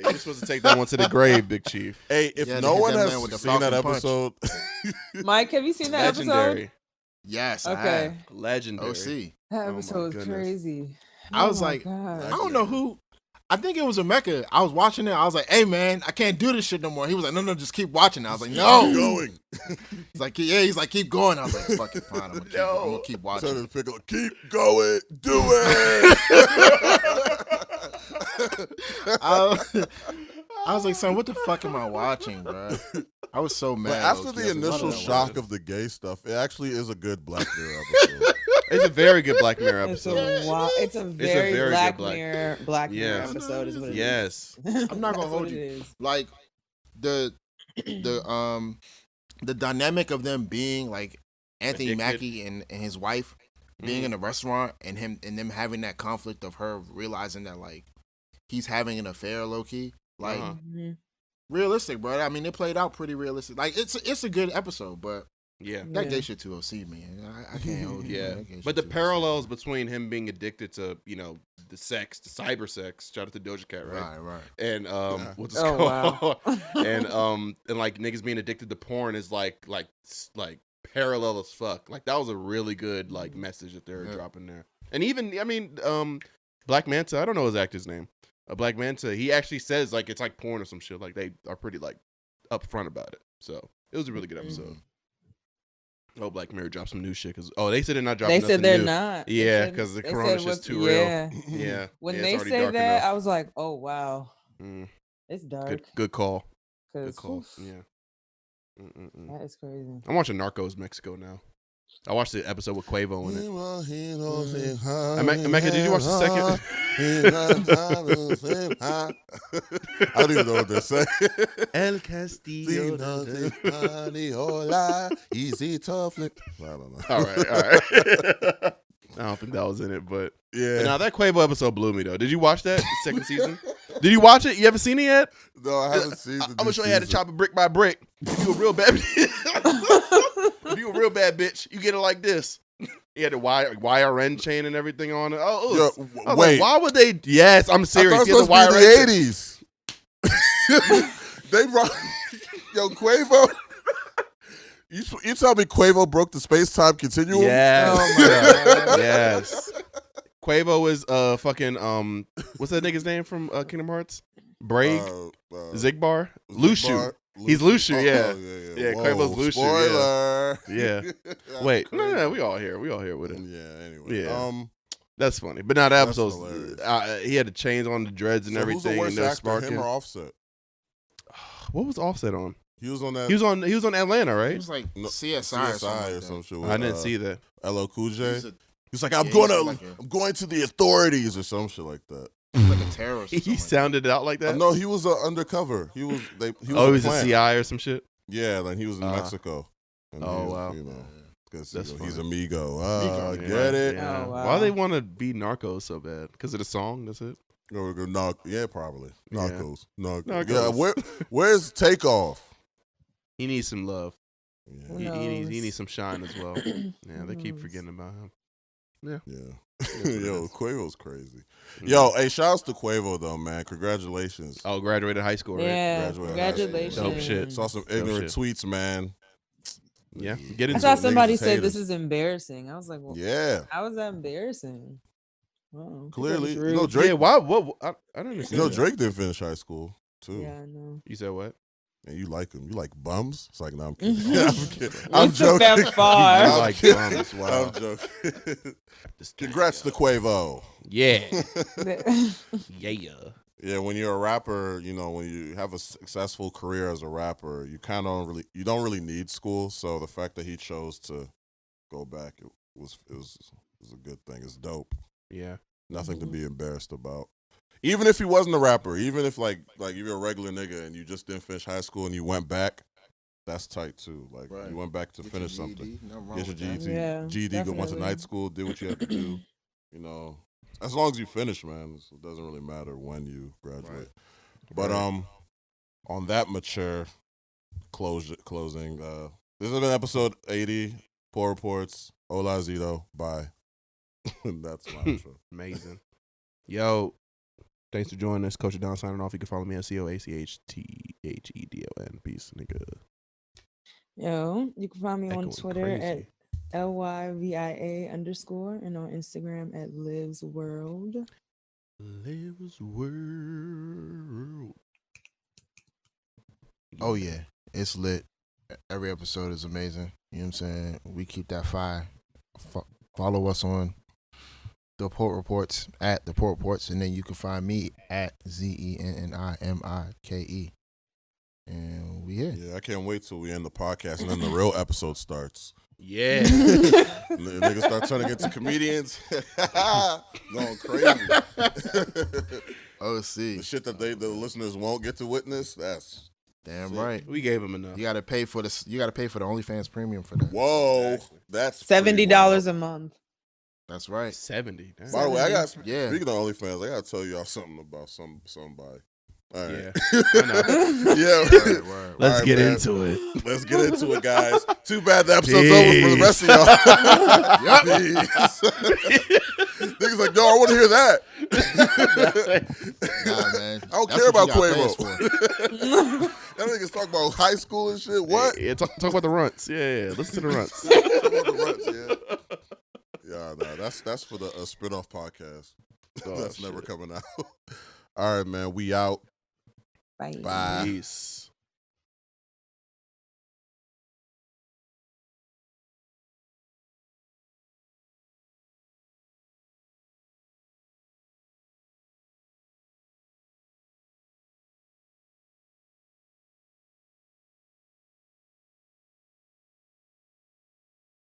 You're supposed to take that one to the grave, Big Chief. Hey, if Yeah, no they hit one that has man with the seen that Falcon punch. episode, Mike, have you seen that episode? Legendary. Yes. I Okay. have. Legendary. OC. That Oh my episode was goodness. crazy. I was Oh my like, God. I don't know who. I think it was a Mecca. I was watching it. I was like, "Hey man, I can't do this shit no more." He was like, "No, just keep watching." I was like, keep "No." going. He's like, "Yeah." He's like, "Keep going." I was like, "Fucking fine. I'm gonna keep Tell watching." him to pick up, keep going, do it. I was like, "Son, what the fuck am I watching, bro?" I was so mad. But after low-key. the I was like, initial "What am I shock watching?" of the gay stuff, it actually is a good Black Mirror episode. It's a very good Black Mirror It's episode. a wild, it's a very, very Black good Mirror Black Mirror Yes. episode is what it is. Yes. I'm not gonna That's hold what you. it is. Like the dynamic of them being like Anthony Addicted. Mackie and his wife being in a restaurant and them having that conflict of her realizing that like he's having an affair low key. Like Uh-huh. Mhm. realistic, bro. I mean, it played out pretty realistic. Like it's a good episode, but Yeah. That gay shit too OC, man. I can't hold you. Yeah, Man. That gay but shit the too OC. parallels between him being addicted to, the cyber sex. Shout out to Doja Cat, right? Right. And what's it Oh, called? wow. and like niggas being addicted to porn is like parallel as fuck. Like that was a really good like message that they're dropping there. And even Black Manta, I don't know his actor's name. Black Manta, he actually says like it's like porn or some shit. Like they are pretty like upfront about it. So it was a really good episode. Oh, Black Mirror dropped some new shit because they said they're not dropping. They said nothing they're new. not. Yeah, because the corona shit's too real. Yeah. When it's they already say dark that, enough. I was like, oh wow, Mm, it's dark. good call. Good 'Cause, call. oof, Yeah. Mm-mm-mm. that is crazy. I'm watching Narcos Mexico now. I watched the episode with Quavo in it. Emeka, did you watch the second? I don't even know what they're saying. El Castillo. Easy tough. I don't know. All right. I don't think that was in it, but Yeah. now that Quavo episode blew me though. Did you watch that second season? Did you watch it? You haven't seen it yet? No, I haven't seen I'm gonna show you how to chop it brick by brick. If you a real bad, if you a real bad bitch, you get it like this. He had the YRN chain and everything on it. Oh, Yo, I was wait. like, why would they? Yes, I'm I serious. thought He it had was supposed to be YRN the 80s. They brought Yo, Quavo. You tell me Quavo broke the space-time continuum? Yes. Oh my God. Yes. Quavo is fucking what's that nigga's name from Kingdom Hearts? Braig? Zigbar? Lushu. He's Lushu, yeah. Yeah, Whoa, Quavo's Lushu. spoiler. Yeah. That's Wait, crazy. no, we all here with it. Yeah, anyway. Yeah. That's funny. But now the That's episode's hilarious. he had the chains on the dreads and So who's everything. the worst and they're actor, sparking. him or Offset? What was Offset on? He was on that. He was on Atlanta, right? It was like No, CSI, CSI or something. shit. I didn't see that. LL Cool J. He's a- He's like, yeah, I'm he's going to, like I'm going to the authorities or some shit like that. like a terrorist. Or He something sounded out like that. No, he was undercover. He was. He was. Oh, he was a plant. CI or some shit. Yeah, then he was in Mexico. And Oh, he was, wow. You know, 'cause That's he's funny. amigo. Amigo, Get Yeah, it? yeah. Oh, wow. Why they want to be Narcos so bad? Because of the song? That's it. Yeah, probably. Yeah. Narcos. Narcos. Narcos. Yeah, where's Takeoff? He needs some love. Yeah. Who He knows? needs some shine as well. Yeah, they keep knows? forgetting about him. Yeah. what it Yo, is. Quavo's crazy. Mm. Yo, hey, shouts to Quavo though, man. Congratulations. Oh, graduated high school, right? Yeah, Graduated high school. congratulations. Dope shit. Saw some ignorant shit. tweets, man. Yeah, get I into saw it. somebody Niggas say haters. this is embarrassing. I was like, well, Yeah. how is that embarrassing? Oh, Clearly. rude. You know, Drake, Yeah, why? What? I don't you understand. know, that. Drake didn't finish high school, too. Yeah, I know. You said what? And you like him. You like bums? It's like, no, I'm kidding. Mhm. I'm kidding. I'm You took joking. that far. You I'm like kidding. bums, wow. I'm joking. Congrats to Quavo. Yeah, yeah. Yeah, when you're a rapper, you know, when you have a successful career as a rapper, you kind of don't really need school. So the fact that he chose to go back, it was a good thing. It's dope. Yeah. Nothing to Mhm. be embarrassed about. Even if he wasn't a rapper, even if like you're a regular nigga and you just didn't finish high school and you went back, that's tight too. Like Right. you went back to Get finish your something. GED, nothing wrong Get your with that. GED, Yeah, GED, go went to definitely. night school, did what you had to do. You know, as long as you finish, man, it doesn't really matter when you graduate. Right. But on that mature closing, this has been episode 80. Poor Reports. Hola Zito. Bye. That's my intro. Amazing. Yo, thanks for joining us. Coach Don signing off. You can follow me at COACHTHEDON. Peace, nigga. Yo, you can find me on Echoing Twitter crazy. at LYVIA_ and on Instagram at Liv's World. Lives world. Oh yeah, it's lit. Every episode is amazing. You know what I'm saying? We keep that fire. Follow us on the Port Reports at the Port Reports, and then you can find me at ZENNIMIKE. And we here. Yeah, I can't wait till we end the podcast and then the real episode starts. Yeah. Niggas start turning into comedians. Going crazy. Oh, see, The shit that the listeners won't get to witness, that's damn Sick. right. We gave him enough. You gotta pay for this. You gotta pay for the OnlyFans premium for that. whoa. That's $70 a month. That's right. 70. Damn. By the way, I got Yeah. speaking of OnlyFans, I gotta tell y'all something about somebody. All right. Yeah, I know. Yeah. Word. Let's All right, get man. into it. Let's get into it, guys. Too bad the episode's over for the rest of y'all. Niggas like, yo, I want to hear that. Nah, man. I don't That's care what about you got Quavo. fans Y'all niggas talk about high school and shit. What? Yeah, talk about the runts. Yeah, listen to the runts. Talk about the ruts, yeah, nah, that's for the spinoff podcast. Oh, That's never shit. coming out. All right, man. We out. Bye. Bye. Peace.